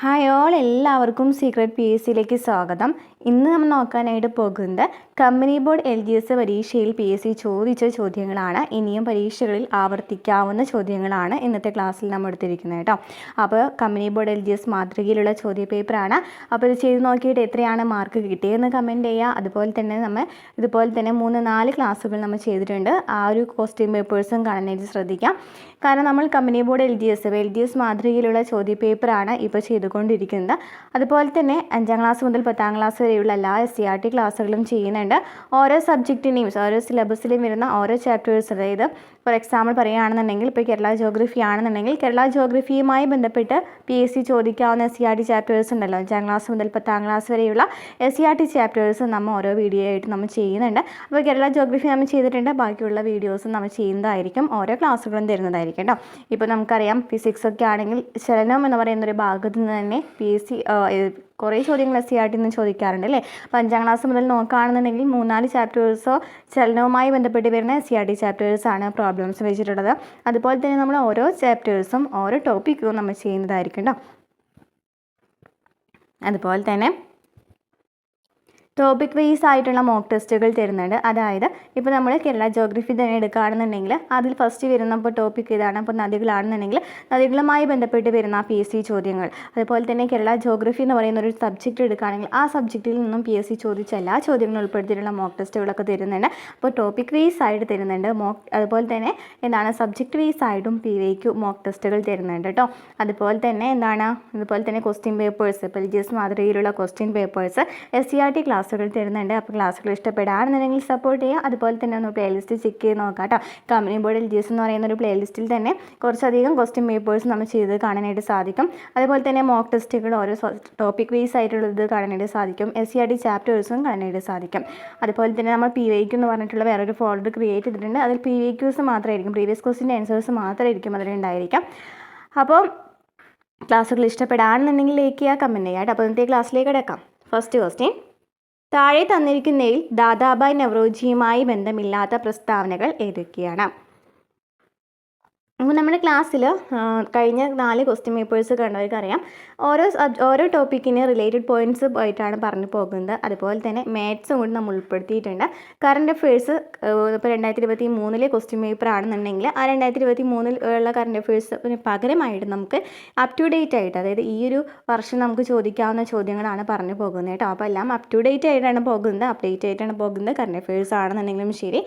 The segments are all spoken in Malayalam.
ഹായ് ഓൾ, എല്ലാവർക്കും സീക്രട്ട് പി എസ് സിയിലേക്ക് സ്വാഗതം. ഇന്ന് നമ്മൾ നോക്കാനായിട്ട് പോകുന്നത് കമ്പനി ബോർഡ് LGS പരീക്ഷയിൽ PSC ചോദിച്ച ചോദ്യങ്ങളാണ്. ഇനിയും പരീക്ഷകളിൽ ആവർത്തിക്കാവുന്ന ചോദ്യങ്ങളാണ് ഇന്നത്തെ ക്ലാസ്സിൽ നമ്മൾ എടുത്തിരിക്കുന്നത് കേട്ടോ. അപ്പോൾ കമ്പനി ബോർഡ് LGS മാതൃകയിലുള്ള ചോദ്യപേപ്പറാണ്. അപ്പോൾ ഇത് ചെയ്ത് നോക്കിയിട്ട് എത്രയാണ് മാർക്ക് കിട്ടിയതെന്ന് കമൻറ്റ് ചെയ്യുക. അതുപോലെ തന്നെ ഇതുപോലെ തന്നെ 3-4 ക്ലാസ്സുകൾ നമ്മൾ ചെയ്തിട്ടുണ്ട്. ആ ഒരു ക്വസ്റ്റ്യൻ പേപ്പേഴ്സും കാണാനായിട്ട് ശ്രദ്ധിക്കാം. കാരണം നമ്മൾ കമ്പനി ബോർഡ് LGS മാതൃകയിലുള്ള ചോദ്യപേപ്പറാണ് ഇപ്പോൾ ചെയ്തുകൊണ്ടിരിക്കുന്നത്. അതുപോലെ തന്നെ 5ാം ക്ലാസ് മുതൽ 10ാം ക്ലാസ് വരെയുള്ള എല്ലാ SCERT ക്ലാസ്സുകളും ചെയ്യുന്നുണ്ട്. ഓരോ സബ്ജക്റ്റിനെയും ഓരോ സിലബസിലും വരുന്ന ഓരോ ചാപ്റ്റേഴ്സ്, അതായത് ഫോർ എക്സാമ്പിൾ പറയുകയാണെന്നുണ്ടെങ്കിൽ ഇപ്പോൾ കേരള ജോഗ്രഫി ആണെന്നുണ്ടെങ്കിൽ കേരള ജോഗ്രഫിയുമായി ബന്ധപ്പെട്ട് PSC ചോദിക്കാവുന്ന SCERT ചാപ്റ്റേഴ്സ് ഉണ്ടല്ലോ. 5ാം ക്ലാസ് മുതൽ 10ാം ക്ലാസ് വരെയുള്ള SCERT ചാപ്റ്റേഴ്സ് നമ്മൾ ഓരോ വീഡിയോ ആയിട്ട് നമ്മൾ ചെയ്യുന്നുണ്ട്. അപ്പോൾ കേരള ജോഗ്രഫി നമ്മൾ ചെയ്തിട്ടുണ്ട്. ബാക്കിയുള്ള വീഡിയോസും നമ്മൾ ചെയ്യുന്നതായിരിക്കും. ഓരോ ക്ലാസ്സുകളും തരുന്നതായിരിക്കും കേട്ടോ. ഇപ്പോൾ നമുക്കറിയാം ഫിസിക്സ് ഒക്കെ ആണെങ്കിൽ ചലനം എന്ന് പറയുന്നൊരു ഭാഗത്ത് നിന്ന് തന്നെ PSC കുറേ ചോദ്യങ്ങൾ SCERT നിന്ന് ചോദിക്കാറുണ്ട് അല്ലേ. അപ്പോൾ 5ാം ക്ലാസ് മുതൽ നോക്കുകയാണെന്നുണ്ടെങ്കിൽ 3-4 ചാപ്റ്റേഴ്സോ ചലനവുമായി ബന്ധപ്പെട്ട് വരുന്ന SCERT ചാപ്റ്റേഴ്സാണ് പ്രോബ്ലംസ് വെച്ചിട്ടുള്ളത്. അതുപോലെ തന്നെ നമ്മൾ ഓരോ ചാപ്റ്റേഴ്സും ഓരോ ടോപ്പിക്കും നമ്മൾ ചെയ്യുന്നതായിരിക്കും കേട്ടോ. അതുപോലെ തന്നെ ടോപ്പിക് വൈസ് ആയിട്ടുള്ള മോക്ക് ടെസ്റ്റുകൾ തരുന്നുണ്ട്. അതായത് ഇപ്പോൾ നമ്മൾ കേരള ജോഗ്രഫി തന്നെ എടുക്കുകയാണെന്നുണ്ടെങ്കിൽ അതിൽ ഫസ്റ്റ് വരുന്ന ഇപ്പോൾ ടോപ്പിക് ഇതാണ്. അപ്പോൾ നദികളാണെന്നുണ്ടെങ്കിൽ നദികളുമായി ബന്ധപ്പെട്ട് വരുന്ന PSC ചോദ്യങ്ങൾ. അതുപോലെ തന്നെ കേരള ജോഗ്രഫി എന്ന് പറയുന്ന ഒരു സബ്ജക്റ്റ് എടുക്കുകയാണെങ്കിൽ ആ സബ്ജക്റ്റിൽ നിന്നും PSC ചോദിച്ച എല്ലാ ചോദ്യങ്ങളും ഉൾപ്പെടുത്തിയിട്ടുള്ള മോക്ക് ടെസ്റ്റുകളൊക്കെ തരുന്നുണ്ട്. അപ്പോൾ ടോപ്പിക് വൈസ് ആയിട്ട് തരുന്നുണ്ട് അതുപോലെ തന്നെ സബ്ജക്റ്റ് വൈസ് ആയിട്ടും PYQ മോക്ക് ടെസ്റ്റുകൾ തരുന്നുണ്ട് കേട്ടോ. അതുപോലെ തന്നെ ക്വസ്റ്റ്യൻ പേപ്പേഴ്സ്, ഇപ്പോൾ LGS മാതൃകയിലുള്ള ക്വസ്റ്റ്യൻ പേപ്പേഴ്സ് SCERT ക്ലാസ്സുകൾ തരുന്നുണ്ട്. അപ്പോൾ ക്ലാസ്സുകൾ ഇഷ്ടപ്പെടാണെന്നുണ്ടെങ്കിൽ സപ്പോർട്ട് ചെയ്യുക. അതുപോലെ തന്നെ ഒന്ന് പ്ലേലിസ്റ്റ് ചെക്ക് ചെയ്ത് നോക്കാം കേട്ടോ. കമ്പനി ബോർഡ് LGS എന്ന് പറയുന്ന ഒരു പ്ലേലിസ്റ്റിൽ തന്നെ കുറച്ചധികം ക്വസ്റ്റ്യൻ പേപ്പേഴ്സ് നമ്മൾ ചെയ്ത് കാണാനായിട്ട് സാധിക്കും. അതുപോലെ തന്നെ മോക്ക് ടെസ്റ്റുകൾ ഓരോ ടോപ്പിക് വൈസ് ആയിട്ടുള്ളത് കാണാനായിട്ട് സാധിക്കും. SCERT ചാപ്റ്റേഴ്സും കാണാനായിട്ട് സാധിക്കും. അതുപോലെ തന്നെ നമ്മൾ PYQ എന്ന് പറഞ്ഞിട്ടുള്ള വേറൊരു ഫോൾഡർ ക്രിയേറ്റ് ചെയ്തിട്ടുണ്ട്. അതിൽ PYQs മാത്രമായിരിക്കും, പ്രീവിയസ് ക്വസ്റ്റ്യൻ ആൻസേഴ്സ് മാത്രമായിരിക്കും അതിലുണ്ടായിരിക്കാം. അപ്പോൾ ക്ലാസ്സുകൾ ഇഷ്ടപ്പെടാണെന്നുണ്ടെങ്കിൽ ലൈക്ക് ചെയ്യുക, കമൻറ്റ് ചെയ്യുക കേട്ടോ. അപ്പോൾ ഇന്നത്തെ ക്ലാസ്സിലേക്ക് കിടക്കാം. ഫസ്റ്റ് ക്വസ്റ്റ്യൻ: താഴെ തന്നിരിക്കുന്നതിൽ ദാദാഭായ് നവറോജിയുമായി ബന്ധമില്ലാത്ത പ്രസ്താവനകൾ ഏതൊക്കെയാണ്? അപ്പോൾ നമ്മുടെ ക്ലാസ്സിൽ കഴിഞ്ഞ 4 ക്വസ്റ്റ്യൻ പേപ്പേഴ്സ് കണ്ടവർക്ക് അറിയാം. ഓരോ ടോപ്പിക്കിന് റിലേറ്റഡ് പോയിൻറ്റ്സ് ആയിട്ടാണ് പറഞ്ഞു പോകുന്നത്. അതുപോലെ തന്നെ മാത്സും കൂടി നമ്മൾ ഉൾപ്പെടുത്തിയിട്ടുണ്ട്. കറണ്ട് അഫയേഴ്സ് ഇപ്പോൾ 2023 ക്വസ്റ്റ്യൻ പേപ്പർ ആണെന്നുണ്ടെങ്കിൽ ആ 2023 ഉള്ള കറണ്ട് അഫയേഴ്സിന് പകരമായിട്ട് നമുക്ക് അപ് ടു ഡേറ്റ് ആയിട്ട്, അതായത് ഈ ഒരു വർഷം നമുക്ക് ചോദിക്കാവുന്ന ചോദ്യങ്ങളാണ് പറഞ്ഞു പോകുന്നത് കേട്ടോ. അപ്പോൾ എല്ലാം അപ് ടു ഡേറ്റ് ആയിട്ടാണ് പോകുന്നത്, അപ്ഡേറ്റ് ആയിട്ടാണ് പോകുന്നത്. കറണ്ട് അഫയേഴ്സ് ആണെന്നുണ്ടെങ്കിലും ശരി.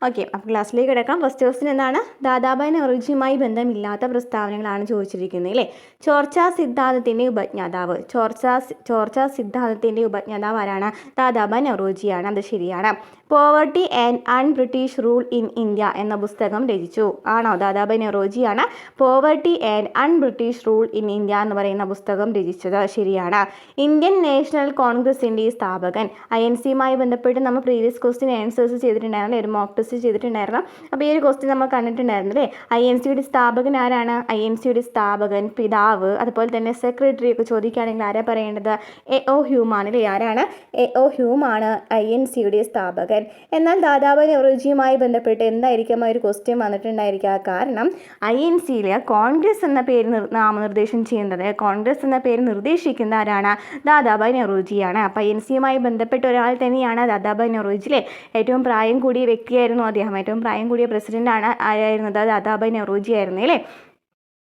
ഓക്കെ, അപ്പോൾ ക്ലാസ്സിലേക്ക് കിടക്കാം. ഫസ്റ്റ് ക്വസ്റ്റ്യൻ എന്താണ്? ദാദാഭായ് നവറോജിയുമായി ബന്ധമില്ലാത്ത പ്രസ്താവനകളാണ് ചോദിച്ചിരിക്കുന്നത് അല്ലേ. ചോർച്ചാ സിദ്ധാന്തത്തിൻ്റെ ഉപജ്ഞാതാവ്. ചോർച്ചാ സിദ്ധാന്തത്തിൻ്റെ ഉപജ്ഞാതാവ് ആരാണ്? ദാദാഭായ് നവറോജിയാണ്. അത് ശരിയാണ്. Poverty and unBritish rule in India എന്ന പുസ്തകം രചിച്ചു. ആണോ? ദാദാഭായ് നവറോജിയാണ് poverty and unBritish rule in India എന്ന് പറയുന്ന പുസ്തകം രചിച്ചത്. ശരിയാണ്. ഇന്ത്യൻ നാഷണൽ കോൺഗ്രസിൻ്റെ സ്ഥാപകൻ. INCയുമായി ബന്ധപ്പെട്ട് നമ്മൾ പ്രീവിയസ് ക്വസ്റ്റ്യൻ ആൻസേഴ്സ് ചെയ്തിട്ടുണ്ടായിരുന്നു, ഒരു മോക്ക് ടെസ്റ്റ് ചെയ്തിട്ടുണ്ടായിരുന്നു. അപ്പോൾ ഈ ഒരു ക്വസ്റ്റ്യൻ നമ്മൾ കണ്ടിട്ടുണ്ടായിരുന്നു അല്ലേ. INCയുടെ സ്ഥാപകൻ ആരാണ്? INCയുടെ സ്ഥാപകൻ, പിതാവ്, അതുപോലെ തന്നെ സെക്രട്ടറി ഒക്കെ ചോദിക്കുകയാണെങ്കിൽ ആരാ പറയേണ്ടത്? AO ഹ്യൂമാണ് അല്ലേ. ആരാണ്? AO ഹ്യൂമാണ് INCയുടെ സ്ഥാപകൻ. എന്നാൽ ദാദാഭായ് നവറോജിയുമായി ബന്ധപ്പെട്ട് എന്തായിരിക്കും ഒരു ക്വസ്റ്റ്യൻ വന്നിട്ടുണ്ടായിരിക്കുക? കാരണം INCയിൽ കോൺഗ്രസ് എന്ന പേര് നാമനിർദ്ദേശം ചെയ്യുന്നത്, കോൺഗ്രസ് എന്ന പേര് നിർദ്ദേശിക്കുന്ന ആരാണ്? ദാദാഭായ് നവറോജിയാണ്. അപ്പോൾ INCയുമായി ബന്ധപ്പെട്ട ഒരാൾ തന്നെയാണ് ദാദാഭായ് നവറോജി. ഏറ്റവും പ്രായം കൂടിയ വ്യക്തിയായിരുന്നു അദ്ദേഹം. ഏറ്റവും പ്രായം കൂടിയ പ്രസിഡന്റാണ് ആരായിരുന്നത്? ദാദാഭായ് നവറോജി ആയിരുന്നു അല്ലേ.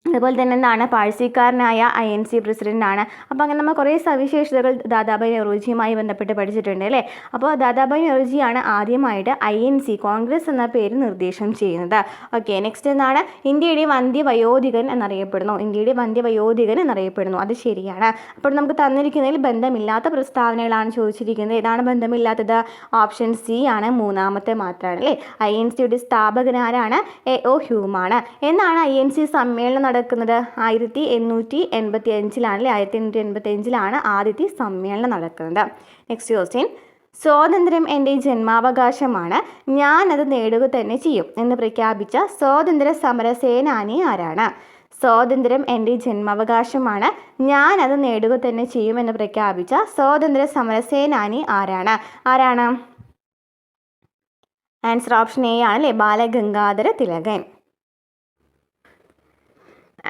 അതുപോലെ തന്നെ പാഴ്സിക്കാരനായ INC പ്രസിഡൻ്റാണ്. അപ്പോൾ അങ്ങനെ നമ്മൾ കുറേ സവിശേഷതകൾ ദാദാഭായ് നവറോജിയുമായി ബന്ധപ്പെട്ട് പഠിച്ചിട്ടുണ്ട് അല്ലേ. അപ്പോൾ ദാദാഭായ് നവറോജിയാണ് ആദ്യമായിട്ട് INC കോൺഗ്രസ് എന്ന പേര് നിർദ്ദേശം ചെയ്യുന്നത്. ഓക്കെ, നെക്സ്റ്റ് എന്താണ്? ഇന്ത്യയുടെ വന്ധ്യവയോധികൻ എന്നറിയപ്പെടുന്നു. ഇന്ത്യയുടെ വന്ധ്യവയോധികൻ എന്നറിയപ്പെടുന്നു. അത് ശരിയാണ്. അപ്പോൾ നമുക്ക് തന്നിരിക്കുന്നതിൽ ബന്ധമില്ലാത്ത പ്രസ്താവനകളാണ് ചോദിച്ചിരിക്കുന്നത്. ഏതാണ് ബന്ധമില്ലാത്തത്? ഓപ്ഷൻ C ആണ്, മൂന്നാമത്തെ മാത്രമാണ് അല്ലേ. INCയുടെ സ്ഥാപകൻ ആരാണ്? AO ഹ്യൂമാണ്. എന്നാണ് INC സമ്മേളനം നടക്കുന്നത്? 1885-ലാണ് അല്ലേ. 1885-ലാണ് ആദ്യത്തെ സമ്മേളനം നടക്കുന്നത്. നെക്സ്റ്റ് ക്വസ്റ്റ്യൻ: സ്വാതന്ത്ര്യം എൻ്റെ ജന്മാവകാശമാണ്, ഞാനത് നേടുക തന്നെ ചെയ്യും എന്ന് പ്രഖ്യാപിച്ച സ്വാതന്ത്ര്യ സമര സേനാനി ആരാണ്? സ്വാതന്ത്ര്യം എൻ്റെ ജന്മാവകാശമാണ്, ഞാനത് നേടുക തന്നെ ചെയ്യും എന്ന് പ്രഖ്യാപിച്ച സ്വാതന്ത്ര്യ സമര സേനാനി ആരാണ്? ആൻസർ ഓപ്ഷൻ A ആണ് അല്ലേ. ബാലഗംഗാധര തിലകൻ.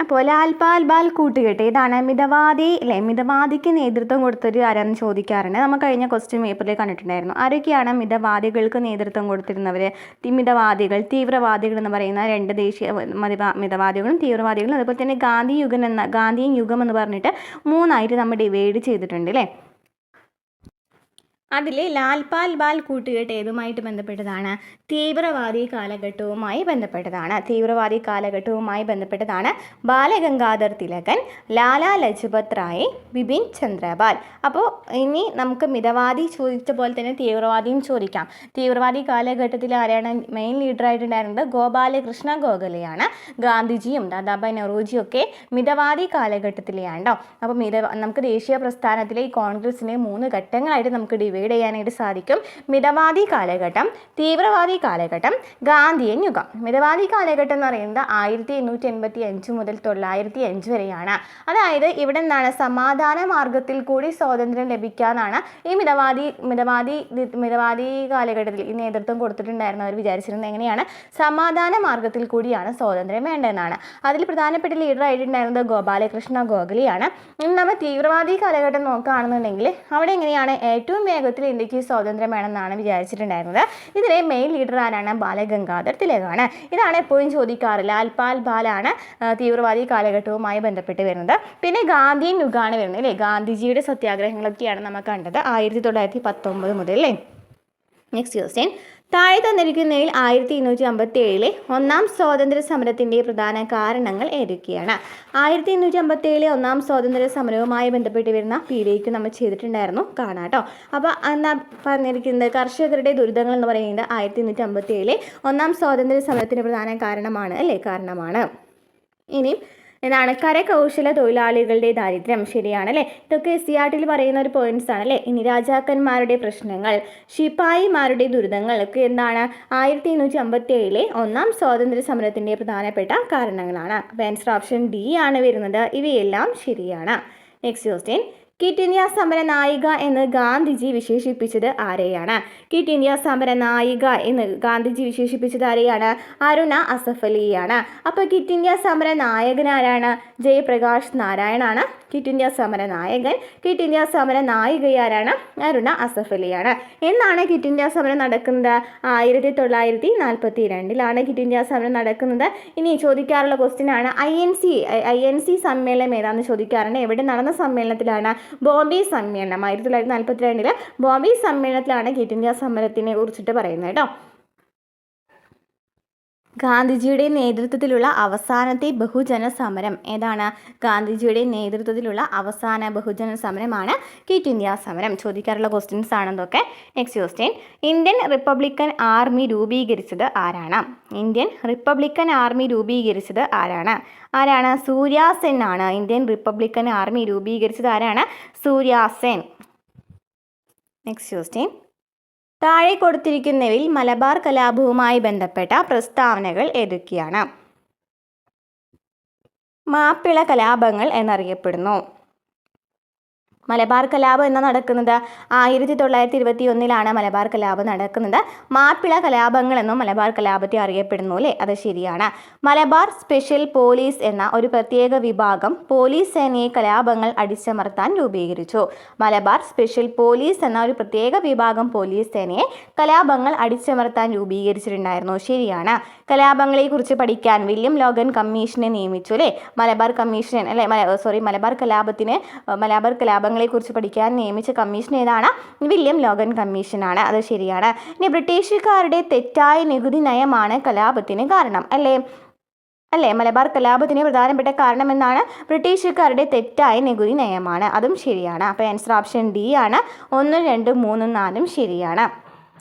അപ്പോൾ ലാൽ പാൽ ബാൽ കൂട്ടുകെട്ട് ഇതാണ് മിതവാദി അല്ലേ, മിതവാദിക്ക് നേതൃത്വം കൊടുത്തൊരു ആരാന്ന് ചോദിക്കാറുണ്ട്. നമ്മൾ കഴിഞ്ഞ ക്വസ്റ്റ്യൻ പേപ്പറിൽ കണ്ടിട്ടുണ്ടായിരുന്നു. ആരൊക്കെയാണ് മിതവാദികൾക്ക് നേതൃത്വം കൊടുത്തിരുന്നവർ? മിതവാദികൾ, തീവ്രവാദികൾ എന്ന് പറയുന്ന രണ്ട് ദേശീയ മിതവാദികളും തീവ്രവാദികളും. അതുപോലെ തന്നെ ഗാന്ധിയൻ യുഗം എന്ന് പറഞ്ഞിട്ട് മൂന്നായിട്ട് നമ്മൾ ഡിവൈഡ് ചെയ്തിട്ടുണ്ട് അല്ലേ. അതിൽ ലാൽ പാൽ ബാൽ കൂട്ടുകെട്ട് ഏതുമായിട്ട് ബന്ധപ്പെട്ടതാണ്? തീവ്രവാദി കാലഘട്ടവുമായി ബന്ധപ്പെട്ടതാണ്. ബാലഗംഗാധർ തിലകൻ, ലാലാ ലജ്പത് റായ്, ബിപിൻ ചന്ദ്രപാൽ. അപ്പോൾ ഇനി നമുക്ക് മിതവാദി ചോദിച്ച പോലെ തന്നെ തീവ്രവാദിയും ചോദിക്കാം. തീവ്രവാദി കാലഘട്ടത്തിൽ ആരാണ് മെയിൻ ലീഡറായിട്ടുണ്ടായിരുന്നത്? ഗോപാലകൃഷ്ണ ഗോഖലെയാണ്. ഗാന്ധിജിയും ദാദാഭായ് നെഹ്റുജിയും ഒക്കെ മിതവാദി കാലഘട്ടത്തിലെയാണോ. അപ്പോൾ നമുക്ക് ദേശീയ പ്രസ്ഥാനത്തിലെ ഈ കോൺഗ്രസിനെ 3 ഘട്ടങ്ങളായിട്ട് നമുക്ക് ഡിവൈഡ് ചെയ്യാനായിട്ട് സാധിക്കും. മിതവാദി കാലഘട്ടം, തീവ്രവാദി കാലഘട്ടം, ഗാന്ധിയൻ യുഗം. മിതവാദി കാലഘട്ടം എന്ന് പറയുന്നത് 1885 മുതൽ 1905 വരെയാണ്. അതായത് ഇവിടെ എന്താണ്, സമാധാന മാർഗത്തിൽ കൂടി സ്വാതന്ത്ര്യം ലഭിക്കാനാണ് ഈ മിതവാദി കാലഘട്ടത്തിൽ ഈ നേതൃത്വം കൊടുത്തിട്ടുണ്ടായിരുന്നവർ വിചാരിച്ചിരുന്നത്. എങ്ങനെയാണ്? സമാധാന മാർഗത്തിൽ കൂടിയാണ് സ്വാതന്ത്ര്യം വേണ്ടതെന്നാണ്. അതിൽ പ്രധാനപ്പെട്ട ലീഡറായിട്ടുണ്ടായിരുന്നത് ഗോപാലകൃഷ്ണ ഗോഖലെയാണ്. നമ്മൾ തീവ്രവാദി കാലഘട്ടം നോക്കുകയാണെന്നുണ്ടെങ്കിൽ അവിടെ എങ്ങനെയാണ്, ഏറ്റവും വേഗത്തിൽ ഇന്ത്യക്ക് സ്വാതന്ത്ര്യം വേണമെന്നാണ് വിചാരിച്ചിട്ടുണ്ടായിരുന്നത്. ഇതിലെ മെയിൻ ലീഡർ ആരാണ്? ബാലഗംഗാധർ തിലകാണ്. ഇതാണ് എപ്പോഴും ചോദിക്കാറ്. ലാൽ പാൽ ബാലാണ് തീവ്രവാദി കാലഘട്ടവുമായി ബന്ധപ്പെട്ട് വരുന്നത്. പിന്നെ ഗാന്ധിയൻ യുഗമാണ് വരുന്നത് അല്ലേ. ഗാന്ധിജിയുടെ സത്യാഗ്രഹങ്ങളൊക്കെയാണ് നമ്മൾ കണ്ടത് 1919 മുതൽ അല്ലേ. നെക്സ്റ്റ് ക്വസ്റ്റ്യൻ, താഴെ തന്നിരിക്കുന്നതിൽ 1857 ഒന്നാം സ്വാതന്ത്ര്യ സമരത്തിൻ്റെ പ്രധാന കാരണങ്ങൾ ഏതൊക്കെയാണ്? 1857 ഒന്നാം സ്വാതന്ത്ര്യ സമരവുമായി ബന്ധപ്പെട്ട് വരുന്ന പീഡിയയ്ക്ക് നമ്മൾ ചെയ്തിട്ടുണ്ടായിരുന്നു, കാണാം കേട്ടോ. അപ്പോൾ എന്നാ പറഞ്ഞിരിക്കുന്നത്, കർഷകരുടെ ദുരിതങ്ങൾ എന്ന് പറയുന്നത് 1857 ഒന്നാം സ്വാതന്ത്ര്യ സമരത്തിൻ്റെ പ്രധാന കാരണമാണ് അല്ലേ, കാരണമാണ്. ഇനി എന്താണ്? കരകൗശല തൊഴിലാളികളുടെ ദാരിദ്ര്യം. ശരിയാണ് അല്ലേ. ഇതൊക്കെ SCERT പറയുന്ന ഒരു പോയിന്റ്സ് ആണ് അല്ലേ. ഇനി രാജാക്കന്മാരുടെ പ്രശ്നങ്ങൾ, ശിപായിമാരുടെ ദുരിതങ്ങൾ ഒക്കെ എന്താണ്? 1857 ഒന്നാം സ്വാതന്ത്ര്യ സമരത്തിൻ്റെ പ്രധാനപ്പെട്ട കാരണങ്ങളാണ്. അപ്പോൾ ആൻസർ ഓപ്ഷൻ ഡി ആണ് വരുന്നത്. ഇവയെല്ലാം ശരിയാണ്. നെക്സ്റ്റ് ക്വസ്റ്റ്യൻ, ക്വിറ്റ് ഇന്ത്യ സമര നായിക എന്ന് ഗാന്ധിജി വിശേഷിപ്പിച്ചത് ആരെയാണ്? ക്വിറ്റ് ഇന്ത്യ സമര നായിക എന്ന് ഗാന്ധിജി വിശേഷിപ്പിച്ചത് ആരെയാണ്? അരുണ അസഫ് അലിയാണ്. അപ്പോൾ ക്വിറ്റ് ഇന്ത്യ സമര നായകൻ ആരാണ്? ജയപ്രകാശ് നാരായണാണ് ക്വിറ്റ് ഇന്ത്യ സമര നായകൻ. ക്വിറ്റ് ഇന്ത്യ സമര നായികയാരാണ്? അരുണ അസഫ് അലിയാണ്. എന്നാണ് ക്വിറ്റ് ഇന്ത്യ സമരം നടക്കുന്നത്? 1942 ക്വിറ്റ് ഇന്ത്യ സമരം നടക്കുന്നത്. ഇനി ചോദിക്കാറുള്ള ക്വസ്റ്റ്യൻ ആണ് INC സമ്മേളനം ഏതാണെന്ന് ചോദിക്കാറുണ്ട്. എവിടെ നടന്ന സമ്മേളനത്തിലാണ്? ബോംബെ സമ്മേളനം. 1942 ബോംബെ സമ്മേളനത്തിലാണ് ക്വിറ്റ് ഇന്ത്യ സമരത്തിനെ കുറിച്ചിട്ട് പറയുന്നത് കേട്ടോ. ഗാന്ധിജിയുടെ നേതൃത്വത്തിലുള്ള അവസാനത്തെ ബഹുജന സമരം ഏതാണ്? ഗാന്ധിജിയുടെ നേതൃത്വത്തിലുള്ള അവസാന ബഹുജന സമരമാണ് ക്വിറ്റ് ഇന്ത്യ സമരം. ചോദിക്കാറുള്ള ക്വസ്റ്റ്യൻസ് ആണെന്നൊക്കെ. Next question, Indian Republican army രൂപീകരിച്ചത് ആരാണ്? ഇന്ത്യൻ റിപ്പബ്ലിക്കൻ ആർമി രൂപീകരിച്ചത് ആരാണ്? സൂര്യ സെൻ ആണ്. ഇന്ത്യൻ റിപ്പബ്ലിക്കൻ ആർമി രൂപീകരിച്ചത് ആരാണ്? സൂര്യ സെൻ. നെക്സ്റ്റ് ക്വസ്റ്റ്യൻ, താഴെ കൊടുത്തിരിക്കുന്നവയിൽ മലബാർ കലാപവുമായി ബന്ധപ്പെട്ട പ്രസ്താവനകൾ ഏതൊക്കെയാണ്? മാപ്പിള കലാപങ്ങൾ എന്നറിയപ്പെടുന്നു. മലബാർ കലാപം എന്നാ നടക്കുന്നത്? 1921 മലബാർ കലാപം നടക്കുന്നത്. മാപ്പിള കലാപങ്ങൾ എന്നും മലബാർ കലാപത്തെ അറിയപ്പെടുന്നു അല്ലേ. അത് ശരിയാണ്. മലബാർ സ്പെഷ്യൽ പോലീസ് എന്ന ഒരു പ്രത്യേക വിഭാഗം പോലീസ് സേനയെ കലാപങ്ങൾ അടിച്ചമർത്താൻ രൂപീകരിച്ചു. മലബാർ സ്പെഷ്യൽ പോലീസ് എന്ന ഒരു പ്രത്യേക വിഭാഗം പോലീസ് സേനയെ കലാപങ്ങൾ അടിച്ചമർത്താൻ രൂപീകരിച്ചിട്ടുണ്ടായിരുന്നു. ശരിയാണ്. കലാപങ്ങളെക്കുറിച്ച് പഠിക്കാൻ വില്യം ലോഗൻ കമ്മീഷനെ നിയമിച്ചു അല്ലേ. മലബാർ കമ്മീഷൻ അല്ലേ, മലബാർ കലാപങ്ങളെക്കുറിച്ച് പഠിക്കാൻ നിയമിച്ച കമ്മീഷൻ ഏതാണ്? വില്യം ലോഗൻ കമ്മീഷനാണ്. അത് ശരിയാണ്. ഇനി ബ്രിട്ടീഷുകാരുടെ തെറ്റായ നികുതി നയമാണ് കലാപത്തിന് കാരണം അല്ലേ. മലബാർ കലാപത്തിന് പ്രധാനപ്പെട്ട കാരണം എന്താണ്? ബ്രിട്ടീഷുകാരുടെ തെറ്റായ നികുതി നയമാണ്. അതും ശരിയാണ്. അപ്പോൾ ആൻസർ ഓപ്ഷൻ ഡി ആണ്. 1, 2, 3, 4 ശരിയാണ്.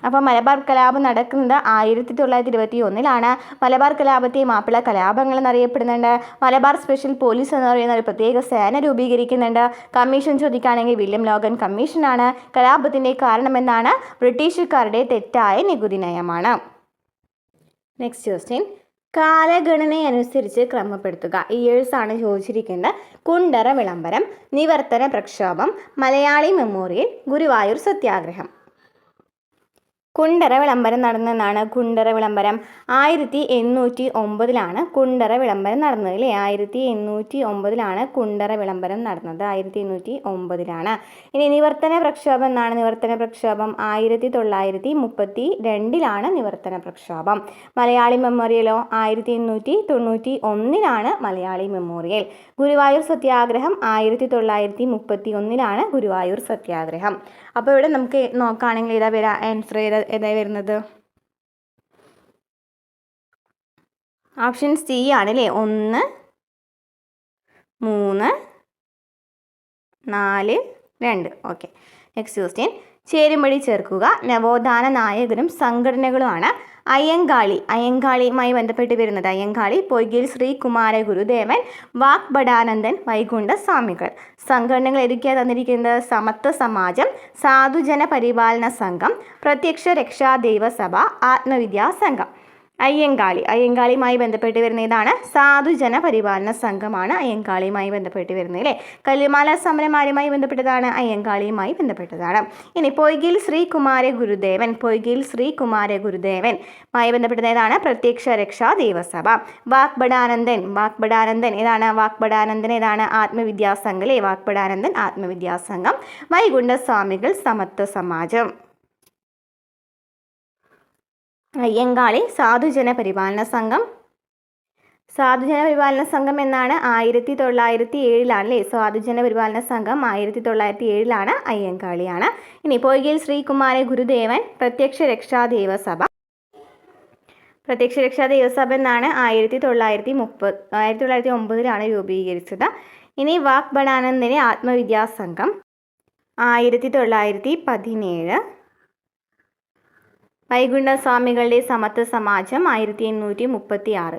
അപ്പോൾ മലബാർ കലാപം നടക്കുന്നത് 1921 മലബാർ കലാപത്തെ മാപ്പിള കലാപങ്ങൾ എന്നറിയപ്പെടുന്നുണ്ട്. മലബാർ സ്പെഷ്യൽ പോലീസ് എന്ന് പറയുന്ന ഒരു പ്രത്യേക സേന രൂപീകരിക്കുന്നുണ്ട്. കമ്മീഷൻ ചോദിക്കുകയാണെങ്കിൽ വില്യം ലോഗൻ കമ്മീഷനാണ്. കലാപത്തിൻ്റെ കാരണമെന്താണ്? ബ്രിട്ടീഷുകാരുടെ തെറ്റായ നികുതി നയമാണ്. നെക്സ്റ്റ് ക്വസ്റ്റ്യൻ, കാലഗണനയനുസരിച്ച് ക്രമപ്പെടുത്തുക. ഇയേഴ്സ് ആണ് ചോദിച്ചിരിക്കുന്നത്. കുണ്ടറ വിളംബരം, നിവർത്തന പ്രക്ഷോഭം, മലയാളി മെമ്മോറിയൽ, ഗുരുവായൂർ സത്യാഗ്രഹം. കുണ്ടറ വിളംബരം നടന്നതെന്നാണ്. കുണ്ടറ വിളംബരം 1809 കുണ്ടറ വിളംബരം നടന്നത് അല്ലേ. 1809 കുണ്ടറ വിളംബരം നടന്നത്. 1809. ഇനി നിവർത്തന പ്രക്ഷോഭം എന്നാണ്. നിവർത്തന പ്രക്ഷോഭം 1932 നിവർത്തന പ്രക്ഷോഭം. മലയാളി മെമ്മോറിയലോ 1891 മലയാളി മെമ്മോറിയൽ. ഗുരുവായൂർ സത്യാഗ്രഹം 1931 ഗുരുവായൂർ സത്യാഗ്രഹം. അപ്പോൾ ഇവിടെ നമുക്ക് നോക്കുകയാണെങ്കിൽ ഏതാ വരാ ആൻസർ ഏതാ വരുന്നത്? ഓപ്ഷൻ സി ആണ് അല്ലേ. 1, 3, 4, 2. ഓക്കെ. Next question. ചേരുംപടി ചേർക്കുക. നവോത്ഥാന നായകരും സംഘടനകളുമാണ്. അയ്യങ്കാളിയുമായി ബന്ധപ്പെട്ട് വരുന്നത് അയ്യങ്കാളി, പൊയ്കയിൽ ശ്രീ കുമാര ഗുരുദേവൻ, വാഗ്ഭടാനന്ദൻ, വൈകുണ്ഠ സ്വാമികൾ. സംഘടനകൾ ഏതൊക്കെയാണ് തന്നിരിക്കുന്നത്? സമത്വ സമാജം, സാധുജന പരിപാലന സംഘം, പ്രത്യക്ഷ രക്ഷാ ദൈവസഭ, ആത്മവിദ്യാ സംഘം. അയ്യങ്കാളിയുമായി ബന്ധപ്പെട്ട് വരുന്ന ഇതാണ് സാധുജന പരിപാലന സംഘമാണ് അയ്യങ്കാളിയുമായി ബന്ധപ്പെട്ട് വരുന്നത് അല്ലേ. കല്ലുമാല സമരമാരുമായി ബന്ധപ്പെട്ടതാണ് അയ്യങ്കാളിയുമായി ബന്ധപ്പെട്ടതാണ്. ഇനി പൊയ്കയിൽ ശ്രീ കുമാര ഗുരുദേവൻ മായി ബന്ധപ്പെട്ടത് ഏതാണ്? പ്രത്യക്ഷ രക്ഷാ ദൈവസഭ. വാഗ്ഭടാനന്ദൻ ഏതാണ്? ആത്മവിദ്യാസംഘം അല്ലേ. വാഗ്ഭടാനന്ദൻ ആത്മവിദ്യാസംഘം. വൈകുണ്ഠ സ്വാമികൾ സമത്വ സമാജം. അയ്യങ്കാളി സാധുജന പരിപാലന സംഘം എന്നാണ് 1907 അല്ലേ. സാധുജന പരിപാലന സംഘം 1907 അയ്യങ്കാളിയാണ്. ഇനി പൊയ്കയിൽ ശ്രീകുമാര ഗുരുദേവൻ പ്രത്യക്ഷ രക്ഷാ ദൈവസഭ എന്നാണ് 1909 രൂപീകരിച്ചത്. ഇനി വാഗ്ഭടാനന്ദനെ ആത്മവിദ്യാസംഘം 1917. വൈകുണ്ഠ സ്വാമികളുടെ സമത്വ സമാജം 1836.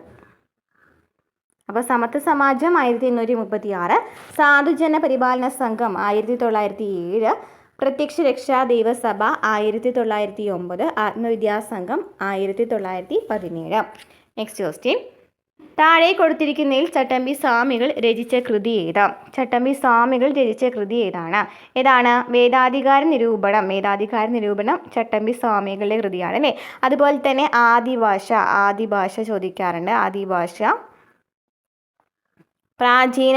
അപ്പോൾ സമത്വ സമാജം 1836, സാധുജന പരിപാലന സംഘം 1907, പ്രത്യക്ഷ രക്ഷാ ദൈവസഭ 1909, ആത്മവിദ്യാസംഘം 1917. Next question. താഴെ കൊടുത്തിരിക്കുന്നതിൽ ചട്ടമ്പി സ്വാമികൾ രചിച്ച കൃതി ഏതാണ്? ഏതാണ്? വേദാധികാര നിരൂപണം ചട്ടമ്പി സ്വാമികളുടെ കൃതിയാണ് അല്ലേ. അതുപോലെ തന്നെ ആദിഭാഷ ചോദിക്കാറുണ്ട്. ആദിഭാഷ, പ്രാചീന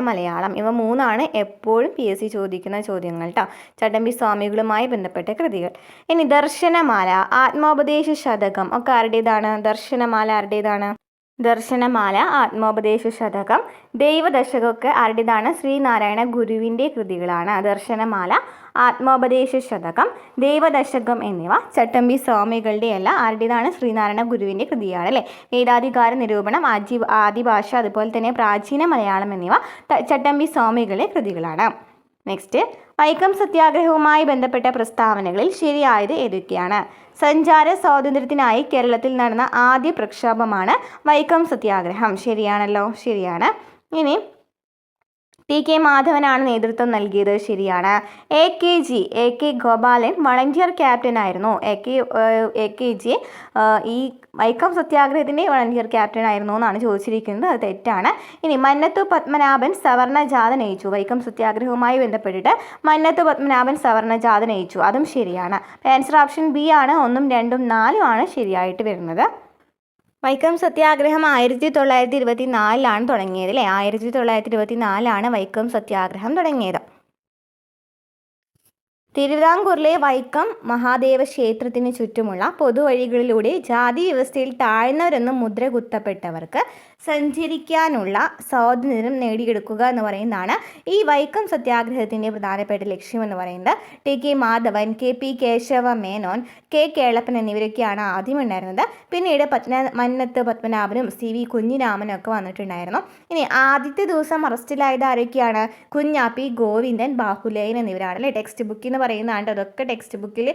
മലയാളം ഇവ മൂന്നാണ് എപ്പോഴും PSC ചോദിക്കുന്ന ചോദ്യങ്ങൾ കേട്ടോ. ചട്ടമ്പി സ്വാമികളുമായി ബന്ധപ്പെട്ട കൃതികൾ. ഇനി ദർശനമാല, ആത്മോപദേശ ശതകം ഒക്കെ ആരുടേതാണ്? ദർശനമാല ആത്മോപദേശ ശതകം, ദൈവദശകമൊക്കെ ആരുടേതാണ്? ശ്രീനാരായണ ഗുരുവിൻ്റെ കൃതികളാണ്. ദർശനമാല, ആത്മോപദേശ ശതകം, ദൈവദശകം എന്നിവ ചട്ടമ്പി സ്വാമികളുടെ അല്ല, ആരുടേതാണ്? ശ്രീനാരായണ ഗുരുവിൻ്റെ കൃതിയാണ് അല്ലേ. വേദാധികാര നിരൂപണം, ആദിഭാഷ, അതുപോലെ തന്നെ പ്രാചീന മലയാളം എന്നിവ ചട്ടമ്പി സ്വാമികളുടെ കൃതികളാണ്. നെക്സ്റ്റ്. വൈക്കം സത്യാഗ്രഹവുമായി ബന്ധപ്പെട്ട പ്രസ്താവനകളിൽ ശരിയായത് ഏതൊക്കെയാണ്? സഞ്ചാര സ്വാതന്ത്ര്യത്തിനായി കേരളത്തിൽ നടന്ന ആദ്യ പ്രക്ഷോഭമാണ് വൈക്കം സത്യാഗ്രഹം. ശരിയാണല്ലോ. ശരിയാണ്. ഇനി TK മാധവനാണ് നേതൃത്വം നൽകിയത്. ശരിയാണ്. AK ഗോപാലൻ വളണ്ടിയർ ക്യാപ്റ്റൻ ആയിരുന്നു. AKG ഈ വൈക്കം സത്യാഗ്രഹത്തിൻ്റെ വളണ്ടിയർ ക്യാപ്റ്റൻ ആയിരുന്നു എന്നാണ് ചോദിച്ചിരിക്കുന്നത്. അത് തെറ്റാണ്. ഇനി മന്നത്തു പത്മനാഭൻ സവർണ ജാഥ നയിച്ചു. വൈക്കം സത്യാഗ്രഹവുമായി ബന്ധപ്പെട്ടിട്ട് മന്നത്തു പത്മനാഭൻ സവർണ ജാഥ നയിച്ചു. അതും ശരിയാണ്. ആൻസർ ഓപ്ഷൻ ബി ആണ്. 1, 2, 4 ശരിയായിട്ട് വരുന്നത്. വൈക്കം സത്യാഗ്രഹം 1924 തുടങ്ങിയത് അല്ലേ. 1924 വൈക്കം സത്യാഗ്രഹം തുടങ്ങിയത്. തിരുവിതാംകൂറിലെ വൈക്കം മഹാദേവ ക്ഷേത്രത്തിന് ചുറ്റുമുള്ള പൊതുവഴികളിലൂടെ ജാതി വ്യവസ്ഥയിൽ താഴ്ന്നവരെന്ന് മുദ്ര കുത്തപ്പെട്ടവർക്ക് സഞ്ചരിക്കാനുള്ള സ്വാതന്ത്ര്യം നേടിയെടുക്കുക എന്ന് പറയുന്നതാണ് ഈ വൈക്കം സത്യാഗ്രഹത്തിൻ്റെ പ്രധാനപ്പെട്ട ലക്ഷ്യമെന്ന് പറയുന്നത്. TK Madhavan, KP Keshava Menon, K Kelappan എന്നിവരൊക്കെയാണ് ആദ്യം ഉണ്ടായിരുന്നത്. പിന്നീട് മന്നത്ത് പത്മനാഭനും CV കുഞ്ഞിരാമനും ഒക്കെ വന്നിട്ടുണ്ടായിരുന്നു. ഇനി ആദ്യത്തെ ദിവസം അറസ്റ്റിലായത് ആരൊക്കെയാണ്? കുഞ്ഞാപ്പി, ഗോവിന്ദൻ, ബാഹുലേയൻ എന്നിവരാണ് അല്ലേ. ടെക്സ്റ്റ് ബുക്കിൽ നിന്ന് പറയുന്നതാണ്. അതൊക്കെ ടെക്സ്റ്റ് ബുക്കിൽ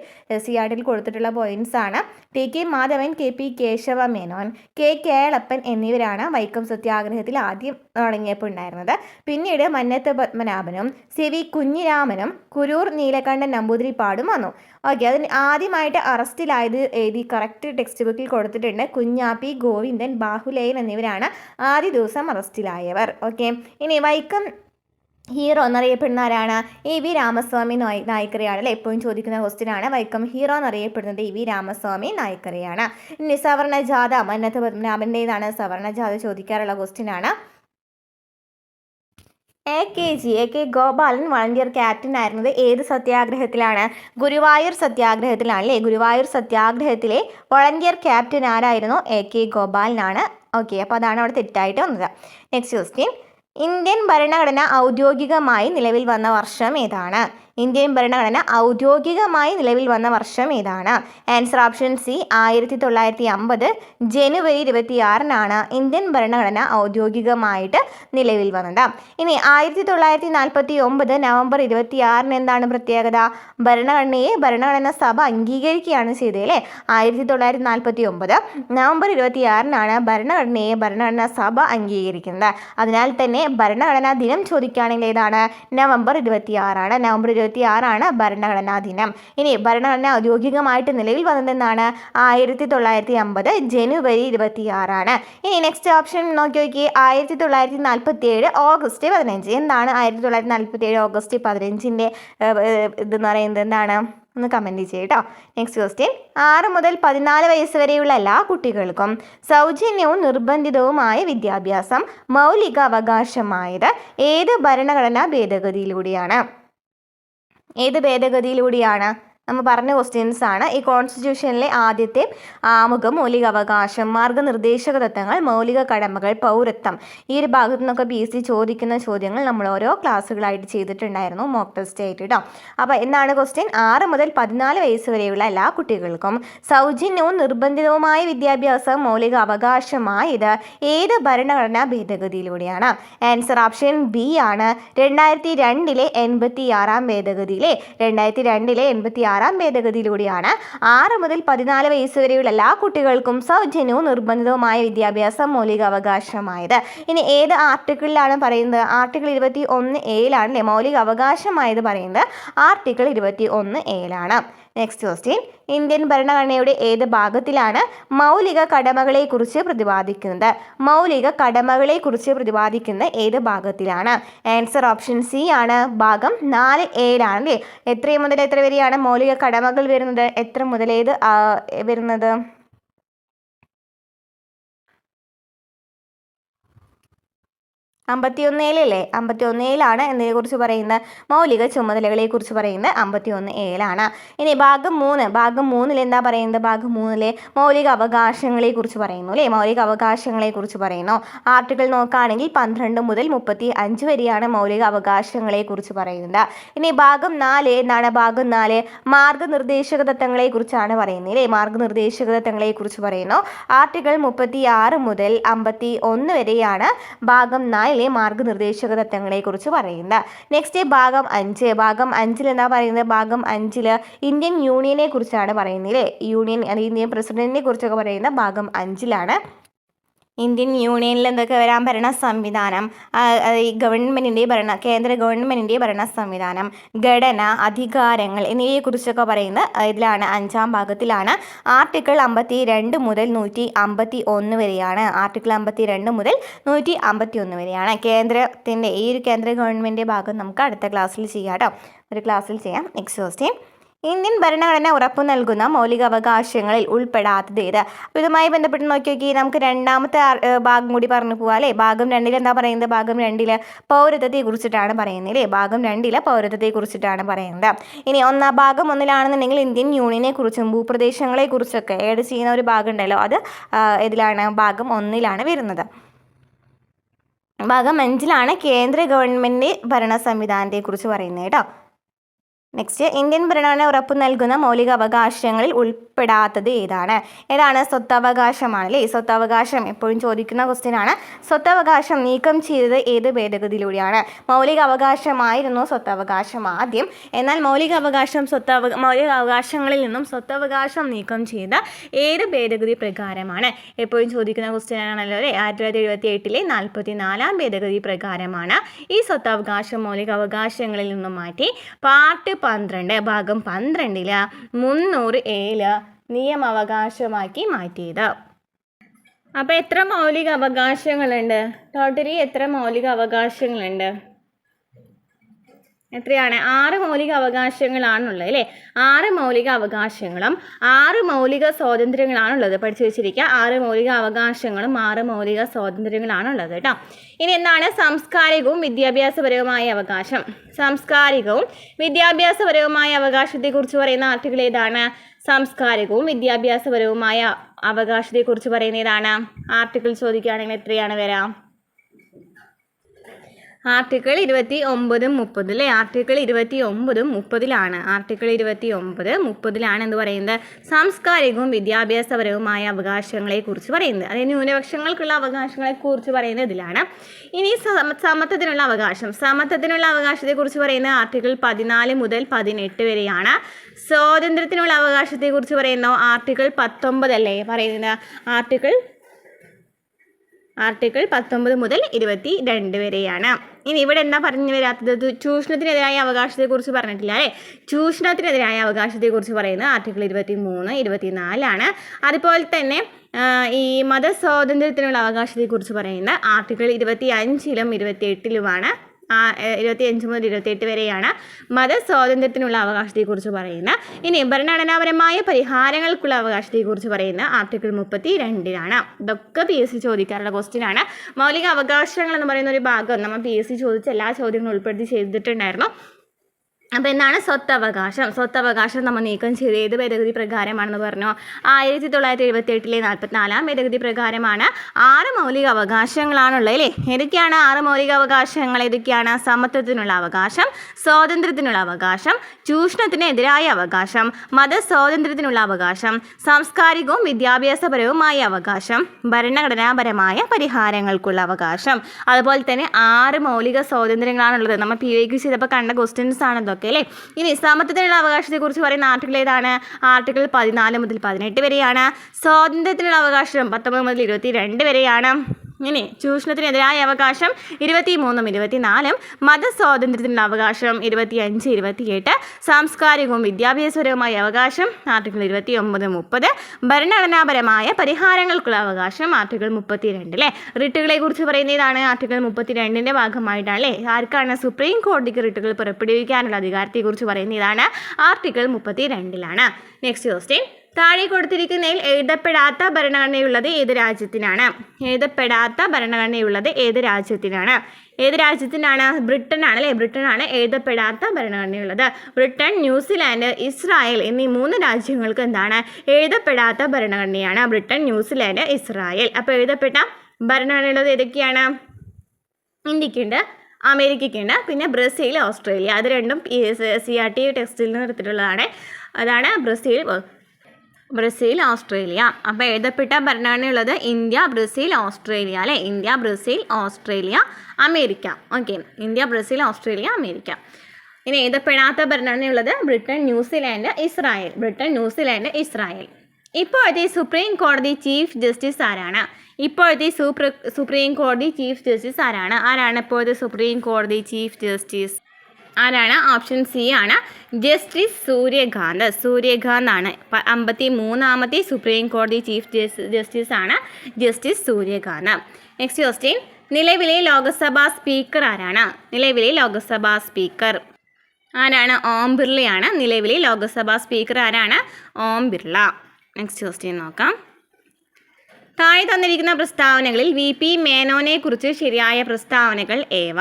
CRTയിൽ കൊടുത്തിട്ടുള്ള പോയിന്റ്സ് ആണ്. TK Madhavan, KP Keshava Menon, K Kelappan എന്നിവരാണ് വൈക്കം സത്യാഗ്രഹത്തിൽ ആദ്യം തുടങ്ങിയപ്പോൾ ഉണ്ടായിരുന്നത്. പിന്നീട് മന്നത്ത് പത്മനാഭനും CV കുഞ്ഞിരാമനും കുരൂർ നീലകണ്ഠൻ നമ്പൂതിരിപ്പാടും വന്നു. ഓക്കെ. അതിന് ആദ്യമായിട്ട് അറസ്റ്റിലായത് എഴുതി കറക്റ്റ് ടെക്സ്റ്റ് ബുക്കിൽ കൊടുത്തിട്ടുണ്ട്. കുഞ്ഞാപ്പി, ഗോവിന്ദൻ, ബാഹുലേയൻ എന്നിവരാണ് ആദ്യ ദിവസം അറസ്റ്റിലായവർ. ഓക്കെ. ഇനി വൈക്കം ഹീറോ എന്നറിയപ്പെടുന്ന ആരാണ്? എ വി രാമസ്വാമി നായ്ക്കരെയാണ് അല്ലേ, എപ്പോഴും ചോദിക്കുന്ന ക്വസ്റ്റ്യൻ ആണ്. വൈക്കം ഹീറോ എന്നറിയപ്പെടുന്നത് എ വി രാമസ്വാമി നായ്ക്കരെയാണ്. ഇനി സവർണ ജാഥ മന്നത്ത് പത്മനാഭൻ്റെതാണ്. സവർണ ജാഥ ചോദിക്കാറുള്ള ക്വസ്റ്റ്യൻ ആണ്. A K Gopalan volunteer captain ആയിരുന്നത് ഏത് സത്യാഗ്രഹത്തിലാണ്? ഗുരുവായൂർ സത്യാഗ്രഹത്തിലാണ് അല്ലേ. ഗുരുവായൂർ സത്യാഗ്രഹത്തിലെ വളണ്ടിയർ ക്യാപ്റ്റൻ ആരായിരുന്നു? എ കെ ഗോപാലനാണ്. ഓക്കെ, അപ്പോൾ അതാണ് അവിടെ തെറ്റായിട്ട് വന്നത്. നെക്സ്റ്റ് ക്വസ്റ്റ്യൻ, ഇന്ത്യൻ ഭരണഘടന ഔദ്യോഗികമായി നിലവിൽ വന്ന വർഷം ഏതാണ്? ഇന്ത്യൻ ഭരണഘടന ഔദ്യോഗികമായി നിലവിൽ വന്ന വർഷം ഏതാണ്? ആൻസർ ഓപ്ഷൻ സി 1950 ജനുവരി 26 ഇന്ത്യൻ ഭരണഘടന ഔദ്യോഗികമായിട്ട് നിലവിൽ വന്നത്. ഇനി 1949 നവംബർ 26 എന്താണ് പ്രത്യേകത? ഭരണഘടനാ സഭ അംഗീകരിക്കുകയാണ് ചെയ്തത് അല്ലേ. 1949 നവംബർ 26 ഭരണഘടനാ സഭ അംഗീകരിക്കുന്നത്. അതിനാൽ തന്നെ ഭരണഘടനാ ദിനം ചോദിക്കുകയാണെങ്കിൽ ഏതാണ്? നവംബർ 26 നവംബർ 26 ഭരണഘടനാ ദിനം. ഇനി ഭരണഘടന ഔദ്യോഗികമായിട്ട് നിലവിൽ വന്നതെന്നാണ്? 1950 ജനുവരി 26. ഇനി നെക്സ്റ്റ് ഓപ്ഷൻ നോക്കി 1947 ഓഗസ്റ്റ് 15. എന്താണ് 1947 ഓഗസ്റ്റ് 15 ഇതെന്ന് പറയുന്നത് എന്താണ്? ഒന്ന് കമൻറ്റ് ചെയ്യട്ടോ. നെക്സ്റ്റ് ക്വസ്റ്റ്യൻ, 6 മുതൽ 14 വയസ്സ് വരെയുള്ള എല്ലാ കുട്ടികൾക്കും സൗജന്യവും നിർബന്ധിതവുമായ വിദ്യാഭ്യാസം മൗലിക അവകാശമായത് ഏത് ഭരണഘടനാ ഭേദഗതിയിലൂടെയാണ്? ഏത് ഭേദഗതിയിലൂടെയാണ്? നമ്മൾ പറഞ്ഞ ക്വസ്റ്റ്യൻസ് ആണ്. ഈ കോൺസ്റ്റിറ്റ്യൂഷനിലെ ആദ്യത്തെ ആമുഖം, മൗലിക അവകാശം, മാർഗനിർദ്ദേശക തത്വങ്ങൾ, മൗലിക കടമകൾ, പൗരത്വം. ഈ ഒരു ഭാഗത്തു നിന്നൊക്കെ PSC ചോദിക്കുന്ന ചോദ്യങ്ങൾ നമ്മൾ ഓരോ ക്ലാസ്സുകളായിട്ട് ചെയ്തിട്ടുണ്ടായിരുന്നു, മോക്ക് ടെസ്റ്റ് ആയിട്ട് കേട്ടോ. അപ്പോൾ എന്താണ് ക്വസ്റ്റ്യൻ? 6 മുതൽ 14 വയസ്സ് വരെയുള്ള എല്ലാ കുട്ടികൾക്കും സൗജന്യവും നിർബന്ധിതവുമായ വിദ്യാഭ്യാസം മൗലിക അവകാശമായത് ഏത് ഭരണഘടനാ ഭേദഗതിയിലൂടെയാണ്? ആൻസർ ഓപ്ഷൻ ബി ആണ് 2002 86 ഭേദഗതിയിലെ 2002 ഭേദഗതിയിലൂടെയാണ് 6 മുതൽ 14 വയസ്സ് വരെയുള്ള എല്ലാ കുട്ടികൾക്കും സൗജന്യവും നിർബന്ധിതവുമായ വിദ്യാഭ്യാസം മൗലിക അവകാശമായത്. ഇനി ഏത് ആർട്ടിക്കിളിലാണ് പറയുന്നത്? ആർട്ടിക്കിൾ 21A അല്ലേ മൗലിക അവകാശമായത് പറയുന്നത്. Article 21A. Next question, Indian ഭരണഘടനയുടെ ഏത് ഭാഗത്തിലാണ് മൗലിക കടമകളെക്കുറിച്ച് പ്രതിപാദിക്കുന്നത്? മൗലിക കടമകളെക്കുറിച്ച് പ്രതിപാദിക്കുന്നത് ഏത് ഭാഗത്തിലാണ്? ആൻസർ ഓപ്ഷൻ സി ആണ്, ഭാഗം 4A അല്ലേ. എത്ര മുതൽ എത്ര വരെയാണ് മൗലിക കടമകൾ വരുന്നത്? എത്ര മുതൽ ഏത് വരുന്നത്? 51A 51A എന്നതിനെക്കുറിച്ച് പറയുന്നത് മൗലിക ചുമതലകളെക്കുറിച്ച് പറയുന്നത് 51A. ഇനി ഭാഗം 3 എന്താ പറയുന്നത്? ഭാഗം 3 മൗലിക അവകാശങ്ങളെക്കുറിച്ച് പറയുന്നു അല്ലേ. മൗലിക അവകാശങ്ങളെക്കുറിച്ച് പറയുന്നു. ആർട്ടിക്കിൾ നോക്കുകയാണെങ്കിൽ 12 മുതൽ 35 വരെയാണ് മൗലിക അവകാശങ്ങളെക്കുറിച്ച് പറയുന്നത്. ഇനി ഭാഗം 4 എന്താണ്? ഭാഗം 4 മാർഗനിർദ്ദേശക തത്വങ്ങളെക്കുറിച്ചാണ് പറയുന്നത് അല്ലേ. മാർഗനിർദ്ദേശക തത്വങ്ങളെക്കുറിച്ച് പറയുന്നു. ആർട്ടിക്കിൾ 36 മുതൽ 51 വരെയാണ് ഭാഗം 4 മാർഗനിർദ്ദേശക തത്വങ്ങളെക്കുറിച്ച് പറയുന്നത്. നെക്സ്റ്റ് ഭാഗം 5. ഭാഗം 5 എന്താ പറയുന്നത്? ഭാഗം 5 ഇന്ത്യൻ യൂണിയനെ കുറിച്ചാണ് പറയുന്നത് അല്ലേ. ഇന്ത്യൻ പ്രസിഡന്റിനെ കുറിച്ചൊക്കെ പറയുന്നത് ഭാഗം 5. ഇന്ത്യൻ യൂണിയനിൽ എന്തൊക്കെ വരാം? ഭരണ സംവിധാനം, ഈ കേന്ദ്ര ഗവൺമെൻറ്റിൻ്റെ ഭരണ സംവിധാനം, ഘടന, അധികാരങ്ങൾ എന്നിവയെക്കുറിച്ചൊക്കെ പറയുന്നത് ഇതിലാണ് 5-ാം ഭാഗത്തിലാണ്. ആർട്ടിക്കിൾ 52 മുതൽ 151 വരെയാണ്. ആർട്ടിക്കിൾ 52 മുതൽ 151 വരെയാണ്. ഈ ഒരു കേന്ദ്ര ഗവൺമെൻറ് ഭാഗം നമുക്ക് അടുത്ത ക്ലാസ്സിൽ ചെയ്യാം കേട്ടോ. ഒരു ക്ലാസ്സിൽ ചെയ്യാം. നെക്സ്റ്റ് ക്വസ്റ്റ്യൻ, ഇന്ത്യൻ ഭരണഘടന ഉറപ്പു നൽകുന്ന മൗലിക അവകാശങ്ങളിൽ ഉൾപ്പെടാത്തത് ഏത്? അപ്പോൾ ഇതുമായി ബന്ധപ്പെട്ട് നോക്കി നമുക്ക് രണ്ടാമത്തെ ഭാഗം കൂടി പറഞ്ഞു പോകാം അല്ലേ. ഭാഗം 2 എന്താ പറയുന്നത്? ഭാഗം 2 പൗരത്വത്തെ കുറിച്ചിട്ടാണ് പറയുന്നത് അല്ലേ. ഭാഗം 2 പൗരത്വത്തെ കുറിച്ചിട്ടാണ് പറയുന്നത്. ഇനി ഭാഗം 1 ഇന്ത്യൻ യൂണിയനെ കുറിച്ചും ഭൂപ്രദേശങ്ങളെ കുറിച്ചൊക്കെ ആഡ് ചെയ്യുന്ന ഒരു ഭാഗം ഉണ്ടല്ലോ, അത് ഇതിലാണ് ഭാഗം 1 വരുന്നത്. ഭാഗം 5 കേന്ദ്ര ഗവൺമെൻറ് ഭരണ സംവിധാനത്തെക്കുറിച്ച് പറയുന്നത് കേട്ടോ. നെക്സ്റ്റ്, ഇന്ത്യൻ ഭരണഘടന ഉറപ്പു നൽകുന്ന മൗലിക അവകാശങ്ങളിൽ ഉൾപ്പെടാത്തത് ഏതാണ്? സ്വത്തവകാശമാണ് അല്ലേ. സ്വത്തവകാശം എപ്പോഴും ചോദിക്കുന്ന ക്വസ്റ്റ്യൻ ആണ്. സ്വത്തവകാശം നീക്കം ചെയ്തത് ഏത് ഭേദഗതിയിലൂടെയാണ്? മൗലിക അവകാശമായിരുന്നു സ്വത്തവകാശം ആദ്യം. എന്നാൽ മൗലിക അവകാശങ്ങളിൽ നിന്നും സ്വത്തവകാശം നീക്കം ചെയ്ത ഏത് ഭേദഗതി പ്രകാരമാണ്? എപ്പോഴും ചോദിക്കുന്ന ക്വസ്റ്റ്യൻ ആണല്ലോ അല്ലേ. 1978 44-ാം ഭേദഗതി പ്രകാരമാണ് ഈ സ്വത്തവകാശം മൗലിക അവകാശങ്ങളിൽ നിന്നും മാറ്റി പാർട്ട് 12 ഭാഗം 12 300A നിയമവകാശമാക്കി മാറ്റിയത്. അപ്പോൾ എത്ര മൗലിക അവകാശങ്ങളുണ്ട്? ടോട്ടലി എത്ര മൗലിക അവകാശങ്ങളുണ്ട്? എത്രയാണ്? 6 മൗലിക അവകാശങ്ങളാണുള്ളത് അല്ലേ? 6 മൗലിക അവകാശങ്ങളും 6 മൗലിക സ്വാതന്ത്ര്യങ്ങളാണുള്ളത്. പഠിച്ചു വെച്ചിരിക്കുക. 6 മൗലിക അവകാശങ്ങളും 6 മൗലിക സ്വാതന്ത്ര്യങ്ങളാണുള്ളത് കേട്ടോ. ഇനി എന്താണ് സാംസ്കാരികവും വിദ്യാഭ്യാസപരവുമായ അവകാശം? സാംസ്കാരികവും വിദ്യാഭ്യാസപരവുമായ അവകാശത്തെക്കുറിച്ച് പറയുന്ന ആർട്ടിക്കിൾ ഏതാണ്? സാംസ്കാരികവും വിദ്യാഭ്യാസപരവുമായ അവകാശത്തെക്കുറിച്ച് പറയുന്ന ഏതാണ്? ആർട്ടിക്കിൾ ചോദിക്കുകയാണെങ്കിൽ എത്രയാണ് വരാം? ആർട്ടിക്കിൾ 29 30 അല്ലേ? ആർട്ടിക്കിൾ 29 30 ആർട്ടിക്കിൾ 29 30 എന്ത് പറയുന്നത്? സാംസ്കാരികവും വിദ്യാഭ്യാസപരവുമായ അവകാശങ്ങളെക്കുറിച്ച് പറയുന്നത്. അതായത് ന്യൂനപക്ഷങ്ങൾക്കുള്ള അവകാശങ്ങളെക്കുറിച്ച് പറയുന്നത് ഇതിലാണ്. ഇനി സമത്വത്തിനുള്ള അവകാശം. സമത്വത്തിനുള്ള അവകാശത്തെക്കുറിച്ച് പറയുന്നത് ആർട്ടിക്കിൾ 14 മുതൽ 18 വരെയാണ്. സ്വാതന്ത്ര്യത്തിനുള്ള അവകാശത്തെക്കുറിച്ച് പറയുന്ന ആർട്ടിക്കിൾ 19 അല്ലേ പറയുന്നത്? ആർട്ടിക്കിൾ 19 മുതൽ 22 വരെയാണ്. ഇനി ഇവിടെ എന്താ പറഞ്ഞു വരാത്തത്? ചൂഷണത്തിനെതിരായ അവകാശത്തെക്കുറിച്ച് പറഞ്ഞിട്ടില്ല അല്ലേ? ചൂഷണത്തിനെതിരായ അവകാശത്തെക്കുറിച്ച് പറയുന്നത് ആർട്ടിക്കിൾ 23 24 അതുപോലെ തന്നെ ഈ മതസ്വാതന്ത്ര്യത്തിനുള്ള അവകാശത്തെക്കുറിച്ച് പറയുന്ന ആർട്ടിക്കിൾ 25 28 25 മുതൽ 28 വരെയാണ് മതസ്വാതന്ത്ര്യത്തിനുള്ള അവകാശത്തെക്കുറിച്ച് പറയുന്നത്. ഇനി ഭരണഘടനാപരമായ പരിഹാരങ്ങൾക്കുള്ള അവകാശത്തെക്കുറിച്ച് പറയുന്ന ആർട്ടിക്കിൾ 32 ഇതൊക്കെ PSC ചോദിക്കാറുള്ള ക്വസ്റ്റ്യനാണ്. മൗലിക അവകാശങ്ങൾ എന്ന് പറയുന്ന ഒരു ഭാഗം നമ്മൾ PSC ചോദിച്ച എല്ലാ ചോദ്യങ്ങളും ഉൾപ്പെടുത്തി ചെയ്തിട്ടുണ്ടായിരുന്നു. അപ്പോൾ എന്താണ് സ്വത്തവകാശം? സ്വത്തവകാശം നമ്മൾ നീക്കം ചെയ്ത് ഏത് ഭേദഗതി പ്രകാരമാണെന്ന് പറഞ്ഞു? 1978 44 ഭേദഗതി പ്രകാരമാണ്. 6 മൗലിക അവകാശങ്ങളാണുള്ളത് അല്ലേ? ഏതൊക്കെയാണ് 6 മൗലിക അവകാശങ്ങൾ? ഏതൊക്കെയാണ്? സമത്വത്തിനുള്ള അവകാശം, സ്വാതന്ത്ര്യത്തിനുള്ള അവകാശം, ചൂഷണത്തിനെതിരായ അവകാശം, മതസ്വാതന്ത്ര്യത്തിനുള്ള അവകാശം, സാംസ്കാരികവും വിദ്യാഭ്യാസപരവുമായ അവകാശം, ഭരണഘടനാപരമായ പരിഹാരങ്ങൾക്കുള്ള അവകാശം. അതുപോലെ തന്നെ 6 മൗലിക സ്വാതന്ത്ര്യങ്ങളാണുള്ളത്. നമ്മൾ PYQ ചെയ്തപ്പോൾ കണ്ട ക്വസ്റ്റ്യൻസ് ആണ് അല്ലേ? ഇനി സമത്വത്തിനുള്ള അവകാശത്തെക്കുറിച്ച് പറയുന്ന ആർട്ടിക്കിൾ ഏതാണ്? ആർട്ടിക്കിൾ 14 മുതൽ 18 വരെയാണ്. സ്വാതന്ത്ര്യത്തിനുള്ള അവകാശം 19 മുതൽ 22 വരെയാണ്. ഇനി ചൂഷണത്തിനെതിരായ അവകാശം 23 24 മതസ്വാതന്ത്ര്യത്തിനുള്ള അവകാശം 25 28 സാംസ്കാരികവും വിദ്യാഭ്യാസപരവുമായ അവകാശം ആർട്ടിക്കിൾ 29 30 ഭരണഘടനാപരമായ പരിഹാരങ്ങൾക്കുള്ള അവകാശം ആർട്ടിക്കിൾ 32 അല്ലേ? റിട്ടുകളെ കുറിച്ച് പറയുന്നതാണ് ആർട്ടിക്കിൾ 32 ഭാഗമായിട്ടാണ് അല്ലേ? ആർക്കാണ്? സുപ്രീം കോടതിക്ക് റിട്ടുകൾ പുറപ്പെടുവിക്കാനുള്ള അധികാരത്തെക്കുറിച്ച് പറയുന്നതാണ് ആർട്ടിക്കിൾ 32. Next question. താഴെ കൊടുത്തിരിക്കുന്നതിൽ എഴുതപ്പെടാത്ത ഭരണഘടനയുള്ളത് ഏത് രാജ്യത്തിനാണ്? എഴുതപ്പെടാത്ത ഭരണഘടനയുള്ളത് ഏത് രാജ്യത്തിനാണ്? ഏത് രാജ്യത്തിനാണ്? ബ്രിട്ടനാണ് അല്ലേ? ബ്രിട്ടനാണ് എഴുതപ്പെടാത്ത ഭരണഘടനയുള്ളത്. ബ്രിട്ടൻ, ന്യൂസിലാൻഡ്, ഇസ്രായേൽ എന്നീ 3 രാജ്യങ്ങൾക്ക് എന്താണ്? എഴുതപ്പെടാത്ത ഭരണഘടനയാണ്. Britain, New Zealand, Israel. അപ്പോൾ എഴുതപ്പെട്ട ഭരണഘടനയുള്ളത് ഏതൊക്കെയാണ്? ഇന്ത്യക്കുണ്ട്, അമേരിക്കയ്ക്കുണ്ട്, പിന്നെ ബ്രസീൽ, ഓസ്ട്രേലിയ. അത് രണ്ടും CRT ടെക്സ്റ്റിൽ നിന്ന് എടുത്തിട്ടുള്ളതാണ്. അതാണ് ബ്രസീൽ, ഓസ്ട്രേലിയ. അപ്പോൾ എഴുതപ്പെട്ട ഭരണഘടനയുള്ളത് ഇന്ത്യ, ബ്രസീൽ, ഓസ്ട്രേലിയ അല്ലേ? India, Brazil, Australia, America. Okay, India, Brazil, Australia, America. ഇനി എഴുതപ്പെടാത്ത ഭരണഘടനയുള്ളത് Britain, New Zealand, Israel. Britain, New Zealand, Israel. ഇപ്പോഴത്തെ സുപ്രീം കോടതി ചീഫ് ജസ്റ്റിസ് ആരാണ്? ഇപ്പോഴത്തെ സുപ്രീം കോടതി ചീഫ് ജസ്റ്റിസ് ആരാണ്? ആരാണ് ഇപ്പോഴത്തെ സുപ്രീം കോടതി ചീഫ് ജസ്റ്റിസ്? ആരാണ്? ഓപ്ഷൻ C ആണ്, ജസ്റ്റിസ് സൂര്യകാന്ത്. സൂര്യകാന്ത് ആണ് 53ാമത്തെ സുപ്രീം കോടതി ചീഫ് ജസ്റ്റിസ് ആണ് ജസ്റ്റിസ് സൂര്യകാന്ത്. Next question. നിലവിലെ ലോക്സഭാ സ്പീക്കർ ആരാണ്? നിലവിലെ ലോക്സഭാ സ്പീക്കർ ആരാണ്? ഓം ബിർളയാണ്. നിലവിലെ ലോക്സഭാ സ്പീക്കർ ആരാണ്? ഓം ബിർള. നെക്സ്റ്റ് ക്വസ്റ്റ്യൻ നോക്കാം. താഴെ തന്നിരിക്കുന്ന പ്രസ്താവനകളിൽ VP മേനോനെ കുറിച്ച് ശരിയായ പ്രസ്താവനകൾ ഏവ?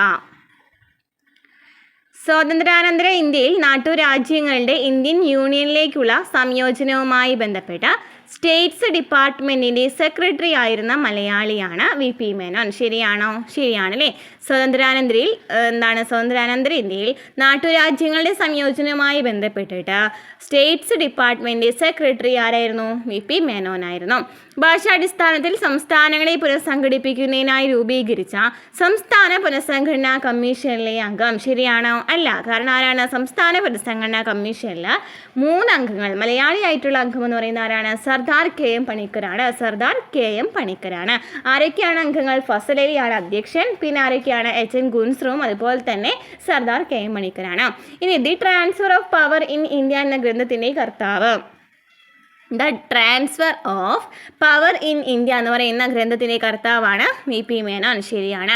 സ്വാതന്ത്ര്യാനന്തര ഇന്ത്യയിൽ നാട്ടുരാജ്യങ്ങളുടെ ഇന്ത്യൻ യൂണിയനിലേക്കുള്ള സംയോജനവുമായി ബന്ധപ്പെട്ട സ്റ്റേറ്റ്സ് ഡിപ്പാർട്ട്മെൻറ്റിൻ്റെ സെക്രട്ടറി ആയിരുന്ന മലയാളിയാണ് VP മേനോൻ. ശരിയാണോ? ശരിയാണല്ലേ. സ്വാതന്ത്ര്യാനന്തര ഇന്ത്യയിൽ നാട്ടുരാജ്യങ്ങളുടെ സംയോജനവുമായി ബന്ധപ്പെട്ടിട്ട് സ്റ്റേറ്റ്സ് ഡിപ്പാർട്ട്മെൻറ്റ് സെക്രട്ടറി ആരായിരുന്നു? VP മേനോനായിരുന്നു. ഭാഷാടിസ്ഥാനത്തിൽ സംസ്ഥാനങ്ങളെ പുനഃസംഘടിപ്പിക്കുന്നതിനായി രൂപീകരിച്ച സംസ്ഥാന പുനഃസംഘടനാ കമ്മീഷനിലെ അംഗം. ശരിയാണോ? അല്ല. കാരണം ആരാണ്? സംസ്ഥാന പുനഃസംഘടനാ കമ്മീഷനിൽ 3 അംഗങ്ങൾ. മലയാളിയായിട്ടുള്ള അംഗം എന്ന് പറയുന്ന ആരാണ്? സർദാർ KM പണിക്കരാണ്. സർദാർ KM പണിക്കരാണ്. ആരൊക്കെയാണ് അംഗങ്ങൾ? ഫസൽ അലിയാണ് അധ്യക്ഷൻ. പിന്നെ ആരൊക്കെയാണ്? HN ഗുൻസ്റും അതുപോലെ തന്നെ സർദാർ KM പണിക്കരാണ്. ഇനി the transfer of power in India എന്ന ഗ്രന്ഥത്തിൻ്റെ കർത്താവ് the transfer of power in India എന്ന് പറയുന്ന ഗ്രന്ഥത്തിൻ്റെ കർത്താവാണ് VP മേനോൻ. ശരിയാണ്.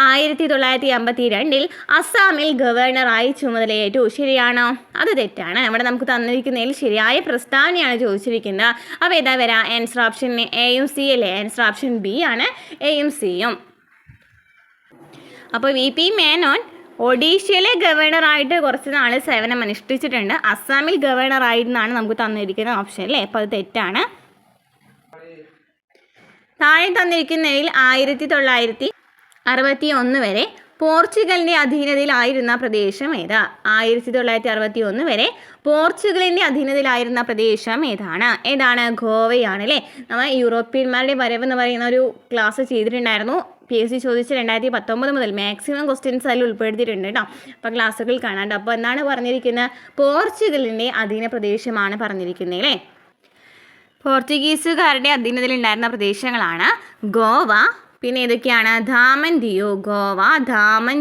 1952 അസ്സാമിൽ ഗവർണറായി ചുമതലയേറ്റു. ശരിയാണോ? അത് തെറ്റാണ്. അവിടെ നമുക്ക് തന്നിരിക്കുന്നതിൽ ശരിയായ പ്രസ്താവനയാണ് ചോദിച്ചിരിക്കുന്നത്. അപ്പോൾ ഏതാ വരാം? ആൻസർ ഓപ്ഷൻ എയും സി അല്ലേ? ആൻസർ ഓപ്ഷൻ ബി ആണ് എയും സിയും. അപ്പോൾ VP മേനോൻ ഒഡീഷയിലെ ഗവർണറായിട്ട് കുറച്ച് നാൾ സേവനം അനുഷ്ഠിച്ചിട്ടുണ്ട്. അസ്സാമിൽ ഗവർണറായിരുന്നാണ് നമുക്ക് തന്നിരിക്കുന്ന ഓപ്ഷൻ അല്ലേ? അപ്പോൾ അത് തെറ്റാണ്. താഴെ തന്നിരിക്കുന്നതിൽ 1961 വരെ പോർച്ചുഗലിൻ്റെ അധീനതയിലായിരുന്ന പ്രദേശം ഏതാ? 1961 വരെ പോർച്ചുഗലിൻ്റെ അധീനതയിലായിരുന്ന പ്രദേശം ഏതാണ്? ഗോവയാണ് അല്ലേ? നമ്മൾ യൂറോപ്യന്മാരുടെ വരവ് എന്ന് പറയുന്ന ഒരു ക്ലാസ് ചെയ്തിട്ടുണ്ടായിരുന്നു. PSC ചോദിച്ച് 2019 മുതൽ മാക്സിമം ക്വസ്റ്റ്യൻസ് അതിൽ ഉൾപ്പെടുത്തിയിട്ടുണ്ട് കേട്ടോ. അപ്പോൾ ക്ലാസ്സുകൾ കാണാണ്ട്. അപ്പോൾ എന്താണ് പറഞ്ഞിരിക്കുന്നത്? പോർച്ചുഗലിൻ്റെ അധീന പ്രദേശമാണ് പറഞ്ഞിരിക്കുന്നത് അല്ലേ? പോർച്ചുഗീസുകാരുടെ അധീനതയിലുണ്ടായിരുന്ന പ്രദേശങ്ങളാണ് ഗോവ, പിന്നെ ഏതൊക്കെയാണ്? ദാമൻ ദിയു, ഗോവ, ദാമൻ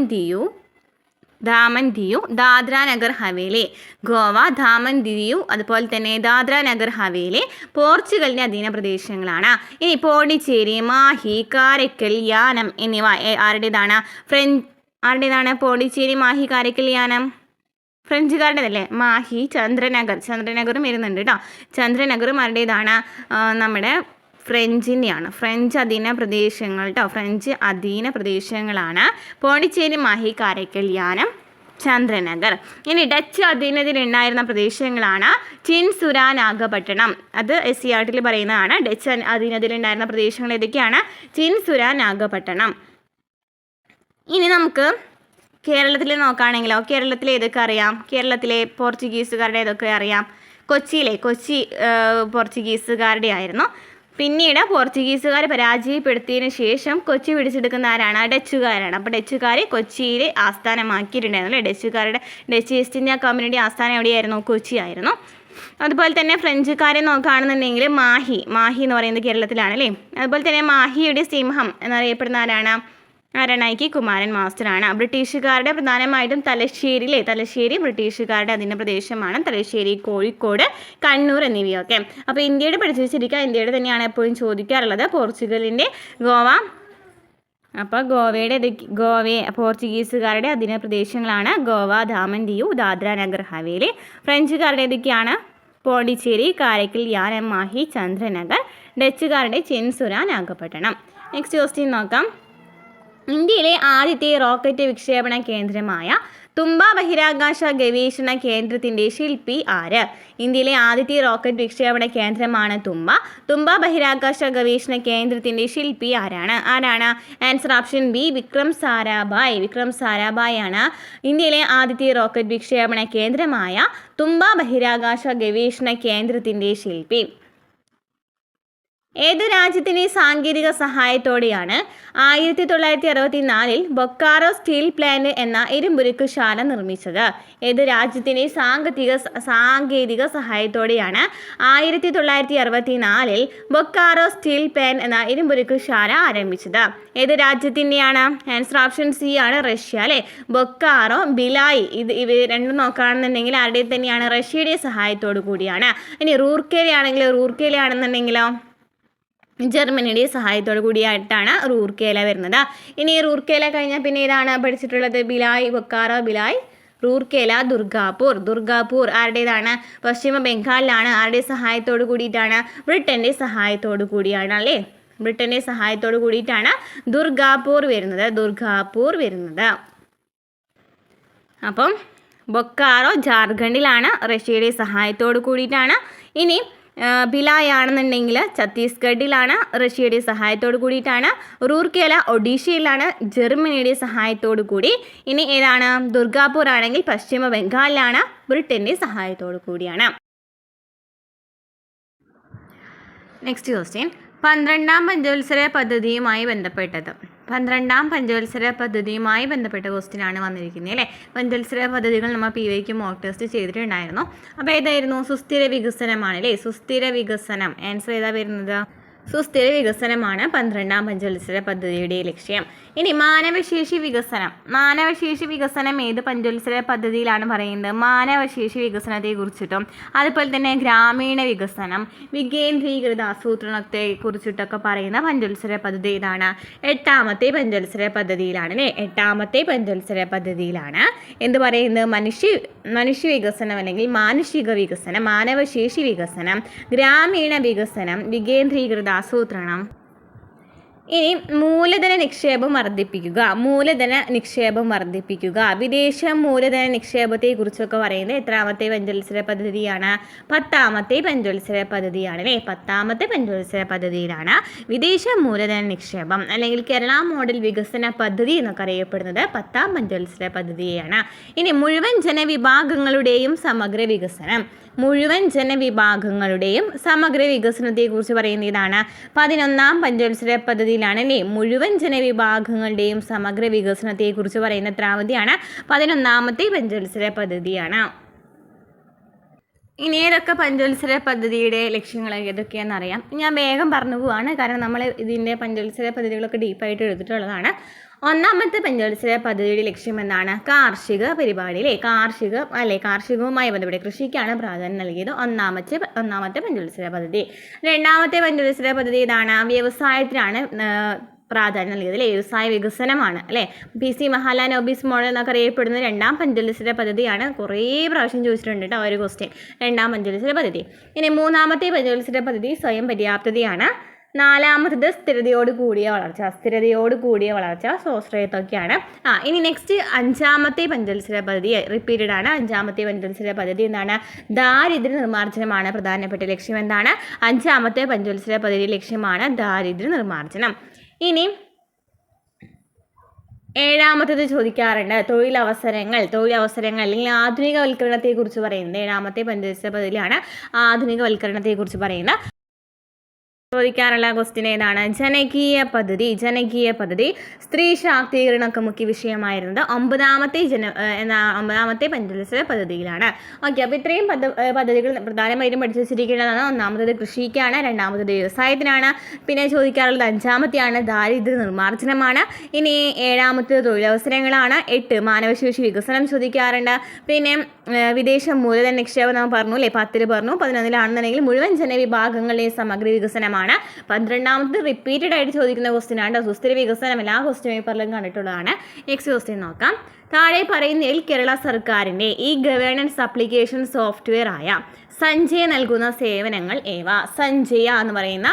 ദിയു, ദാദ്ര നഗർ ഹവേലി. ഗോവ, ദാമൻ ദിയു, അതുപോലെ തന്നെ ദാദ്ര നഗർ ഹവേലി പോർച്ചുഗലിൻ്റെ അധീന പ്രദേശങ്ങളാണ്. ഇനി പോണ്ടിച്ചേരി, മാഹി, കാരക്കൽ, യാനം എന്നിവ ആരുടേതാണ്? പോണ്ടിച്ചേരി, മാഹി, കാരക്കൽ, യാനം ഫ്രഞ്ചുകാരുടേതല്ലേ? മാഹി, ചന്ദ്രനഗറും വരുന്നുണ്ട് കേട്ടോ. ചന്ദ്രനഗറും ആരുടേതാണ്? നമ്മുടെ ഫ്രഞ്ചിൻ്റെയാണ്. ഫ്രഞ്ച് അധീന പ്രദേശങ്ങൾ കേട്ടോ. ഫ്രഞ്ച് അധീന പ്രദേശങ്ങളാണ് പോണ്ടിച്ചേരി, മാഹി, കാരക്കൽ, യാനം, ചന്ദ്രനഗർ. ഇനി ഡച്ച് അധീനതയിലുണ്ടായിരുന്ന പ്രദേശങ്ങളാണ് ചിൻസുര, നാഗപട്ടണം. അത് SCERT പറയുന്നതാണ്. ഡച്ച് അധീനതയിലുണ്ടായിരുന്ന പ്രദേശങ്ങൾ ഏതൊക്കെയാണ്? ചിൻസുര, നാഗപട്ടണം. ഇനി നമുക്ക് കേരളത്തിൽ നോക്കുകയാണെങ്കിലോ, കേരളത്തിൽ ഏതൊക്കെ അറിയാം? കേരളത്തിലെ പോർച്ചുഗീസുകാരുടെ ഏതൊക്കെ അറിയാം? കൊച്ചി പോർച്ചുഗീസുകാരുടെ ആയിരുന്നു. പിന്നീട് പോർച്ചുഗീസുകാർ പരാജയപ്പെടുത്തിയതിനു ശേഷം കൊച്ചി പിടിച്ചെടുക്കുന്ന ആരാണ്? ഡച്ചുകാരാണ്. അപ്പോൾ ഡച്ചുകാർ കൊച്ചിയിൽ ആസ്ഥാനമാക്കിയിട്ടുണ്ടായിരുന്നു അല്ലേ? ഡച്ച് ഈസ്റ്റ് ഇന്ത്യ കമ്പനിയുടെ ആസ്ഥാനം എവിടെയായിരുന്നു? കൊച്ചി ആയിരുന്നു. അതുപോലെ തന്നെ ഫ്രഞ്ചുകാരെ നോക്കുകയാണെന്നുണ്ടെങ്കിൽ മാഹി എന്ന് പറയുന്നത് കേരളത്തിലാണ് അല്ലേ? അതുപോലെ തന്നെ മാഹിയുടെ സിംഹം എന്നറിയപ്പെടുന്ന ആരാണ്? അരണൈക്ക് കുമാരൻ മാസ്റ്ററാണ്. ബ്രിട്ടീഷുകാരുടെ പ്രധാനമായിട്ടും തലശ്ശേരി ബ്രിട്ടീഷുകാരുടെ അധീന പ്രദേശമാണ്. തലശ്ശേരി, കോഴിക്കോട്, കണ്ണൂർ എന്നിവയൊക്കെ. അപ്പോൾ ഇന്ത്യയുടെ പഠിച്ചു വെച്ചിരിക്കുക. ഇന്ത്യയുടെ തന്നെയാണ് എപ്പോഴും ചോദിക്കാറുള്ളത്. പോർച്ചുഗലിൻ്റെ ഗോവ. അപ്പോൾ പോർച്ചുഗീസുകാരുടെ അധീന പ്രദേശങ്ങളാണ് ഗോവ, ദാമൻ ദിയു, ദാദ്ര നഗർ ഹവേലി. ഫ്രഞ്ചുകാരുടെ ഏതൊക്കെയാണ്? പോണ്ടിച്ചേരി, കാരക്കൽ, യാനം, മാഹി, ചന്ദ്രനഗർ. ഡച്ചുകാരുടെ ചിൻസുര, നാഗപട്ടണം. നെക്സ്റ്റ് ക്വസ്റ്റ്യൻ നോക്കാം. ഇന്ത്യയിലെ ആദ്യത്തെ റോക്കറ്റ് വിക്ഷേപണ കേന്ദ്രമായ തുമ്പ ബഹിരാകാശ ഗവേഷണ കേന്ദ്രത്തിൻ്റെ ശില്പി ആര്? ഇന്ത്യയിലെ ആദ്യത്തെ റോക്കറ്റ് വിക്ഷേപണ കേന്ദ്രമാണ് തുമ്പ ബഹിരാകാശ ഗവേഷണ കേന്ദ്രത്തിൻ്റെ ശില്പി ആരാണ്? Answer option B Vikram Sarabhai ആണ് ഇന്ത്യയിലെ ആദ്യത്തെ റോക്കറ്റ് വിക്ഷേപണ കേന്ദ്രമായ തുമ്പ ബഹിരാകാശ ഗവേഷണ കേന്ദ്രത്തിൻ്റെ ശില്പി. ഏത് രാജ്യത്തിൻ്റെ സാങ്കേതിക സഹായത്തോടെയാണ് 1964 ബൊക്കാറോ സ്റ്റീൽ പ്ലാന്റ് എന്ന ഇരുമ്പുരുക്കുശാല നിർമ്മിച്ചത്? ഏത് രാജ്യത്തിൻ്റെ സാങ്കേതിക സഹായത്തോടെയാണ് 1964 ബൊക്കാറോ സ്റ്റീൽ പ്ലാന്റ് എന്ന ഇരുമ്പുരുക്കുശാല ആരംഭിച്ചത്? ഏത് രാജ്യത്തിൻ്റെയാണ്? ആൻസർ ഓപ്ഷൻ സി ആണ്, റഷ്യ അല്ലേ? ബൊക്കാറോ, ബിലായി ഇവ രണ്ടും നോക്കുകയാണെന്നുണ്ടെങ്കിൽ ആരുടെ തന്നെയാണ്? റഷ്യയുടെ സഹായത്തോടു കൂടിയാണ്. ഇനി റൂർക്കേലയാണെന്നുണ്ടെങ്കിലോ ജർമ്മനിയുടെ സഹായത്തോടു കൂടിയായിട്ടാണ് റൂർക്കേല വരുന്നത്. ഇനി റൂർക്കേല കഴിഞ്ഞാൽ പിന്നെ ഏതാണ് പഠിച്ചിട്ടുള്ളത്? ബൊക്കാറോ, ബിലായ്, റൂർക്കേല, ദുർഗാപൂർ ആരുടേതാണ്? പശ്ചിമ ബംഗാളിലാണ്. ആരുടെ സഹായത്തോടു കൂടിയിട്ടാണ്? ബ്രിട്ടൻ്റെ സഹായത്തോടു കൂടിയാണ് അല്ലേ? ബ്രിട്ടൻ്റെ സഹായത്തോടു കൂടിയിട്ടാണ് ദുർഗാപൂർ വരുന്നത്. അപ്പം ബൊക്കാറോ ജാർഖണ്ഡിലാണ്. റഷ്യയുടെ സഹായത്തോടു കൂടിയിട്ടാണ്. ഇനി ബിലായ് ആണെന്നുണ്ടെങ്കിൽ ഛത്തീസ്ഗഡിലാണ്. റഷ്യയുടെ സഹായത്തോടു കൂടിയിട്ടാണ്. റൂർക്കേല ഒഡീഷയിലാണ്, ജർമ്മനിയുടെ സഹായത്തോടു കൂടി. ഇനി ഏതാണ്? ദുർഗാപൂർ ആണെങ്കിൽ പശ്ചിമ ബംഗാളിലാണ്, ബ്രിട്ടൻ്റെ സഹായത്തോടു കൂടിയാണ്. Next question. 12ാം പഞ്ചവത്സര പദ്ധതിയുമായി ബന്ധപ്പെട്ട ക്വസ്റ്റ്യനാണ് വന്നിരിക്കുന്നത് അല്ലേ? പഞ്ചവത്സര പദ്ധതികൾ നമ്മൾ PYQ മോക്ക് ടെസ്റ്റ് ചെയ്തിട്ടുണ്ടായിരുന്നു. അപ്പോൾ ഏതായിരുന്നു? സുസ്ഥിര വികസനമാണ് അല്ലേ? സുസ്ഥിര വികസനം. ആൻസർ ഏതാ വരുന്നത്? സുസ്ഥിര വികസനമാണ് 12ാം പഞ്ചവത്സര പദ്ധതിയുടെ ലക്ഷ്യം. ഇനി മാനവശേഷി വികസനം ഏത് പഞ്ചവത്സര പദ്ധതിയിലാണ് പറയുന്നത്? മാനവശേഷി വികസനത്തെ കുറിച്ചിട്ടും അതുപോലെ തന്നെ ഗ്രാമീണ വികസനം, വികേന്ദ്രീകൃത ആസൂത്രണത്തെ കുറിച്ചിട്ടൊക്കെ പറയുന്ന പഞ്ചവത്സര പദ്ധതി ഏതാണ്? 8ാമത്തെ പഞ്ചവത്സര പദ്ധതിയിലാണ് അല്ലേ? 8ാമത്തെ പഞ്ചവത്സര പദ്ധതിയിലാണ് എന്ത് പറയുന്നത്? മനുഷ്യ വികസനം അല്ലെങ്കിൽ മാനുഷിക വികസനം, മാനവശേഷി വികസനം, ഗ്രാമീണ വികസനം, വികേന്ദ്രീകൃത ആസൂത്രണം. ഇനി മൂലധന നിക്ഷേപം വർദ്ധിപ്പിക്കുക, വിദേശ മൂലധന നിക്ഷേപത്തെക്കുറിച്ചൊക്കെ പറയുന്നത് എത്രാമത്തെ പഞ്ചവത്സര പദ്ധതിയാണ്? 10ാമത്തെ പഞ്ചവത്സര പദ്ധതിയാണ് അല്ലേ? 10ാമത്തെ പഞ്ചവത്സര പദ്ധതിയിലാണ് വിദേശ മൂലധന നിക്ഷേപം അല്ലെങ്കിൽ കേരള മോഡൽ വികസന പദ്ധതി എന്നൊക്കെ അറിയപ്പെടുന്നത് 10ാം പഞ്ചവത്സര പദ്ധതിയാണ്. ഇനി മുഴുവൻ ജനവിഭാഗങ്ങളുടെയും സമഗ്ര വികസനത്തെക്കുറിച്ച് പറയുന്ന ഇതാണ് 11ാം പഞ്ചവത്സര പദ്ധതിയിലാണ് അല്ലേ? മുഴുവൻ ജനവിഭാഗങ്ങളുടെയും സമഗ്ര വികസനത്തെക്കുറിച്ച് പറയുന്ന എത്രാമത്തെയാണ്? 11ാമത്തെ പഞ്ചവത്സര പദ്ധതിയാണ്. ഇനി ഏതൊക്കെ പഞ്ചവത്സര പദ്ധതിയുടെ ലക്ഷ്യങ്ങൾ ഏതൊക്കെയാണെന്ന് അറിയാം. ഞാൻ വേഗം പറഞ്ഞു പോവാണ്, കാരണം നമ്മൾ ഇതിൻ്റെ പഞ്ചവത്സര പദ്ധതികളൊക്കെ ഡീപ്പായിട്ട് എടുത്തിട്ടുള്ളതാണ്. 1ാമത്തെ പഞ്ചവത്സര പദ്ധതിയുടെ ലക്ഷ്യം എന്താണ്? കാർഷിക പരിപാടി അല്ലേ? കാർഷികവുമായി ബന്ധപ്പെട്ട് കൃഷിക്കാണ് പ്രാധാന്യം നൽകിയത് ഒന്നാമത്തെ പഞ്ചവത്സര പദ്ധതി. 2ാമത്തെ പഞ്ചവത്സര പദ്ധതി ഏതാണ്? വ്യവസായത്തിനാണ് പ്രാധാന്യം നൽകിയത് അല്ലേ? വ്യവസായ വികസനമാണ് അല്ലേ? PC മഹാലാനോബിസ് മോഡൽ എന്നൊക്കെ അറിയപ്പെടുന്ന 2ാം പഞ്ചവത്സര പദ്ധതിയാണ്. കുറേ പ്രാവശ്യം ചോദിച്ചിട്ടുണ്ട് കേട്ടോ ഒരു ക്വസ്റ്റ്യൻ. 2ാം പഞ്ചവത്സര പദ്ധതി. ഇനി 3ാമത്തെ പഞ്ചവത്സര പദ്ധതി സ്വയം പര്യാപ്തതയാണ്. 4ാമത്തേത് സ്ഥിരതയോട് കൂടിയ വളർച്ച, സ്വാശ്രയത്വമൊക്കെയാണ്. ഇനി നെക്സ്റ്റ് 5ാമത്തെ പഞ്ചവത്സര പദ്ധതി റിപ്പീറ്റഡ് ആണ്. 5ാമത്തെ പഞ്ചവത്സര പദ്ധതി എന്താണ്? ദാരിദ്ര്യ നിർമ്മാർജ്ജനമാണ് പ്രധാനപ്പെട്ട ലക്ഷ്യം. എന്താണ്? 5ാമത്തെ പഞ്ചവത്സര പദ്ധതി ലക്ഷ്യമാണ് ദാരിദ്ര്യ നിർമ്മാർജ്ജനം. ഇനി 7ാമത്തേത് ചോദിക്കാറുണ്ട്, തൊഴിലവസരങ്ങൾ അല്ലെങ്കിൽ ആധുനികവൽക്കരണത്തെക്കുറിച്ച് പറയുന്നത്. 7ാമത്തെ പഞ്ചവത്സര പദ്ധതിയിലാണ് ആധുനികവൽക്കരണത്തെക്കുറിച്ച് പറയുന്നത്. ചോദിക്കാറുള്ള ക്വസ്റ്റ്യൻ ഏതാണ്? ജനകീയ പദ്ധതി സ്ത്രീ ശാക്തീകരണമൊക്കെ മുഖ്യ വിഷയമായിരുന്നത് 9ാമത്തെ പഞ്ചവത്സര പദ്ധതിയിലാണ്. ഓക്കെ, അപ്പോൾ ഇത്രയും പദ്ധതികൾ പ്രധാനമായിട്ടും പഠിച്ചു വെച്ചിരിക്കേണ്ടതാണ്. 1ാമത്തേത് കൃഷിക്കാണ്, 2ാമത്തേത് വ്യവസായത്തിനാണ്, പിന്നെ ചോദിക്കാറുള്ളത് 5ാമത്തെയാണ് ദാരിദ്ര്യ നിർമ്മാർജ്ജനമാണ്. ഇനി 7ാമത്തേത് തൊഴിലവസരങ്ങളാണ്. 8 മാനവശേഷി വികസനം ചോദിക്കാറുണ്ട്. പിന്നെ വിദേശ മൂലധന നിക്ഷേപം നമ്മൾ പറഞ്ഞു അല്ലേ? 10 പറഞ്ഞു. 11 മുഴുവൻ ജനവിഭാഗങ്ങളുടെയും സമഗ്ര വികസനമാണ്. 12ാമത് റിപ്പീറ്റഡ് ആയിട്ട് ചോദിക്കുന്ന ക്വസ്റ്റ്യൻ ആണ്. സുസ്ഥിര വികസനം എല്ലാ ക്വസ്റ്റ്യൻ പേപ്പറിലും കണ്ടിട്ടുള്ളതാണ്. നെക്സ്റ്റ് ക്വസ്റ്റ്യൻ നോക്കാം. താഴെ പറയുന്നതിൽ കേരള സർക്കാരിൻ്റെ ഗവേണൻസ് ആപ്ലിക്കേഷൻ സോഫ്റ്റ്വെയർ ആയ സഞ്ജയ നൽകുന്ന സേവനങ്ങൾ ഏവ? സഞ്ജയ എന്ന് പറയുന്ന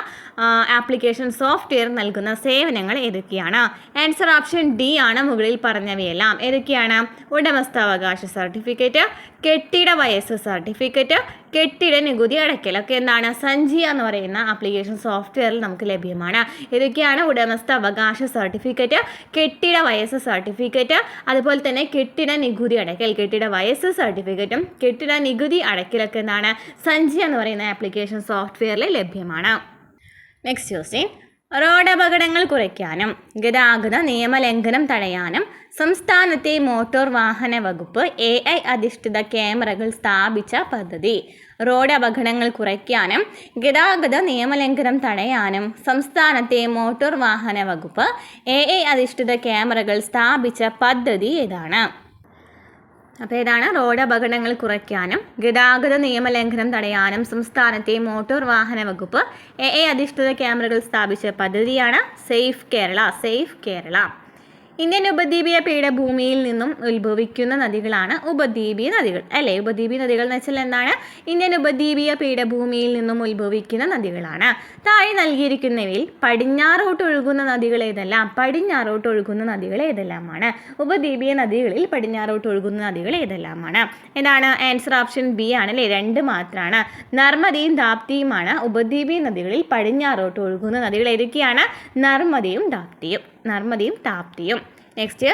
ആപ്ലിക്കേഷൻ സോഫ്റ്റ്വെയർ നൽകുന്ന സേവനങ്ങൾ ഏതൊക്കെയാണ്? ആൻസർ ഓപ്ഷൻ ഡി ആണ്. മുകളിൽ പറഞ്ഞവയെല്ലാം ഏതൊക്കെയാണ്? ഉടമസ്ഥാവകാശ സർട്ടിഫിക്കറ്റ്, കെട്ടിട വയസ്സ് സർട്ടിഫിക്കറ്റ്, കെട്ടിട നികുതി അടയ്ക്കലൊക്കെ എന്താണ്? സഞ്ജയ എന്ന് പറയുന്ന ആപ്ലിക്കേഷൻ സോഫ്റ്റ്വെയറിൽ നമുക്ക് ലഭ്യമാണ്. ഏതൊക്കെയാണ്? ഉടമസ്ഥാവകാശ സർട്ടിഫിക്കറ്റ്, കെട്ടിട വയസ്സ് സർട്ടിഫിക്കറ്റ്, അതുപോലെ തന്നെ കെട്ടിട നികുതി അടയ്ക്കൽ. കെട്ടിട വയസ്സ് സർട്ടിഫിക്കറ്റും കെട്ടിട നികുതി അടയ്ക്കലൊക്കെ എന്താണ്? സഞ്ജയ എന്ന് പറയുന്ന ആപ്ലിക്കേഷൻ സോഫ്റ്റ്വെയറിൽ ലഭ്യമാണ്. Next question. റോഡ് അപകടങ്ങൾ കുറയ്ക്കാനും ഗതാഗത നിയമലംഘനം തടയാനും സംസ്ഥാനത്തെ മോട്ടോർ വാഹന വകുപ്പ് AI അധിഷ്ഠിത ക്യാമറകൾ സ്ഥാപിച്ച പദ്ധതി. റോഡ് അപകടങ്ങൾ കുറയ്ക്കാനും ഗതാഗത നിയമലംഘനം തടയാനും സംസ്ഥാനത്തെ മോട്ടോർ വാഹന വകുപ്പ് AI അധിഷ്ഠിത ക്യാമറകൾ സ്ഥാപിച്ച പദ്ധതി ഏതാണ്? അപ്പോൾ ഏതാണ്? റോഡ് അപകടങ്ങൾ കുറയ്ക്കാനും ഗതാഗത നിയമലംഘനം തടയാനും സംസ്ഥാനത്തെ മോട്ടോർ വാഹന വകുപ്പ് AI അധിഷ്ഠിത ക്യാമറകൾ സ്ഥാപിച്ച പദ്ധതിയാണ് സേഫ് കേരള. ഇന്ത്യൻ ഉപദ്വീപീയ പീഠഭൂമിയിൽ നിന്നും ഉത്ഭവിക്കുന്ന നദികളാണ് ഉപദ്വീപീയ നദികൾ അല്ലേ? ഉപദ്വീപീയ നദികൾ എന്ന് വെച്ചാൽ എന്താണ്? ഇന്ത്യൻ ഉപദ്വീപീയ പീഠഭൂമിയിൽ നിന്നും ഉത്ഭവിക്കുന്ന നദികളാണ്. താഴെ നൽകിയിരിക്കുന്നവയിൽ പടിഞ്ഞാറോട്ട് ഒഴുകുന്ന നദികൾ ഏതെല്ലാമാണ്? ഉപദ്വീപീയ നദികളിൽ പടിഞ്ഞാറോട്ട് ഒഴുകുന്ന നദികൾ ഏതെല്ലാമാണ്? ഏതാണ്? ആൻസർ ഓപ്ഷൻ ബി ആണ് അല്ലേ? 2 മാത്രമാണ്. നർമ്മദയും താപ്തിയുമാണ് ഉപദ്വീപീയ നദികളിൽ പടിഞ്ഞാറോട്ട് ഒഴുകുന്ന നദികൾ. ഏതൊക്കെയാണ്? നർമ്മദയും താപ്തിയും. നെക്സ്റ്റ്,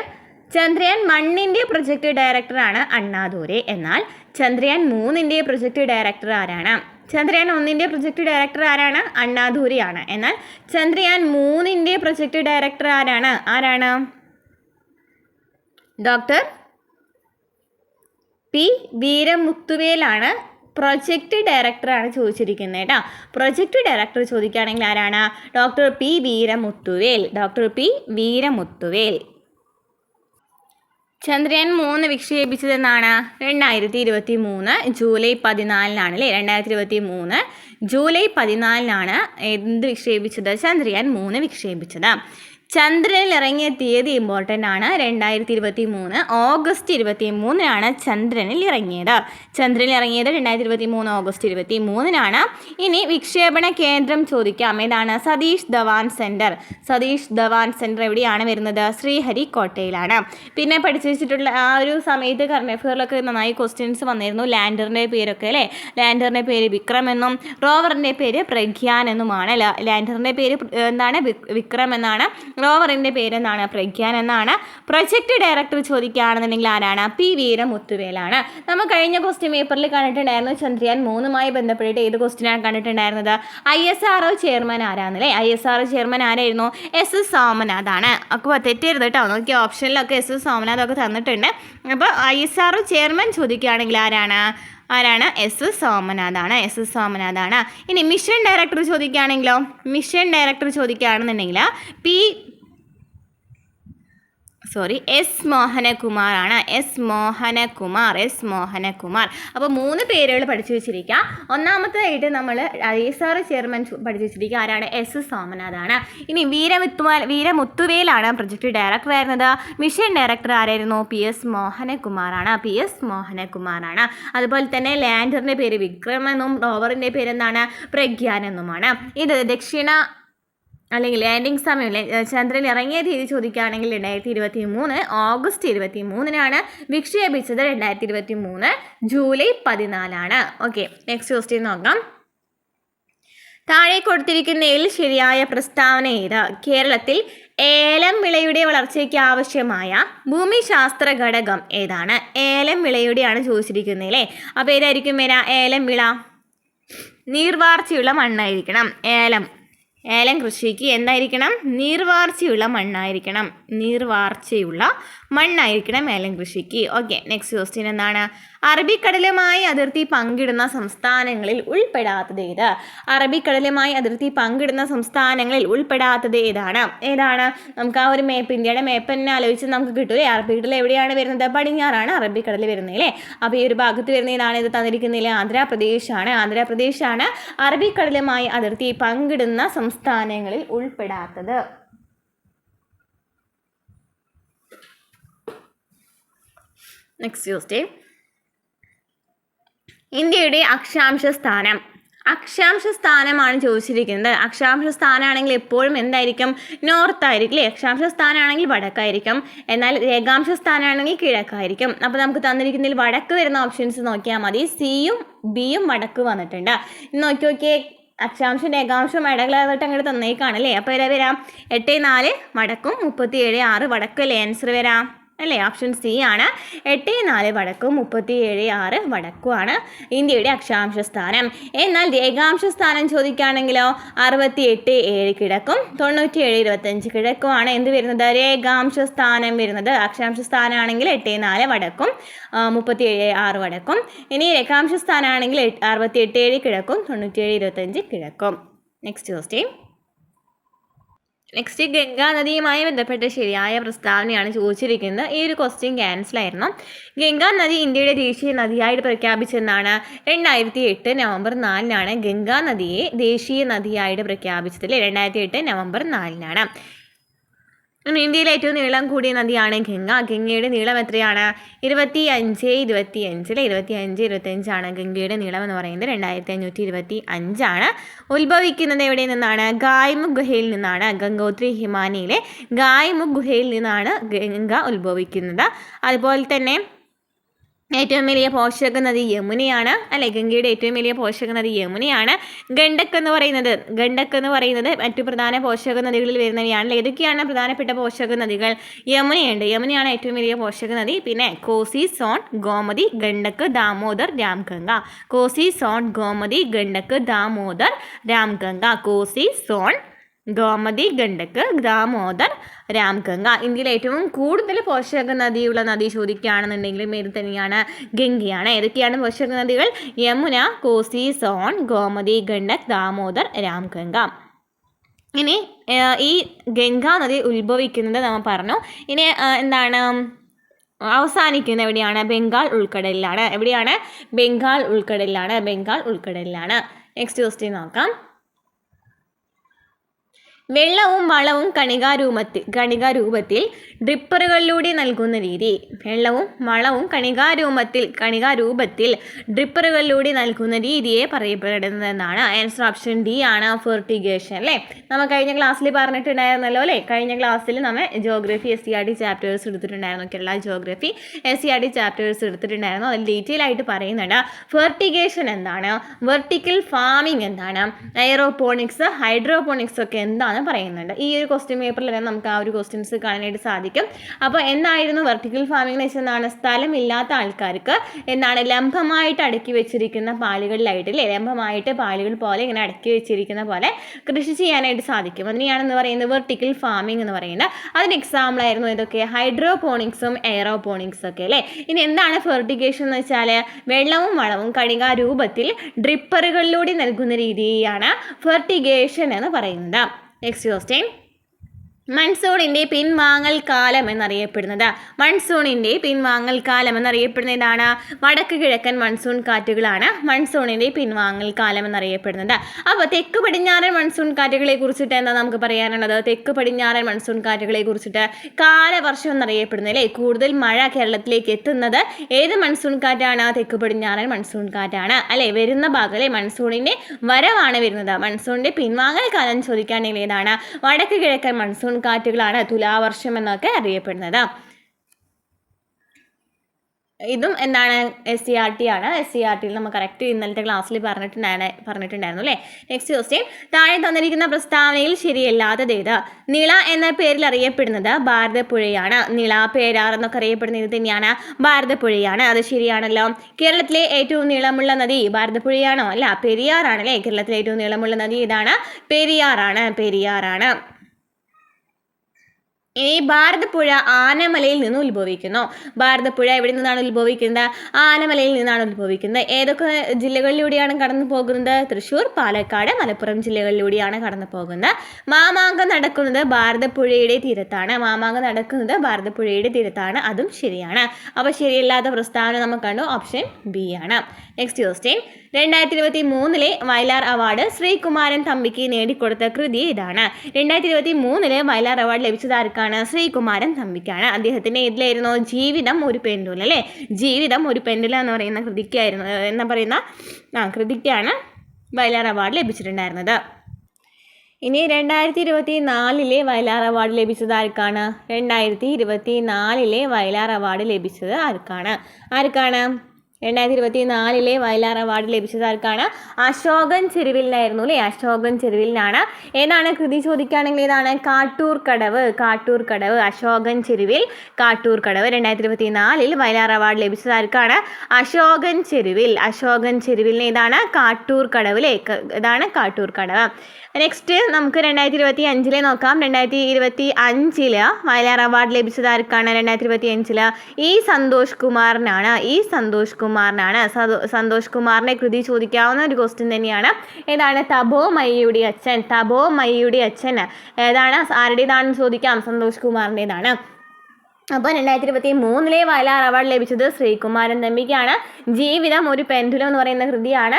ചന്ദ്രയാൻ 1 പ്രൊജക്ട് ഡയറക്ടറാണ് അണ്ണാദുരൈ. എന്നാൽ ചന്ദ്രയാൻ 3 പ്രൊജക്ട് ഡയറക്ടർ ആരാണ്? ചന്ദ്രയാൻ 1 പ്രൊജക്ട് ഡയറക്ടർ ആരാണ്? അണ്ണാദുരൈ ആണ്. എന്നാൽ ചന്ദ്രയാൻ 3 പ്രൊജക്ട് ഡയറക്ടർ ആരാണ്? ഡോക്ടർ പി വീരമുത്തുവേലാണ് പ്രൊജക്റ്റ് ഡയറക്ടറാണ് ചോദിച്ചിരിക്കുന്നത് കേട്ടോ. പ്രൊജക്റ്റ് ഡയറക്ടർ ചോദിക്കുകയാണെങ്കിൽ ആരാണ്? Doctor P Veeramuthuvel. Doctor P Veeramuthuvel. Chandrayaan 3 വിക്ഷേപിച്ചതെന്നാണ്? 2023 July 14 അല്ലേ? 2023 ജൂലൈ 14 എന്ത് വിക്ഷേപിച്ചത്? ചന്ദ്രയാൻ 3 വിക്ഷേപിച്ചത്. ചന്ദ്രനിൽ ഇറങ്ങിയ തീയതി ഇമ്പോർട്ടൻ്റ് ആണ്. 2023 ഓഗസ്റ്റ് 23 ചന്ദ്രനിൽ ഇറങ്ങിയത്. ചന്ദ്രനിൽ ഇറങ്ങിയത് 2023 ഓഗസ്റ്റ് 23 ഇനി വിക്ഷേപണ കേന്ദ്രം ചോദിക്കാം. ഏതാണ്? സതീഷ് ധവാൻ സെൻറ്റർ. സതീഷ് ധവാൻ സെൻറ്റർ എവിടെയാണ് വരുന്നത്? ശ്രീഹരിക്കോട്ടയിലാണ്. പിന്നെ പഠിച്ചു വെച്ചിട്ടുള്ള ആ ഒരു സമയത്ത് കറണ്ട് അഫെയറിലൊക്കെ നന്നായി ക്വസ്റ്റ്യൻസ് വന്നിരുന്നു. ലാൻഡറിൻ്റെ പേരൊക്കെ അല്ലേ? ലാൻഡറിൻ്റെ പേര് വിക്രം എന്നും റോവറിൻ്റെ പേര് പ്രഗ്യാൻ എന്നുമാണ്. ലാൻഡറിൻ്റെ പേര് എന്താണ്? വിക്രം എന്നാണ്. റോവറിൻ്റെ പേരെന്താണ്? പ്രഗ്യാൻ എന്നാണ്. പ്രൊജക്റ്റ് ഡയറക്ടർ ചോദിക്കുകയാണെന്നുണ്ടെങ്കിൽ ആരാണ്? പി വീരമുത്തുവേലാണ്. നമ്മൾ കഴിഞ്ഞ ക്വസ്റ്റ്യൻ പേപ്പറിൽ കണ്ടിട്ടുണ്ടായിരുന്നു. ചന്ദ്രയാൻ 3 ബന്ധപ്പെട്ടിട്ട് ഏത് ക്വസ്റ്റ്യനാണ് കണ്ടിട്ടുണ്ടായിരുന്നത്? ISRO ചെയർമാൻ ആരാന്നല്ലേ? ISRO ചെയർമാൻ ആരായിരുന്നു? S സോമനാഥാണ്. അപ്പോൾ തെറ്റരുത് കേട്ടോ. നോക്കി ഓപ്ഷനിലൊക്കെ S സോമനാഥ് ഒക്കെ തന്നിട്ടുണ്ട്. അപ്പോൾ ISRO ചെയർമാൻ ചോദിക്കുകയാണെങ്കിൽ ആരാണ്? S സോമനാഥാണ്. S സോമനാഥാണ്. ഇനി മിഷൻ ഡയറക്ടർ ചോദിക്കുകയാണെങ്കിലോ? മിഷൻ ഡയറക്ടർ ചോദിക്കുകയാണെന്നുണ്ടെങ്കിൽ S മോഹനകുമാറാണ്. S മോഹനകുമാർ. അപ്പോൾ 3 പേരുകൾ പഠിച്ചു വെച്ചിരിക്കുക. ഒന്നാമത്തേതായിട്ട് നമ്മൾ ISRO ചെയർമാൻ പഠിച്ചു വെച്ചിരിക്കുക. ആരാണ്? S സോമനാഥാണ്. ഇനി വീരമുത്തുവേലാണ് പ്രൊജക്ട് ഡയറക്ടർ ആയിരുന്നത്. മിഷൻ ഡയറക്ടർ ആരായിരുന്നു? PS മോഹനകുമാറാണ്. അതുപോലെ തന്നെ ലാൻഡറിൻ്റെ പേര് വിക്രം എന്നും റോവറിൻ്റെ പേരെന്താണ്? പ്രഗ്യാൻ എന്നുമാണ്. ഇത് അല്ലെങ്കിൽ ലാൻഡിങ് സമയം ചന്ദ്രനിൽ ഇറങ്ങിയ തീയതി ചോദിക്കുകയാണെങ്കിൽ 2023 August 23 വിക്ഷേപിച്ചത് 2023 July 14 okay. Next question നോക്കാം. താഴെ കൊടുത്തിരിക്കുന്നതിൽ ശരിയായ പ്രസ്താവന ഏത്? കേരളത്തിൽ ഏലം വിളയുടെ വളർച്ചയ്ക്ക് ആവശ്യമായ ഭൂമിശാസ്ത്ര ഘടകം ഏതാണ്? ഏലം വിളയുടെയാണ് ചോദിച്ചിരിക്കുന്നത് അല്ലേ? അപ്പോൾ ഏതായിരിക്കും വരാ? ഏലം വിള നീർവാർച്ചയുള്ള മണ്ണായിരിക്കണം. ഏലം കൃഷിക്ക് എന്തായിരിക്കണം? നീർവാർച്ചയുള്ള മണ്ണായിരിക്കണം. ഏലം കൃഷിക്ക്. ഓക്കെ. നെക്സ്റ്റ് ക്വസ്റ്റ്യൻ എന്താണ്? അറബിക്കടലുമായി അതിർത്തി പങ്കിടുന്ന സംസ്ഥാനങ്ങളിൽ ഉൾപ്പെടാത്തത് ഏത്? അറബിക്കടലുമായി അതിർത്തി പങ്കിടുന്ന സംസ്ഥാനങ്ങളിൽ ഉൾപ്പെടാത്തത് ഏതാണ്? നമുക്ക് ആ ഒരു മാപ്പ്, ഇന്ത്യയുടെ മാപ്പ് തന്നെ ആലോചിച്ച് നമുക്ക് കിട്ടൂലേ? അറബിക്കടൽ എവിടെയാണ് വരുന്നത്? പടിഞ്ഞാറാണ് അറബിക്കടൽ വരുന്നത് അല്ലേ? അപ്പോൾ ഈ ഒരു ഭാഗത്ത് വരുന്ന ഏതാണ്? ഇത് തന്നിരിക്കുന്നില്ല. ആന്ധ്രാപ്രദേശാണ് അറബിക്കടലുമായി അതിർത്തി പങ്കിടുന്ന സംസ്ഥാനങ്ങളിൽ ഉൾപ്പെടാത്തത്. Next question. ഇന്ത്യയുടെ അക്ഷാംശ സ്ഥാനമാണ് ചോദിച്ചിരിക്കുന്നത്. അക്ഷാംശ സ്ഥാനമാണെങ്കിൽ എപ്പോഴും എന്തായിരിക്കും? നോർത്ത് ആയിരിക്കും അല്ലേ? അക്ഷാംശ സ്ഥാനമാണെങ്കിൽ വടക്കായിരിക്കും. എന്നാൽ രേഖാംശ സ്ഥാനമാണെങ്കിൽ കിഴക്കായിരിക്കും. അപ്പോൾ നമുക്ക് തന്നിരിക്കുന്നതിൽ വടക്ക് വരുന്ന ഓപ്ഷൻസ് നോക്കിയാൽ മതി. സിയും ബിയും വടക്ക് വന്നിട്ടുണ്ട്. നോക്കിയേ, അക്ഷാംശം രേഖാംശം ഇടകളായിട്ട് അങ്ങോട്ട് തന്നേക്കാണ് അല്ലേ? അപ്പോൾ ഏതാ വരാം? 8-4 വടക്കും 37-6 വടക്കും അല്ലേ ആൻസർ വരാം അല്ലേ? ഓപ്ഷൻ സി ആണ്. 8-4 വടക്കും 37-6 വടക്കുമാണ് ഇന്ത്യയുടെ അക്ഷാംശ സ്ഥാനം. എന്നാൽ രേഖാംശ സ്ഥാനം ചോദിക്കുകയാണെങ്കിലോ 68-7 കിഴക്കും 97-25 കിഴക്കുമാണ് എന്ത് വരുന്നത്? രേഖാംശ സ്ഥാനം വരുന്നത്. അക്ഷാംശ സ്ഥാനമാണെങ്കിൽ 8-4 വടക്കും 37-6 വടക്കും. ഇനി രേഖാംശ സ്ഥാനമാണെങ്കിൽ 68-7 കിഴക്കും 97-25 കിഴക്കും. Next question. നെക്സ്റ്റ് ഗംഗാ നദിയുമായി ബന്ധപ്പെട്ട ശരിയായ പ്രസ്താവനയാണ് ചോദിച്ചിരിക്കുന്നത്. ഈ ഒരു ക്വസ്റ്റ്യൻ ക്യാൻസൽ ആയിരുന്നു. ഗംഗാ നദി ഇന്ത്യയുടെ ദേശീയ നദിയായിട്ട് പ്രഖ്യാപിച്ചെന്നാണ് 2008 നവംബർ 4 ഗംഗാ നദിയെ ദേശീയ നദിയായിട്ട് പ്രഖ്യാപിച്ചത്. 2008 നവംബർ 4 ഇന്ത്യയിലെ ഏറ്റവും നീളം കൂടിയ നദിയാണ് ഗംഗ. ഗംഗയുടെ നീളം എത്രയാണ്? 25-25 ഗംഗയുടെ നീളം എന്ന് പറയുന്നത്. 2525 ഉത്ഭവിക്കുന്നത് എവിടെ നിന്നാണ്? ഗായ്മുഖ് ഗുഹയിൽ നിന്നാണ്. ഗംഗോത്രി ഹിമാനിയിലെ ഗായ്മുഖ് ഗുഹയിൽ നിന്നാണ് ഗംഗ ഉത്ഭവിക്കുന്നത്. അതുപോലെ തന്നെ ഏറ്റവും വലിയ പോഷക നദി യമുനയാണ് അല്ലേ? ഗംഗയുടെ ഏറ്റവും വലിയ പോഷക നദി യമുനയാണ്. ഗണ്ഡക് എന്ന് പറയുന്നത് മറ്റു പ്രധാന പോഷക നദികളിൽ വരുന്നവയാണ്. ഏതൊക്കെയാണ് പ്രധാനപ്പെട്ട പോഷക നദികൾ? യമുനയാണ് ഏറ്റവും വലിയ പോഷക നദി. പിന്നെ കോസി, സോൺ, ഗോമതി, ഗണ്ഡക്, ദാമോദർ, രാംഗംഗ. കോസി, സോൺ, ഗോമതി, ഗണ്ഡക്, ദാമോദർ, രാംഗംഗ. കോസി, സോൺ, ഗോമതി, ഗണ്ഡക്, ദാമോദർ, രാംഗംഗ. ഇന്ത്യയിലെ ഏറ്റവും കൂടുതൽ പോഷക നദിയുള്ള നദി ചോദിക്കുകയാണെന്നുണ്ടെങ്കിലും ഏത് തന്നെയാണ്? ഗംഗയാണ്. ഏതൊക്കെയാണ് പോഷക നദികൾ? യമുന, കോസി, സോൺ, ഗോമതി, ഗണ്ഡക്, ദാമോദർ, രാംഗംഗ. ഇനി ഈ ഗംഗാ നദി ഉത്ഭവിക്കുന്നത് നമ്മൾ പറഞ്ഞു. ഇനി എന്താണ് അവസാനിക്കുന്നത് എവിടെയാണ്? ബംഗാൾ ഉൾക്കടലിലാണ്. എവിടെയാണ്? ബംഗാൾ ഉൾക്കടലിലാണ്. ബംഗാൾ ഉൾക്കടലിലാണ്. നെക്സ്റ്റ് ക്വസ്റ്റ്യൻ നോക്കാം. വെള്ളവും വളവും കണികാരൂപത്തിൽ ഡ്രിപ്പറുകളിലൂടെ നൽകുന്ന രീതി. വെള്ളവും വളവും കണികാരൂപത്തിൽ ഡ്രിപ്പറുകളിലൂടെ നൽകുന്ന രീതിയെ പറയപ്പെടുന്നതെന്നാണ്. ആൻസർ ഓപ്ഷൻ ഡി ആണ്, ഫെർട്ടിഗേഷൻ. അല്ലേ? നമ്മൾ കഴിഞ്ഞ ക്ലാസ്സിൽ പറഞ്ഞിട്ടുണ്ടായിരുന്നല്ലോ അല്ലേ? കഴിഞ്ഞ ക്ലാസ്സിൽ നമ്മൾ ജോഗ്രഫി SCRT ചാപ്റ്റേഴ്സ് എടുത്തിട്ടുണ്ടായിരുന്നു. കേരള ജോഗ്രഫി SCRT ചാപ്റ്റേഴ്സ് എടുത്തിട്ടുണ്ടായിരുന്നു. അതിൽ ഡീറ്റെയിൽ ആയിട്ട് പറയുന്നുണ്ട്. ഫെർട്ടിഗേഷൻ എന്താണ്, വെർട്ടിക്കൽ ഫാമിംഗ് എന്താണ്, എയറോപോണിക്സ്, ഹൈഡ്രോപോണിക്സ് ഒക്കെ എന്താണ് പറയുന്നുണ്ട്. ഈ ഒരു ക്വസ്റ്റ്യൻ പേപ്പറിൽ നമുക്ക് ആ ഒരു ക്വസ്റ്റ്യൻസ് കാണാനായിട്ട് സാധിക്കും. അപ്പോൾ എന്തായിരുന്നു വെർട്ടിക്കൽ ഫാമിംഗ് എന്ന് വെച്ചാൽ എന്താണ്? സ്ഥലമില്ലാത്ത ആൾക്കാർക്ക് എന്താണ് ലംബമായിട്ട് അടുക്കി വെച്ചിരിക്കുന്ന പാളികളിലായിട്ട് അല്ലേ, ലംബമായിട്ട് പാളികൾ പോലെ ഇങ്ങനെ അടുക്കി വെച്ചിരിക്കുന്ന പോലെ കൃഷി ചെയ്യാനായിട്ട് സാധിക്കും. അതിനെയാണെന്ന് പറയുന്നത് വെർട്ടിക്കൽ ഫാമിംഗ് എന്ന് പറയുന്നത്. അതിന് എക്സാമ്പിൾ ആയിരുന്നു ഇതൊക്കെ ഹൈഡ്രോപോണിക്സും എയറോപോണിക്സും ഒക്കെ അല്ലേ. ഇനി എന്താണ് ഫെർട്ടിഗേഷൻ എന്ന് വെച്ചാൽ വെള്ളവും വളവും കണികാരൂപത്തിൽ ഡ്രിപ്പറുകളിലൂടെ നൽകുന്ന രീതിയാണ് ഫെർട്ടിഗേഷൻ എന്ന് പറയുന്നത്. Next question. മൺസൂണിൻ്റെ പിൻവാങ്ങൽ കാലം എന്നറിയപ്പെടുന്നത്. മൺസൂണിൻ്റെ പിൻവാങ്ങൽ കാലം എന്നറിയപ്പെടുന്നത് ഏതാണ്? വടക്ക് കിഴക്കൻ മൺസൂൺ കാറ്റുകളാണ് മൺസൂണിൻ്റെ പിൻവാങ്ങൽ കാലം എന്നറിയപ്പെടുന്നത്. അപ്പോൾ തെക്ക് പടിഞ്ഞാറൻ മൺസൂൺ കാറ്റുകളെ കുറിച്ചിട്ട് എന്താ നമുക്ക് പറയാനുള്ളത്? തെക്ക് പടിഞ്ഞാറൻ മൺസൂൺ കാറ്റുകളെ കുറിച്ചിട്ട് കാലവർഷം എന്നറിയപ്പെടുന്നത് അല്ലേ. കൂടുതൽ മഴ കേരളത്തിലേക്ക് എത്തുന്നത് ഏത് മൺസൂൺ കാറ്റാണ്? തെക്ക് പടിഞ്ഞാറൻ മൺസൂൺ കാറ്റാണ് അല്ലേ. വരുന്ന ഭാഗം അല്ലേ, മൺസൂണിൻ്റെ വരവാണ് വരുന്നത്. മൺസൂണിൻ്റെ പിൻവാങ്ങൽ കാലം ചോദിക്കുകയാണെങ്കിൽ ഏതാണ്? വടക്ക് കിഴക്കൻ മൺസൂൺ കാറ്റുകളാണ് തുലാവർഷം എന്നൊക്കെ അറിയപ്പെടുന്നത്. ഇതും എന്താണ്? SCRT ആണ്. SCRTയിൽ നമ്മൾ കറക്റ്റ് ഇന്നലത്തെ ക്ലാസ്സിൽ പറഞ്ഞിട്ടുണ്ടായിരുന്നു അല്ലേ. Next question. താഴെ തന്നിരിക്കുന്ന പ്രസ്താവനയിൽ ശരിയല്ലാത്തത് ഏത്? നിള എന്ന പേരിൽ അറിയപ്പെടുന്നത് ഭാരതപ്പുഴയാണ്. നിള, പേരാർ എന്നൊക്കെ അറിയപ്പെടുന്നത് ഇത് തന്നെയാണ്, ഭാരതപ്പുഴയാണ്. അത് ശരിയാണല്ലോ. കേരളത്തിലെ ഏറ്റവും നീളമുള്ള നദി ഭാരതപ്പുഴയാണോ? അല്ല, പെരിയാറാണല്ലേ. കേരളത്തിലെ ഏറ്റവും നീളമുള്ള നദി ഇതാണ്, പെരിയാറാണ്. ഈ ഭാരതപ്പുഴ ആനമലയിൽ നിന്ന് ഉത്ഭവിക്കുന്നു. ഭാരതപ്പുഴ എവിടെ നിന്നാണ് ഉത്ഭവിക്കുന്നത്? ആനമലയിൽ നിന്നാണ് ഉത്ഭവിക്കുന്നത്. ഏതൊക്കെ ജില്ലകളിലൂടെയാണ് കടന്നു പോകുന്നത്? തൃശ്ശൂർ, പാലക്കാട്, മലപ്പുറം ജില്ലകളിലൂടെയാണ് കടന്നു പോകുന്നത്. മാമാങ്കം നടക്കുന്നത് ഭാരതപ്പുഴയുടെ തീരത്താണ്. അതും ശരിയാണ്. അപ്പോൾ ശരിയല്ലാത്ത പ്രസ്താവന നമുക്ക് കണ്ടു, ഓപ്ഷൻ ബി ആണ്. Next question. 2023 Vayalar award Sreekumaran തമ്പിക്ക് നേടിക്കൊടുത്ത കൃതി ഇതാണ്. 2023 വയലാർ അവാർഡ് ലഭിച്ചത് ആർക്കാണ്? ശ്രീകുമാരൻ തമ്പിക്കാണ്. അദ്ദേഹത്തിൻ്റെ ഇതിലായിരുന്നു ജീവിതം ഒരു പെൻഡുല അല്ലേ. ജീവിതം ഒരു പെൻഡുല എന്ന് പറയുന്ന കൃതിക്കാണ് വയലാർ അവാർഡ് ലഭിച്ചിട്ടുണ്ടായിരുന്നത്. ഇനി 2024 വയലാർ അവാർഡ് ലഭിച്ചത് ആർക്കാണ്? 2024 വയലാർ അവാർഡ് ലഭിച്ചത് ആർക്കാണ്? 2024 വയലാർ അവാർഡ് ലഭിച്ചത് ആർക്കാണ്? അശോകൻ ചെരുവിലിനായിരുന്നു അല്ലേ. അശോകൻ ചെരുവിലിനാണ്. ഏതാണ് കൃതി ചോദിക്കുകയാണെങ്കിൽ ഏതാണ്? കാട്ടൂർ കടവ്. അശോകൻ ചെരുവിൽ, കാട്ടൂർ കടവ്. 2024 വയലാർ അവാർഡ് ലഭിച്ചത് ആർക്കാണ്? അശോകൻ ചെരുവിലിന് ഏതാണ്? കാട്ടൂർ കടവ്. ഇതാണ് കാട്ടൂർ കടവ്. നെക്സ്റ്റ് നമുക്ക് 2025 നോക്കാം. 2025 വയലാർ അവാർഡ് ലഭിച്ചത് ആർക്കാണ്? 2025 ഇ സന്തോഷ് കുമാറിനാണ്. സന്തോഷ് കുമാറിനെ കൃതി ചോദിക്കാവുന്ന ഒരു ക്വസ്റ്റ്യൻ തന്നെയാണ്. ഏതാണ്? തപോമയിയുടെ അച്ഛൻ. ഏതാണ്? ആരുടേതാണെന്ന് ചോദിക്കാം. സന്തോഷ് കുമാറിൻ്റെതാണ്. അപ്പോൾ 2023 വയലാർ അവാർഡ് ലഭിച്ചത് ശ്രീകുമാരൻ തമ്പിക്കാണ്. ജീവിതം ഒരു പെൻഡുലം എന്ന് പറയുന്ന കൃതിയാണ്.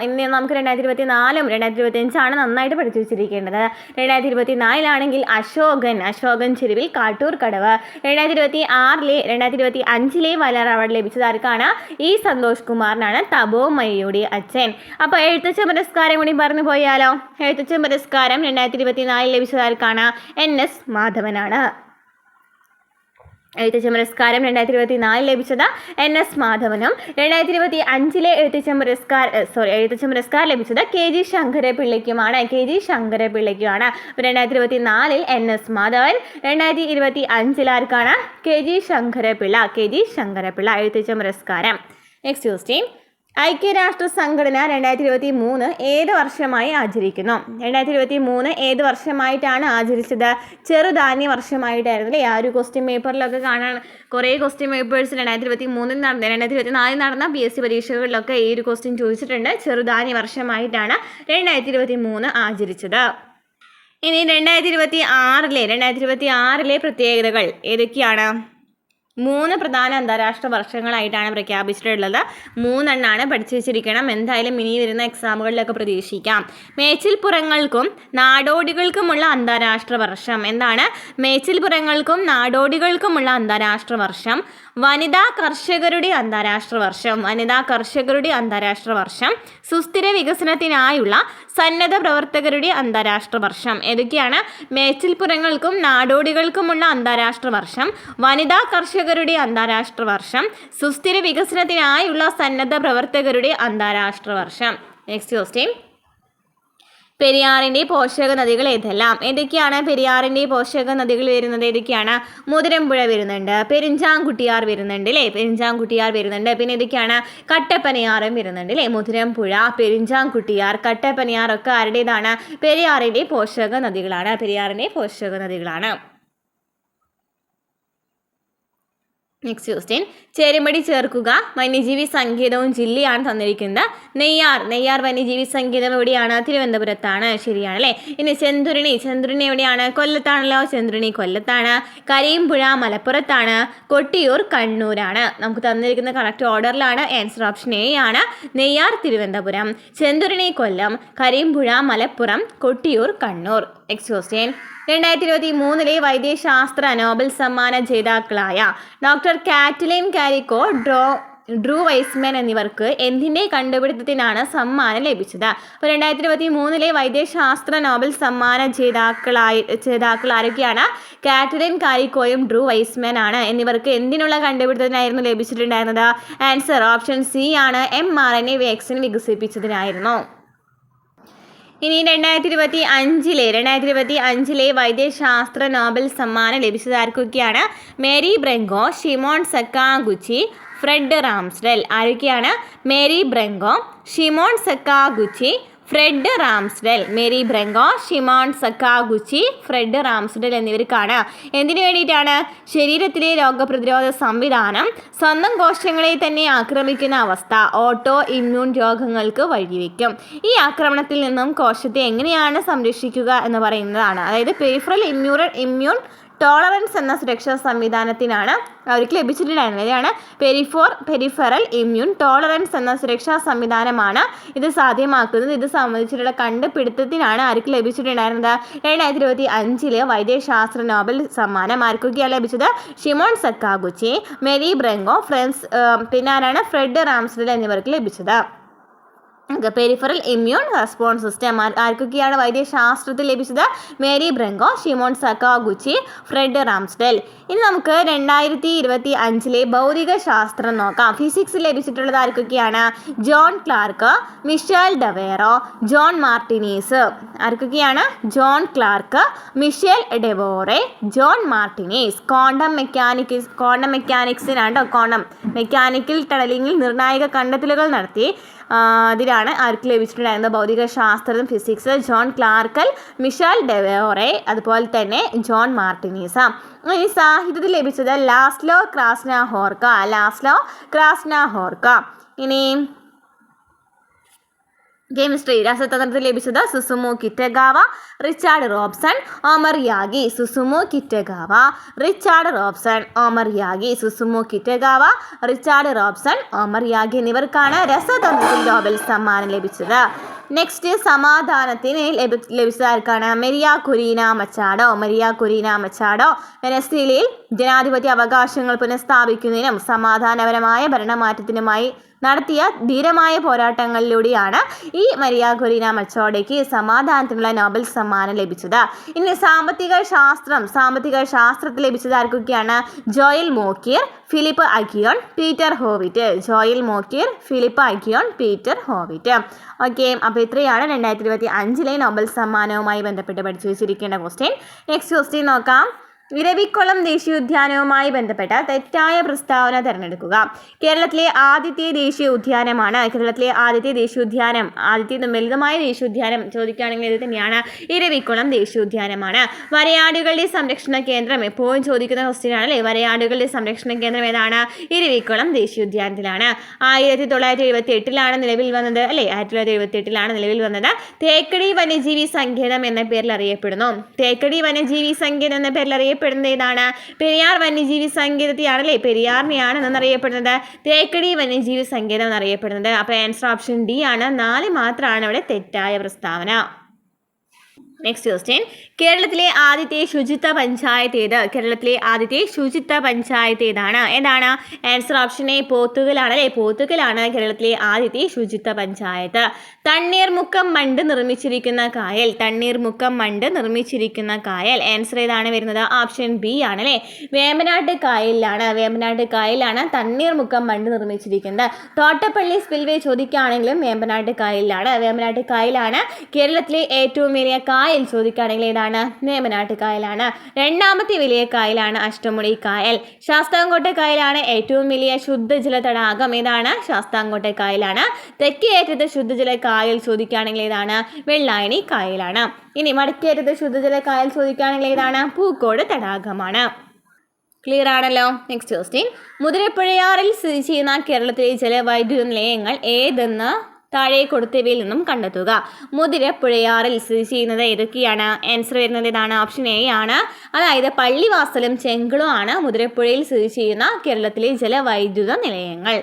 ഇനി നമുക്ക് 2024 2025 നന്നായിട്ട് പഠിച്ചു വെച്ചിരിക്കേണ്ടത്. 2024 അശോകൻ ചെരുവിൽ, കാട്ടൂർ കടവ്. 2025 വയലാർ അവാർഡ് ലഭിച്ചത് ആർക്കാണ്? ഇ സന്തോഷ് കുമാറിനാണ്. തപോമയിയുടെ അച്ഛൻ. അപ്പോൾ എഴുത്തച്ഛൻ പുരസ്കാരം കൂടി പറഞ്ഞു പോയാലോ. എഴുത്തച്ഛൻ പുരസ്കാരം 2024 ലഭിച്ചത് ആർക്കാണ്? NS മാധവനാണ്. എഴുത്തച്ഛൻ പുരസ്കാരം 2024 ലഭിച്ചത് NS മാധവനും. 2025 എഴുത്തച്ഛൻ പുരസ്കാരം ലഭിച്ചത് KG ശങ്കരപിള്ളയ്ക്കുമാണ്. 2024 NS മാധവൻ, 2025 ആർക്കാണ്? KG ശങ്കരപിള്ള എഴുത്തച്ഛൻ പുരസ്കാരം. Next question. ഐക്യരാഷ്ട്ര സംഘടന 2023 ഏത് വർഷമായി ആചരിക്കുന്നു? 2023 ഏത് വർഷമായിട്ടാണ് ആചരിച്ചത്? ചെറുധാന്യ വർഷമായിട്ടായിരുന്നു അല്ലേ? ആ ഒരു ക്വസ്റ്റ്യൻ പേപ്പറിലൊക്കെ കാണാൻ കുറേ ക്വസ്റ്റ്യൻ പേപ്പേഴ്സ് 2023 നടന്ന 2024 നടന്ന PSC പരീക്ഷകളിലൊക്കെ ഈ ഒരു ക്വസ്റ്റ്യൻ ചോദിച്ചിട്ടുണ്ട്. ചെറുധാന്യ വർഷമായിട്ടാണ് 2023 ആചരിച്ചത്. ഇനി 2026 പ്രത്യേകതകൾ ഏതൊക്കെയാണ്? 3 പ്രധാന അന്താരാഷ്ട്ര വർഷങ്ങളായിട്ടാണ് പ്രഖ്യാപിച്ചിട്ടുള്ളത്. 3 എണ്ണമാണ് പഠിച്ചു വെച്ചിരിക്കണം. എന്തായാലും ഇനി വരുന്ന എക്സാമുകളിലൊക്കെ പ്രതീക്ഷിക്കാം. മേച്ചിൽപ്പുറങ്ങൾക്കും നാടോടികൾക്കുമുള്ള അന്താരാഷ്ട്ര വർഷം എന്താണ്? മേച്ചിൽപ്പുറങ്ങൾക്കും നാടോടികൾക്കുമുള്ള അന്താരാഷ്ട്ര വർഷം. വനിതാ കർഷകരുടെ അന്താരാഷ്ട്ര വർഷം. വനിതാ കർഷകരുടെ അന്താരാഷ്ട്ര വർഷം. സുസ്ഥിര വികസനത്തിനായുള്ള സന്നദ്ധ പ്രവർത്തകരുടെ അന്താരാഷ്ട്ര വർഷം. ഏതൊക്കെയാണ്? മേച്ചിൽപ്പുറങ്ങൾക്കും നാടോടികൾക്കുമുള്ള അന്താരാഷ്ട്ര വർഷം, വനിതാ കർഷകരുടെ അന്താരാഷ്ട്ര വർഷം, സുസ്ഥിര വികസനത്തിനായുള്ള സന്നദ്ധ പ്രവർത്തകരുടെ അന്താരാഷ്ട്ര വർഷം. Next question. പെരിയാറിൻ്റെ പോഷക നദികൾ ഏതെല്ലാം? ഏതൊക്കെയാണ് പെരിയാറിൻ്റെ പോഷക നദികൾ വരുന്നത്? ഏതൊക്കെയാണ്? മുതിരമ്പുഴ വരുന്നുണ്ട്, പെരിഞ്ചാംകുട്ടിയാർ വരുന്നുണ്ട് അല്ലേ? പെരിഞ്ചാംകുട്ടിയാർ വരുന്നുണ്ട്. പിന്നെ ഏതൊക്കെയാണ്? കട്ടപ്പനയാറും വരുന്നുണ്ട് അല്ലേ? മുതിരമ്പുഴ, പെരിഞ്ചാംകുട്ടിയാർ, കട്ടപ്പനയാർ ഒക്കെ ആരുടേതാണ്? പെരിയാറിൻ്റെ പോഷക നദികളാണ്. പെരിയാറിൻ്റെ പോഷക നദികളാണ്. Next question. ചേരുംപടി ചേർക്കുക. വന്യജീവി സങ്കേതവും ജില്ലയാണ് തന്നിരിക്കുന്നത്. നെയ്യാർ വന്യജീവി സങ്കേതം എവിടെയാണ്? തിരുവനന്തപുരത്താണ്. ശരിയാണ് അല്ലേ? ഇനി ചെന്തുരുണി എവിടെയാണ്? കൊല്ലത്താണല്ലോ. ചെന്തുരുണി കൊല്ലത്താണ്. കരിമ്പുഴ മലപ്പുറത്താണ്. കൊട്ടിയൂർ കണ്ണൂരാണ്. നമുക്ക് തന്നിരിക്കുന്ന കറക്റ്റ് ഓർഡറിലാണ്. ആൻസർ ഓപ്ഷൻ എ ആണ്. നെയ്യാർ തിരുവനന്തപുരം, ചെന്തുരുണി കൊല്ലം, കരിമ്പുഴ മലപ്പുറം, കൊട്ടിയൂർ കണ്ണൂർ. Next question. 2023 വൈദ്യശാസ്ത്ര നോബൽ സമ്മാന ജേതാക്കളായ doctor Katalin Kariko, Drew Weissman എന്നിവർക്ക് എന്തിൻ്റെ കണ്ടുപിടുത്തത്തിനാണ് സമ്മാനം ലഭിച്ചത്? അപ്പോൾ 2023 വൈദ്യശാസ്ത്ര നോബൽ സമ്മാന ജേതാക്കൾ ആരൊക്കെയാണ്? കാറ്റ്ലിൻ കാരിക്കോയും ഡ്രൂ വൈസ്മാൻ ആണ്. എന്നിവർക്ക് എന്തിനുള്ള കണ്ടുപിടുത്തത്തിനായിരുന്നു ലഭിച്ചിട്ടുണ്ടായിരുന്നത്? ആൻസർ ഓപ്ഷൻ സി ആണ്. mRNA വാക്സിൻ വികസിപ്പിച്ചതിനായിരുന്നു. ഇനി 2025 വൈദ്യശാസ്ത്ര നോബൽ സമ്മാനം ലഭിച്ചത് ആർക്കൊക്കെയാണ്? Mary Brunkow, Shimon Sakaguchi, Fred Ramsdell. ആരൊക്കെയാണ്? Mary Brunkow, Shimon Sakaguchi, Fred Ramsdell. Mary Brunkow, Shimon Sakaguchi, Fred Ramsdell എന്നിവർക്കാണ്. എന്തിനു വേണ്ടിയിട്ടാണ്? ശരീരത്തിലെ രോഗപ്രതിരോധ സംവിധാനം സ്വന്തം കോശങ്ങളെ തന്നെ ആക്രമിക്കുന്ന അവസ്ഥ ഓട്ടോ ഇമ്മ്യൂൺ രോഗങ്ങൾക്ക് വഴിവെക്കും. ഈ ആക്രമണത്തിൽ നിന്നും കോശത്തെ എങ്ങനെയാണ് സംരക്ഷിക്കുക എന്ന് പറയുന്നതാണ്. അതായത് പെരിഫറൽ ഇമ്മ്യൂൺ ടോളറൻസ് എന്ന സുരക്ഷാ സംവിധാനത്തിനാണ് അവർക്ക് ലഭിച്ചിട്ടുണ്ടായിരുന്നത്. ഇതാണ് പെരിഫറൽ ഇമ്മ്യൂൺ ടോളറൻസ് എന്ന സുരക്ഷാ സംവിധാനമാണ് ഇത് സാധ്യമാക്കുന്നത്. ഇത് സംബന്ധിച്ചിട്ടുള്ള കണ്ടുപിടുത്തത്തിനാണ് ആർക്ക് ലഭിച്ചിട്ടുണ്ടായിരുന്നത്? 2025 വൈദ്യശാസ്ത്ര നോബൽ സമ്മാനം ആർക്കൊക്കെയാണ് ലഭിച്ചത്? ഷിമോൺ സക്കാഗുച്ചി, മേരി ബ്രെങ്കോ, പിന്നെ ആരാണ്? ഫ്രെഡ് റാംസ്ഡെൽ എന്നിവർക്ക് ലഭിച്ചത്. പെരിഫറൽ ഇമ്മ്യൂൺ റെസ്പോൺസ് സിസ്റ്റം ആർക്കൊക്കെയാണ് വൈദ്യശാസ്ത്രത്തിൽ ലഭിച്ചത്? Mary Brunkow, Shimon Sakaguchi, Fred Ramsdell. ഇനി നമുക്ക് 2025 ഭൗതിക ശാസ്ത്രം നോക്കാം. ഫിസിക്സ് ലഭിച്ചിട്ടുള്ളത് ആർക്കൊക്കെയാണ്? John Clarke, Michel Devoret, John Martinis. ആർക്കൊക്കെയാണ്? John Clarke, Michel Devoret, John Martinis. Quantum മെക്കാനിക്സിനാണ് ക്വാണ്ടം മെക്കാനിക്കൽ ടണലിങ്ങിൽ നിർണായക കണ്ടെത്തലുകൾ നടത്തി. ഇതിലാണ് ആർക്ക് ലഭിച്ചിട്ടുണ്ടായിരുന്നത്? ഭൗതിക ശാസ്ത്രം ഫിസിക്സ് ജോൺ ക്ലാർക്കൽ, മിഷേൽ ഡെവോറെ, അതുപോലെ തന്നെ ജോൺ മാർട്ടിനീസ്. ഇനി സാഹിത്യത്തിൽ ലഭിച്ചത് ലാസ്ലോ ക്രാസ്നാഹോർക്ക. ഇനി കെമിസ്ട്രി രസതന്ത്രത്തിൽ ലഭിച്ചത് Susumu Kitagawa, Richard Robson, Omar Yaghi. Susumu Kitagawa, Richard Robson, Omar Yaghi. Susumu Kitagawa, Richard Robson, Omar Yaghi എന്നിവർക്കാണ് രസതന്ത്രത്തിൽ നോബൽ സമ്മാനം ലഭിച്ചത്. നെക്സ്റ്റ് സമാധാനത്തിന് ലഭിച്ചത് ആർക്കാണ്? മരിയ കുരീന മച്ചാഡോ. വെനസ്വേലയിൽ ജനാധിപത്യ അവകാശങ്ങൾ പുനഃസ്ഥാപിക്കുന്നതിനും സമാധാനപരമായ ഭരണമാറ്റത്തിനുമായി നടത്തിയ ധീരമായ പോരാട്ടങ്ങളിലൂടെയാണ് ഈ മരിയ കുരീന മച്ചാഡോയ്ക്ക് സമാധാനത്തിനുള്ള നോബൽ സമ്മാനം ലഭിച്ചത്. ഇനി സാമ്പത്തിക ശാസ്ത്രത്തിൽ ലഭിച്ചത് ആർക്കൊക്കെയാണ്? Joel Mokyr, Philippe Aghion, Peter Howitt. Joel Mokyr, Philippe Aghion, Peter Howitt. Okay, അപ്പോൾ ഇത്രയാണ് 2025 നോബൽ സമ്മാനവുമായി ബന്ധപ്പെട്ട് പഠിച്ചു വെച്ചിരിക്കേണ്ട ക്വസ്റ്റ്യൻ. നെക്സ്റ്റ് ക്വസ്റ്റ്യൻ നോക്കാം. ഇരവിക്കുളം ദേശീയോദ്യാനവുമായി ബന്ധപ്പെട്ട തെറ്റായ പ്രസ്താവന തിരഞ്ഞെടുക്കുക. കേരളത്തിലെ ആദ്യത്തെ ദേശീയ ഉദ്യാനമാണ്. കേരളത്തിലെ ആദ്യത്തെ ദേശീയോദ്യാനം, ആദ്യത്തെ ലളിതമായ ദേശീയോദ്യാനം ചോദിക്കുകയാണെങ്കിൽ ഇത് തന്നെയാണ്, ഇരവിക്കുളം ദേശീയോദ്യാനമാണ്. വരയാടുകളുടെ സംരക്ഷണ കേന്ദ്രം എപ്പോഴും ചോദിക്കുന്ന ക്വസ്റ്റ്യൻ ആണ് അല്ലേ. വരയാടുകളുടെ സംരക്ഷണ കേന്ദ്രം ഏതാണ്? ഇരവിക്കുളം ദേശീയോദ്യാനത്തിലാണ്. 1978 നിലവിൽ വന്നത് അല്ലേ. 1978 നിലവിൽ വന്നത്. തേക്കടി വന്യജീവി സങ്കേതം എന്ന പേരിൽ അറിയപ്പെടുന്നു. തേക്കടി വന്യജീവി സങ്കേതം എന്ന പേരിൽ അറിയപ്പെടുന്നത് ഏതാണ്? പെരിയാർ വന്യജീവി സങ്കേതത്തെയാണ് അല്ലേ. പെരിയാറിനെയാണ് എന്നറിയപ്പെടുന്നത് തേക്കടി വന്യജീവി സങ്കേതം എന്നറിയപ്പെടുന്നത്. അപ്പോൾ ആൻസർ ഓപ്ഷൻ ഡി ആണ്. 4 മാത്രമാണ് ഇവിടെ തെറ്റായ പ്രസ്താവന. നെക്സ്റ്റ് ക്വസ്റ്റ്യൻ, കേരളത്തിലെ ആദ്യത്തെ ശുചിത്വ പഞ്ചായത്ത് ഏത്? കേരളത്തിലെ ആദ്യത്തെ ശുചിത്വ പഞ്ചായത്ത് ഏതാണ്? ഏതാണ്? ആൻസർ ഓപ്ഷൻ എ പോത്തുകലാണ് അല്ലേ. പോത്തുകലാണ് കേരളത്തിലെ ആദ്യത്തെ ശുചിത്വ പഞ്ചായത്ത്. തണ്ണീർമുക്കം ബണ്ട് നിർമ്മിച്ചിരിക്കുന്ന കായൽ. തണ്ണീർമുക്കം ബണ്ട് നിർമ്മിച്ചിരിക്കുന്ന കായൽ. ആൻസർ ഏതാണ് വരുന്നത്? ഓപ്ഷൻ ബി ആണ് അല്ലേ. വേമ്പനാട്ട് കായലിലാണ്. വേമ്പനാട്ട് കായലിലാണ് തണ്ണീർമുക്കം ബണ്ട് നിർമ്മിച്ചിരിക്കുന്നത്. തോട്ടപ്പള്ളി സ്പിൽവേ ചോദിക്കുകയാണെങ്കിലും വേമ്പനാട്ട് കായലിലാണ്. വേമ്പനാട്ട് കായലാണ് കേരളത്തിലെ ഏറ്റവും വലിയ കായൽ ചോദിക്കുകയാണെങ്കിൽ ഏതാണ്? വേമ്പനാട്ട് കായലാണ്. രണ്ടാമത്തെ വലിയ കായലാണ് അഷ്ടമുടി കായൽ. ശാസ്താംകോട്ട കായലാണ് ഏറ്റവും വലിയ ശുദ്ധജല തടാകം. ഏതാണ്? ശാസ്താംകോട്ട കായലാണ്. തെക്കേയറ്റത്ത് ശുദ്ധജല കായൽ ചോദിക്കുകയാണെങ്കിൽ ഏതാണ്? വെള്ളായണി കായലാണ്. ഇനി വടക്കേയറ്റത്ത് ശുദ്ധജല കായൽ ചോദിക്കുകയാണെങ്കിൽ ഏതാണ്? പൂക്കോട് തടാകമാണ്. ക്ലിയർ ആണല്ലോ. നെക്സ്റ്റ് ക്വസ്റ്റ്യൻ, മുതിരപ്പുഴയാറിൽ സ്ഥിതി ചെയ്യുന്ന കേരളത്തിലെ ജലവൈദ്യുത നിലയങ്ങൾ ഏതെന്ന് താഴെ കൊടുത്തവയിൽ നിന്നും കണ്ടെത്തുക. മുതിരപ്പുഴയാറിൽ സ്ഥിതി ചെയ്യുന്നത് ഏതൊക്കെയാണ്? ആൻസർ വരുന്നത് ഏതാണ്? ഓപ്ഷൻ എ ആണ്. അതായത് പള്ളിവാസലും ചെങ്കുളും ആണ് മുതിരപ്പുഴയിൽ സ്ഥിതി ചെയ്യുന്ന കേരളത്തിലെ ജലവൈദ്യുത നിലയങ്ങൾ.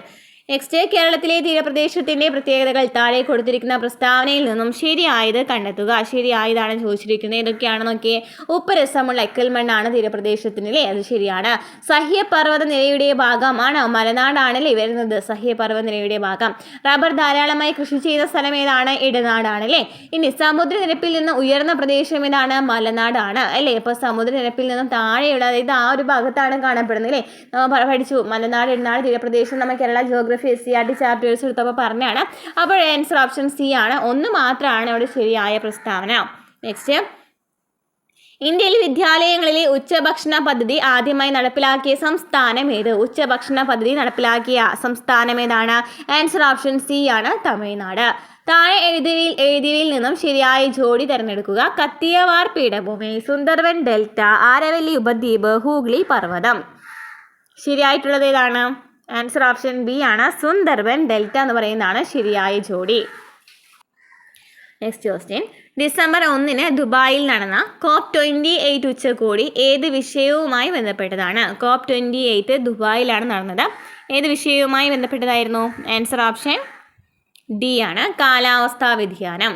നെക്സ്റ്റ്, കേരളത്തിലെ തീരപ്രദേശത്തിൻ്റെ പ്രത്യേകതകൾ താഴെ കൊടുത്തിരിക്കുന്ന പ്രസ്താവനയിൽ നിന്നും ശരിയായത് കണ്ടെത്തുക. ശരിയായതാണ് ചോദിച്ചിരിക്കുന്നത്. ഏതൊക്കെയാണ് നോക്കിയേ. ഉപ്പ് രസമുള്ള എക്കൽ മണ്ണാണ് തീരപ്രദേശത്തിനല്ലേ, അത് ശരിയാണ്. സഹ്യപർവ്വത നിരയുടെ ഭാഗമാണ് മലനാടാണല്ലേ വരുന്നത്. സഹ്യപർവ്വത നിരയുടെ ഭാഗം. റബ്ബർ ധാരാളമായി കൃഷി ചെയ്യുന്ന സ്ഥലം ഏതാണ്? ഇടനാടാണല്ലേ. ഇനി സമുദ്രനിരപ്പിൽ നിന്ന് ഉയർന്ന പ്രദേശം ഏതാണ്? മലനാടാണ് അല്ലേ. അപ്പോൾ സമുദ്രനിരപ്പിൽ നിന്നും താഴെയുള്ള, അതായത് ആ ഒരു ഭാഗത്താണ് കാണപ്പെടുന്നത് അല്ലേ. നമ്മൾ പഠിച്ചു മലനാട്, ഇടനാട്, തീരപ്രദേശം നമ്മൾ കേരള ജിയോഗ്രഫി SCRT ചാപ്റ്റേഴ്സ് എടുത്തപ്പോൾ പറഞ്ഞാണ്. അപ്പോൾ ആൻസർ ഓപ്ഷൻ സി ആണ്. 1 മാത്രമാണ് ഇവിടെ ശരിയായ പ്രസ്താവന. നെക്സ്റ്റ്, ഇന്ത്യയിൽ വിദ്യാലയങ്ങളിലെ ഉച്ചഭക്ഷണ പദ്ധതി ആദ്യമായി നടപ്പിലാക്കിയ സംസ്ഥാനം ഏത്? ഉച്ചഭക്ഷണ പദ്ധതി നടപ്പിലാക്കിയ സംസ്ഥാനം ഏതാണ്? ആൻസർ ഓപ്ഷൻ സി ആണ്, തമിഴ്നാട്. താഴെ എഴുതിയവയിൽ നിന്നും ശരിയായ ജോഡി തിരഞ്ഞെടുക്കുക. കത്തിയവാർ പീഠഭൂമി, സുന്ദർബൻ ഡെൽറ്റ, ആരവല്ലി ഉപദ്വീപ്, ഹൂഗ്ലി പർവ്വതം. ശരിയായിട്ടുള്ളത് ഏതാണ്? ആൻസർ ഓപ്ഷൻ ബി ആണ്. സുന്ദർബൻ ഡെൽറ്റ എന്ന് പറയുന്നതാണ് ശരിയായ ജോഡി. നെക്സ്റ്റ് ക്വസ്റ്റ്യൻ, ഡിസംബർ 1 ദുബായിൽ നടന്ന COP28 ഉച്ചകോടി ഏത് വിഷയവുമായി ബന്ധപ്പെട്ടതാണ്? COP28 ദുബായിലാണ് നടന്നത്. ഏത് വിഷയവുമായി ബന്ധപ്പെട്ടതായിരുന്നു? ആൻസർ ഓപ്ഷൻ ഡി ആണ്, കാലാവസ്ഥാ വ്യതിയാനം.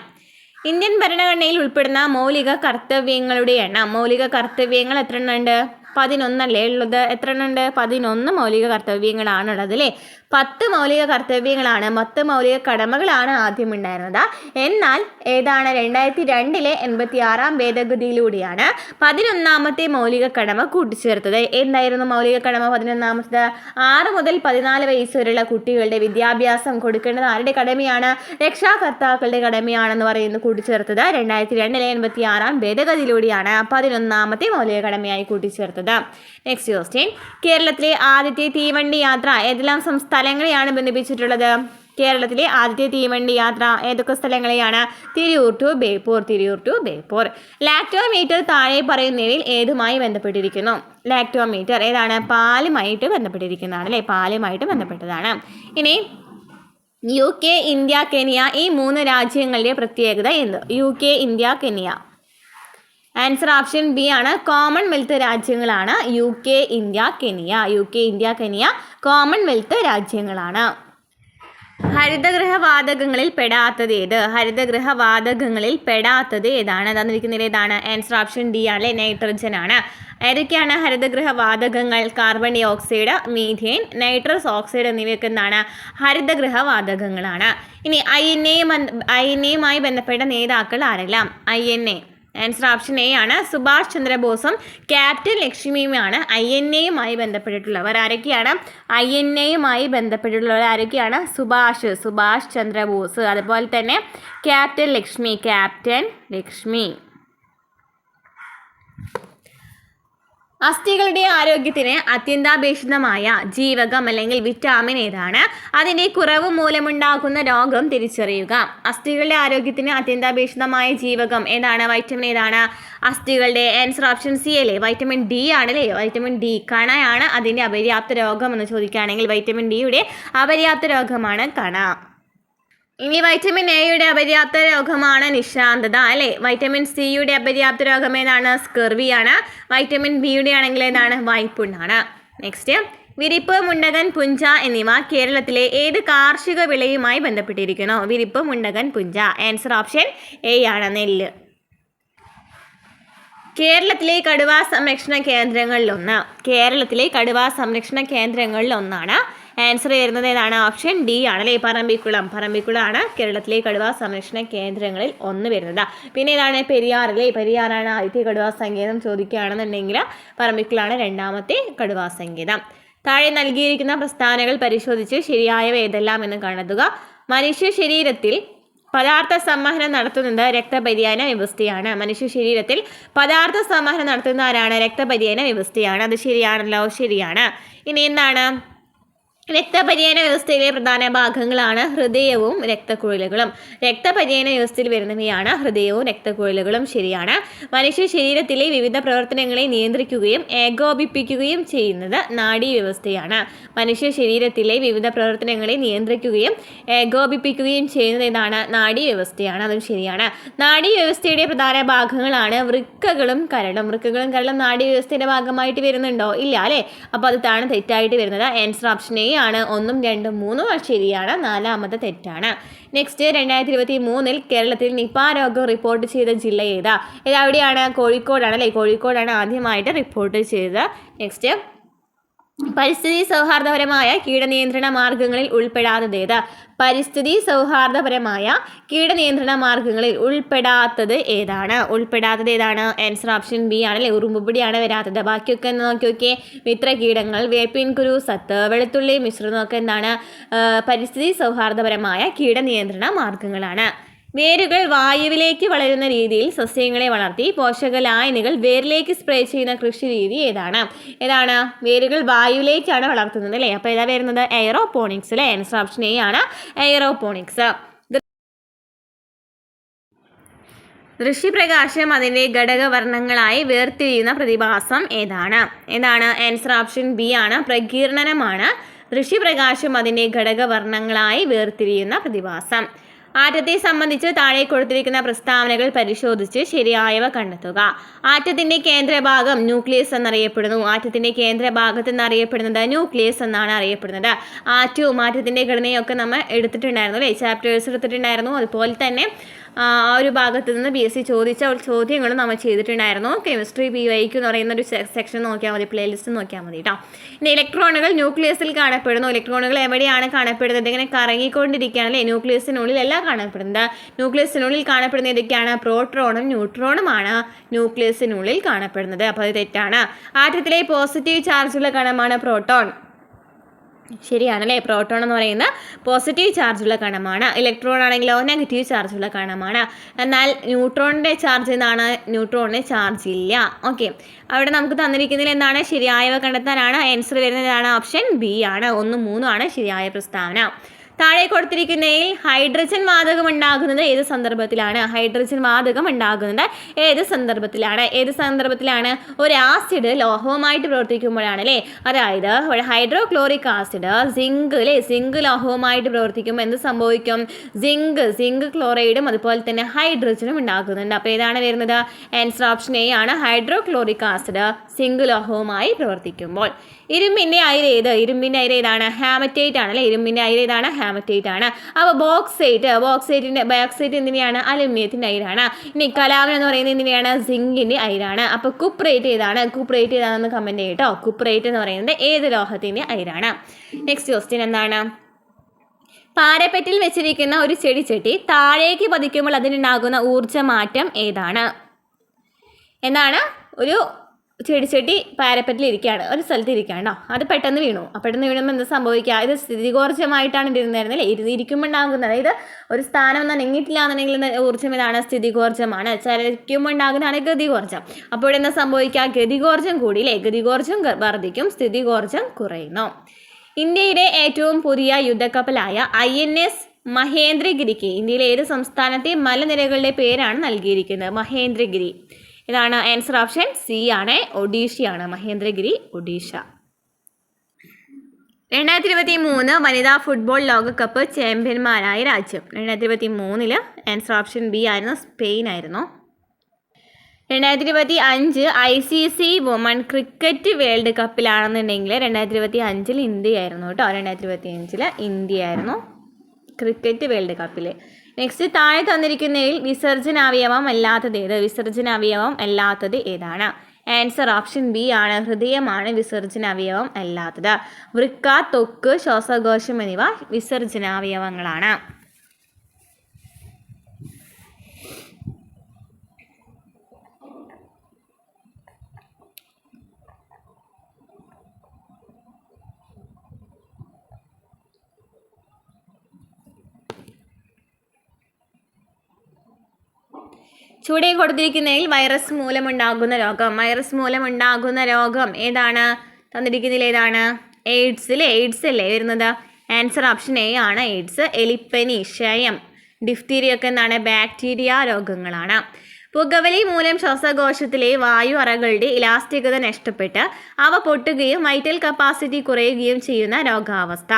ഇന്ത്യൻ ഭരണഘടനയിൽ ഉൾപ്പെടുന്ന മൗലിക കർത്തവ്യങ്ങളുടെ എണ്ണം. മൗലിക കർത്തവ്യങ്ങൾ എത്ര എണ്ണം ഉണ്ട്? 11 അല്ലേ ഉള്ളത്. എത്ര എണ്ണം ഉണ്ട്? 11 മൗലിക കർത്തവ്യങ്ങളാണുള്ളത് അല്ലേ. 10 മൗലിക കർത്തവ്യങ്ങളാണ്, 10 മൗലിക കടമകളാണ് ആദ്യം ഉണ്ടായിരുന്നത്. എന്നാൽ ഏതാണ്? 2002 86 ഭേദഗതിയിലൂടെയാണ് 11ാമത്തെ മൗലിക കടമ കൂട്ടിച്ചേർത്തത്. എന്തായിരുന്നു മൗലിക കടമ 11ാമത്തത്? 6 മുതൽ 14 വയസ്സ് വരെയുള്ള കുട്ടികളുടെ വിദ്യാഭ്യാസം കൊടുക്കേണ്ടത് ആരുടെ കടമയാണ്? രക്ഷാകർത്താക്കളുടെ കടമയാണെന്ന് പറയുന്നത് കൂട്ടിച്ചേർത്തത് 2002 86 ഭേദഗതിയിലൂടെയാണ് 11ാമത്തെ മൗലിക കടമയായി കൂട്ടിച്ചേർത്തത്. നെക്സ്റ്റ് ക്വസ്റ്റ്യൻ, കേരളത്തിലെ ആദ്യത്തെ തീവണ്ടി യാത്ര ഏതെല്ലാം സ്ഥലങ്ങളെയാണ് ബന്ധിപ്പിച്ചിട്ടുള്ളത്? കേരളത്തിലെ ആദ്യത്തെ തീവണ്ടി യാത്ര ഏതൊക്കെ സ്ഥലങ്ങളെയാണ്? Tirur to Beypore. Tirur to Beypore. Lactometer താഴെ പറയുന്നവയിൽ ഏതുമായി ബന്ധപ്പെട്ടിരിക്കുന്നു? ലാക്ടോമീറ്റർ ഏതാണ്? പാലുമായിട്ട് ബന്ധപ്പെട്ടിരിക്കുന്നതാണ് അല്ലേ. പാലുമായിട്ട് ബന്ധപ്പെട്ടതാണ്. ഇനി UK, ഇന്ത്യ, കെനിയ ഈ 3 രാജ്യങ്ങളുടെ പ്രത്യേകത എന്ത്? UK, India, Kenya. Answer option B ആണ്, കോമൺവെൽത്ത് രാജ്യങ്ങളാണ് UK, India, Kenya. UK, India, Kenya Commonwealth രാജ്യങ്ങളാണ്. ഹരിതഗൃഹവാതകങ്ങളിൽ പെടാത്തത് ഏത്? ഹരിതഗൃഹവാതകങ്ങളിൽ പെടാത്തത് ഏതാണ്? തന്നിരിക്കുന്നത് ഏതാണ്? ആൻസർ ഓപ്ഷൻ ഡി ആണ്, നൈട്രജൻ ആണ്. ഏതൊക്കെയാണ് ഹരിതഗൃഹവാതകങ്ങൾ? Carbon dioxide, methane, nitrous oxide എന്നിവയൊക്കെ എന്താണ്? ഹരിതഗൃഹവാതകങ്ങളാണ്. ഇനി INA-യുമായി ബന്ധപ്പെട്ട നേതാക്കൾ ആരെല്ലാം? INA. ആൻസർ ഓപ്ഷൻ എ ആണ്, സുഭാഷ് ചന്ദ്രബോസും ക്യാപ്റ്റൻ ലക്ഷ്മിയുമാണ് INA-യുമായി ബന്ധപ്പെട്ടിട്ടുള്ളവർ. ആരൊക്കെയാണ്? INA-യുമായി ബന്ധപ്പെട്ടിട്ടുള്ളവർ ആരൊക്കെയാണ്? സുഭാഷ് ചന്ദ്രബോസ്, അതുപോലെ തന്നെ ക്യാപ്റ്റൻ ലക്ഷ്മി. അസ്ഥികളുടെ ആരോഗ്യത്തിന് അത്യന്താപേക്ഷിതമായ ജീവകം അല്ലെങ്കിൽ വിറ്റാമിൻ ഏതാണ്? അതിൻ്റെ കുറവ് മൂലമുണ്ടാകുന്ന രോഗം തിരിച്ചറിയുക. അസ്ഥികളുടെ ആരോഗ്യത്തിന് അത്യന്താപേക്ഷിതമായ ജീവകം ഏതാണ്? വൈറ്റമിൻ ഏതാണ്? അസ്ഥികളുടെ ആൻസർ ഓപ്ഷൻ സി അല്ലേ, വൈറ്റമിൻ ഡി ആണല്ലേ. Vitamin D. കണയാണ് അതിൻ്റെ അപര്യാപ്ത രോഗം എന്ന് ചോദിക്കുകയാണെങ്കിൽ വൈറ്റമിൻ ഡിയുടെ അപര്യാപ്ത രോഗമാണ് കണ. ഇനി വൈറ്റമിൻ എയുടെ അപര്യാപ്ത രോഗമാണ് നിശാന്തത അല്ലേ. വൈറ്റമിൻ സിയുടെ അപര്യാപ്ത രോഗം ഏതാണ്? സ്കർവിയാണ്. വൈറ്റമിൻ ബിയുടെ ആണെങ്കിൽ ഏതാണ്? വായ്പുണ്ണാണ്. നെക്സ്റ്റ്, വിരിപ്പ്, മുണ്ടകൻ, പുഞ്ച എന്നിവ കേരളത്തിലെ ഏത് കാർഷിക വിളയുമായി ബന്ധപ്പെട്ടിരിക്കുന്നു? വിരിപ്പ്, മുണ്ടകൻ, പുഞ്ച. ആൻസർ ഓപ്ഷൻ എ ആണ്, നെല്ല്. കേരളത്തിലെ കടുവാ സംരക്ഷണ കേന്ദ്രങ്ങളിലൊന്ന്. കേരളത്തിലെ കടുവാ സംരക്ഷണ കേന്ദ്രങ്ങളിലൊന്നാണ്. ആൻസർ വരുന്നത് ഏതാണ്? ഓപ്ഷൻ ഡി ആണല്ലേ, പറമ്പിക്കുളം. പറമ്പിക്കുളമാണ് കേരളത്തിലെ കടുവാ സംരക്ഷണ കേന്ദ്രങ്ങളിൽ ഒന്ന് വരുന്നത്. പിന്നെ ഏതാണ്? പെരിയാറല്ലേ. പെരിയാറാണ് ആദ്യത്തെ കടുവാ സങ്കേതം ചോദിക്കുകയാണെന്നുണ്ടെങ്കിൽ പറമ്പിക്കുളമാണ് രണ്ടാമത്തെ കടുവാ സങ്കേതം. താഴെ നൽകിയിരിക്കുന്ന പ്രസ്താവനകൾ പരിശോധിച്ച് ശരിയായവ ഏതെല്ലാം എന്ന് കണ്ടെത്തുക. മനുഷ്യ ശരീരത്തിൽ പദാർത്ഥ സംവഹനം നടത്തുന്നത് രക്തപര്യന വ്യവസ്ഥയാണ്. മനുഷ്യ ശരീരത്തിൽ പദാർത്ഥ സംവഹനം നടത്തുന്ന ആരാണ്? രക്തപര്യന വ്യവസ്ഥയാണ്. അത് ശരിയാണല്ലോ, ശരിയാണ്. ഇനി എന്താണ്? രക്തപര്യന വ്യവസ്ഥയിലെ പ്രധാന ഭാഗങ്ങളാണ് ഹൃദയവും രക്തക്കുഴലുകളും. രക്തപര്യന വ്യവസ്ഥയിൽ വരുന്നവയാണ് ഹൃദയവും രക്തക്കുഴലുകളും. ശരിയാണ്. മനുഷ്യ ശരീരത്തിലെ വിവിധ പ്രവർത്തനങ്ങളെ നിയന്ത്രിക്കുകയും ഏകോപിപ്പിക്കുകയും ചെയ്യുന്നത് നാഡീവ്യവസ്ഥയാണ്. മനുഷ്യ ശരീരത്തിലെ വിവിധ പ്രവർത്തനങ്ങളെ നിയന്ത്രിക്കുകയും ഏകോപിപ്പിക്കുകയും ചെയ്യുന്നത് ഏതാണ്? നാഡീവ്യവസ്ഥയാണ്. അതും ശരിയാണ്. നാഡീവ്യവസ്ഥയുടെ പ്രധാന ഭാഗങ്ങളാണ് വൃക്കകളും കരളും. വൃക്കകളും കരളും നാഡീവ്യവസ്ഥയുടെ ഭാഗമായിട്ട് വരുന്നുണ്ടോ? ഇല്ല അല്ലേ. അപ്പോൾ അത് താണ് തെറ്റായിട്ട് വരുന്നത്. ആൻസർ ഓപ്ഷൻ എ ആണ്. 1, 2, 3 ശരിയാണ്, 4ാമത്തെ തെറ്റാണ്. നെക്സ്റ്റ്, 2023 കേരളത്തിൽ നിപ രോഗം റിപ്പോർട്ട് ചെയ്ത ജില്ല ഏതാ? എവിടെയാണ്? കോഴിക്കോടാണ് അല്ലേ. കോഴിക്കോടാണ് ആദ്യമായിട്ട് റിപ്പോർട്ട് ചെയ്തത്. നെക്സ്റ്റ്, പരിസ്ഥിതി സൗഹാർദ്ദപരമായ കീടനിയന്ത്രണ മാർഗങ്ങളിൽ ഉൾപ്പെടാത്തത് ഏത്? പരിസ്ഥിതി സൗഹാർദ്ദപരമായ കീടനിയന്ത്രണ മാർഗങ്ങളിൽ ഉൾപ്പെടാത്തത് ഏതാണ്? ഉൾപ്പെടാത്തത് ഏതാണ്? ആൻസർ ഓപ്ഷൻ ബി ആണല്ലേ, ഉറുമ്പുപൊടിയാണ് വരാത്തത്. ബാക്കിയൊക്കെ നോക്കി നോക്കിയേ. മിത്രകീടങ്ങൾ, വേപ്പിൻ കുരു, സത്ത്, വെളുത്തുള്ളി മിശ്രിതമൊക്കെ എന്താണ്? പരിസ്ഥിതി സൗഹാർദ്ദപരമായ കീടനിയന്ത്രണ മാർഗങ്ങളാണ്. വേരുകൾ വായുവിലേക്ക് വളരുന്ന രീതിയിൽ സസ്യങ്ങളെ വളർത്തി പോഷകലായനികൾ വേരിലേക്ക് സ്പ്രേ ചെയ്യുന്ന കൃഷി രീതി ഏതാണ്? ഏതാണ്? വേരുകൾ വായുവിലേക്കാണ് വളർത്തുന്നത് അല്ലേ. അപ്പോൾ ഏതാ വരുന്നത്? എയറോപോണിക്സ് അല്ലേ. ആൻസർ ഓപ്ഷൻ എ ആണ്, എയറോപോണിക്സ്. ദൃശ്യപ്രകാശം അതിൻ്റെ ഘടകവർണ്ണങ്ങളായി വേർതിരിയുന്ന പ്രതിഭാസം ഏതാണ്? ഏതാണ്? ആൻസർ ഓപ്ഷൻ ബി ആണ്, പ്രകീർണനമാണ്. ദൃശ്യപ്രകാശം അതിൻ്റെ ഘടകവർണ്ണങ്ങളായി വേർതിരിയുന്ന പ്രതിഭാസം. ആറ്റത്തെ സംബന്ധിച്ച് താഴെ കൊടുത്തിരിക്കുന്ന പ്രസ്താവനകൾ പരിശോധിച്ച് ശരിയായവ കണ്ടെത്തുക. ആറ്റത്തിൻ്റെ കേന്ദ്രഭാഗം ന്യൂക്ലിയസ് എന്നറിയപ്പെടുന്നു. ആറ്റത്തിൻ്റെ കേന്ദ്രഭാഗത്ത് എന്നറിയപ്പെടുന്നത് ന്യൂക്ലിയസ് എന്നാണ് അറിയപ്പെടുന്നത്. ആറ്റവും ആറ്റത്തിൻ്റെ ഘടനയൊക്കെ നമ്മൾ എടുത്തിട്ടുണ്ടായിരുന്നു അല്ലേ, ചാപ്റ്റേഴ്സ് എടുത്തിട്ടുണ്ടായിരുന്നു. അതുപോലെ തന്നെ ആ ഒരു ഭാഗത്ത് നിന്ന് BSc ചോദിച്ച ചോദ്യങ്ങളും നമ്മൾ ചെയ്തിട്ടുണ്ടായിരുന്നു. കെമിസ്ട്രി PYQ എന്ന് പറയുന്ന ഒരു സെക്ഷൻ നോക്കിയാൽ മതി, പ്ലേലിസ്റ്റ് നോക്കിയാൽ മതി കേട്ടോ. ഇനി ഇലക്ട്രോണുകൾ ന്യൂക്ലിയസിൽ കാണപ്പെടുന്നു. ഇലക്ട്രോണുകൾ എവിടെയാണ് കാണപ്പെടുന്നത്? ഇങ്ങനെ കറങ്ങിക്കൊണ്ടിരിക്കുകയാണല്ലേ, ന്യൂക്ലിയസിനുള്ളിലല്ല കാണപ്പെടുന്നത്. ന്യൂക്ലിയസിനുള്ളിൽ കാണപ്പെടുന്ന ഏതൊക്കെയാണ്? പ്രോട്ടോണും ന്യൂട്രോണുമാണ് ന്യൂക്ലിയസിനുള്ളിൽ കാണപ്പെടുന്നത്. അപ്പോൾ അത് തെറ്റാണ്. ആറ്റത്തിലെ പോസിറ്റീവ് ചാർജുള്ള കണമാണ് പ്രോട്ടോൺ. ശരിയാണല്ലേ. പ്രോട്ടോൺ എന്ന് പറയുന്ന പോസിറ്റീവ് ചാർജുള്ള കണമാണ്. ഇലക്ട്രോൺ ആണെങ്കിലോ നെഗറ്റീവ് ചാർജുള്ള കണമാണ്. എന്നാൽ ന്യൂട്രോണിൻ്റെ ചാർജ് എന്താണ്? ന്യൂട്രോണിന് ചാർജ് ഇല്ല. ഓക്കെ, അവിടെ നമുക്ക് തന്നിരിക്കുന്നതിൽ എന്താണ്? ശരിയായവ കണ്ടെത്താനാണ്. ആൻസർ വരുന്നതാണ് ഓപ്ഷൻ ബി ആണ്. 1, 3 ആണ് ശരിയായ പ്രസ്താവന. താഴെ കൊടുത്തിരിക്കുന്നതിൽ ഹൈഡ്രജൻ വാതകം ഉണ്ടാകുന്നത് ഏത് സന്ദർഭത്തിലാണ്? ഹൈഡ്രജൻ വാതകം ഉണ്ടാകുന്നത് ഏത് സന്ദർഭത്തിലാണ്? ഏത് സന്ദർഭത്തിലാണ്? ഒരു ആസിഡ് ലോഹവുമായിട്ട് പ്രവർത്തിക്കുമ്പോഴാണ് അല്ലേ. അതായത് ഹൈഡ്രോക്ലോറിക് ആസിഡ് സിങ്ക് അല്ലേ, സിങ്ക് ലോഹവുമായിട്ട് പ്രവർത്തിക്കുമ്പോൾ എന്ത് സംഭവിക്കും? സിങ്ക് ക്ലോറൈഡും അതുപോലെ തന്നെ ഹൈഡ്രജനും ഉണ്ടാകുന്നുണ്ട്. അപ്പോൾ ഏതാണ് വരുന്നത്? ആൻസർ ഓപ്ഷൻ എ ആണ്, ഹൈഡ്രോക്ലോറിക് ആസിഡ് സിങ്ക് ലോഹവുമായി പ്രവർത്തിക്കുമ്പോൾ. ഇരുമ്പിൻ്റെ അയിര് ഏത്? ഇരുമ്പിൻ്റെ അയിര് ഏതാണ്? ഹാമറ്റേറ്റ് ആണ് അല്ലേ. ഇരുമ്പിൻ്റെ അയിര് ഏതാണ്? ഹാമറ്റേറ്റ് ആണ്. അപ്പോൾ ബോക്സൈറ്റ് എന്തിനെയാണ്? അലുമിനിയത്തിൻ്റെ അയിരാണ്. ഇനി കലാമൻ എന്ന് പറയുന്നത് എന്തിനെയാണ്? സിങ്കിൻ്റെ അയിരാണ്. അപ്പോൾ കുപ്രേറ്റ് ഏതാണ്? കുപ്രേറ്റ് ഏതാണെന്ന് കമൻറ്റ് ചെയ്യട്ടോ. കുപ്രേറ്റ് എന്ന് പറയുന്നത് ഏത് ലോഹത്തിൻ്റെ അയിരാണ്? നെക്സ്റ്റ് ക്വസ്റ്റ്യൻ എന്താണ്? പാരപ്പെറ്റിൽ വെച്ചിരിക്കുന്ന ഒരു ചെടിച്ചട്ടി താഴേക്ക് പതിക്കുമ്പോൾ അതിനുണ്ടാകുന്ന ഊർജ്ജമാറ്റം ഏതാണ്? എന്താണ്? ഒരു ചെടിച്ചട്ടി പാരപ്പറ്റിൽ ഇരിക്കുകയാണ്, ഒരു സ്ഥലത്ത് ഇരിക്കുകയാണോ, അത് പെട്ടെന്ന് വീണു. പെട്ടെന്ന് വീണുമ്പോൾ എന്താ സംഭവിക്കുക? ഇത് സ്ഥിതികോർജ്ജമായിട്ടാണ് ഇരുന്നിരുന്നത് അല്ലേ, ഇരിക്കുമ്പോൾ ഉണ്ടാകുന്നത്. അതായത് ഒരു സ്ഥാനം എന്നാൽ നീങ്ങിയിട്ടില്ല എന്നുണ്ടെങ്കിൽ ഊർജ്ജം ഏതാണ്? സ്ഥിതികോർജ്ജമാണ്. ചലിക്കുമ്പോൾ ഉണ്ടാകുന്നതാണ് ഗതികോർജ്ജം. അപ്പോൾ ഇവിടെ എന്താ സംഭവിക്കുക? ഗതികോർജ്ജം കൂടി അല്ലേ, ഗതികോർജ്ജം വർദ്ധിക്കും, സ്ഥിതികോർജ്ജം കുറയുന്നു. ഇന്ത്യയുടെ ഏറ്റവും പുതിയ യുദ്ധക്കപ്പലായ INS മഹേന്ദ്രഗിരിക്ക് ഇന്ത്യയിലെ ഏത് സംസ്ഥാനത്തെ മലനിരകളുടെ പേരാണ് നൽകിയിരിക്കുന്നത്? മഹേന്ദ്രഗിരി. ഇതാണ് ആൻസർ ഓപ്ഷൻ സി ആണ്, ഒഡീഷയാണ്. മഹേന്ദ്രഗിരി ഒഡീഷ. 2023 വനിതാ ഫുട്ബോൾ ലോകകപ്പ് ചാമ്പ്യന്മാരായ രാജ്യം? 2023 ആൻസർ ഓപ്ഷൻ ബി ആയിരുന്നു, സ്പെയിൻ ആയിരുന്നു. 2025 ICC വുമൺ ക്രിക്കറ്റ് വേൾഡ് കപ്പിലാണെന്നുണ്ടെങ്കിൽ 2025 ഇന്ത്യയായിരുന്നു കേട്ടോ. 2025 ഇന്ത്യയായിരുന്നു ക്രിക്കറ്റ് വേൾഡ് കപ്പിൽ. നെക്സ്റ്റ്, താഴെ തന്നിരിക്കുന്നതിൽ വിസർജനാവയവം അല്ലാത്തത് ഏത്? വിസർജനാവയവം അല്ലാത്തത് ഏതാണ്? ആൻസർ ഓപ്ഷൻ ബി ആണ്, ഹൃദയമാണ് വിസർജനാവയവം അല്ലാത്തത്. വൃക്ക, ത്വക്ക്, ശ്വാസകോശം എന്നിവ വിസർജനാവയവങ്ങളാണ്. ചുവടെ കൊടുത്തിരിക്കുന്നതിൽ വൈറസ് മൂലമുണ്ടാകുന്ന രോഗം ഏതാണ്? തന്നിരിക്കുന്നതിൽ ഏതാണ്? എയ്ഡ്സ് അല്ലേ, എയ്ഡ്സ് അല്ലേ വരുന്നത്? ആൻസർ ഓപ്ഷൻ എ ആണ്, എയ്ഡ്സ്. എലിപ്പനി, ക്ഷയം, ഡിഫ്തീരിയ ഒക്കെ എന്താണ്? ബാക്ടീരിയ രോഗങ്ങളാണ്. പുകവലി മൂലം ശ്വാസകോശത്തിലെ വായു അറകളുടെ ഇലാസ്റ്റികത നഷ്ടപ്പെട്ട് അവ പൊട്ടുകയും വൈറ്റൽ കപ്പാസിറ്റി കുറയുകയും ചെയ്യുന്ന രോഗാവസ്ഥ.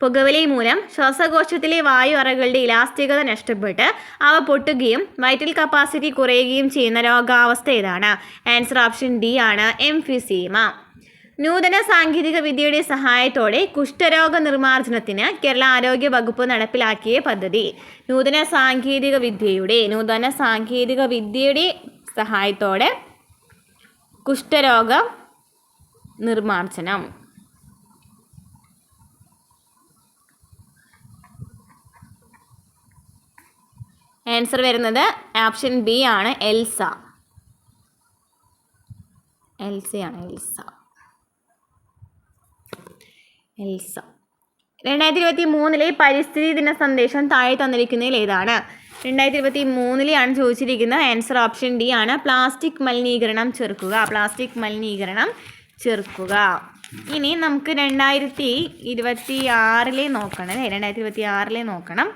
പുകവലി മൂലം ശ്വാസകോശത്തിലെ വായു അറകളുടെ ഇലാസ്റ്റികത നഷ്ടപ്പെട്ട് അവ പൊട്ടുകയും വൈറ്റൽ കപ്പാസിറ്റി കുറയുകയും ചെയ്യുന്ന രോഗാവസ്ഥ ഏതാണ്? ആൻസർ ഓപ്ഷൻ ഡി ആണ്, എംഫിസീമ. നൂതന സാങ്കേതിക വിദ്യയുടെ സഹായത്തോടെ കുഷ്ഠരോഗ നിർമ്മാർജ്ജനത്തിന് കേരള ആരോഗ്യ വകുപ്പ് നടപ്പിലാക്കിയ പദ്ധതി? നൂതന സാങ്കേതിക വിദ്യയുടെ സഹായത്തോടെ കുഷ്ഠരോഗ നിർമ്മാർജ്ജനം. ആൻസർ വരുന്നത് ഓപ്ഷൻ ബി ആണ്, എൽസ. എൽസയാണ്, എൽസ. 2023 പരിസ്ഥിതി ദിന സന്ദേശം താഴെ തന്നിരിക്കുന്നതിൽ ഏതാണ്? 2023 ആണ് ചോദിച്ചിരിക്കുന്നത്. ആൻസർ ഓപ്ഷൻ ഡി ആണ്, പ്ലാസ്റ്റിക് മലിനീകരണം ചെറുക്കുക. ഇനി നമുക്ക് 2026 നോക്കണം. 2026 നോക്കണം.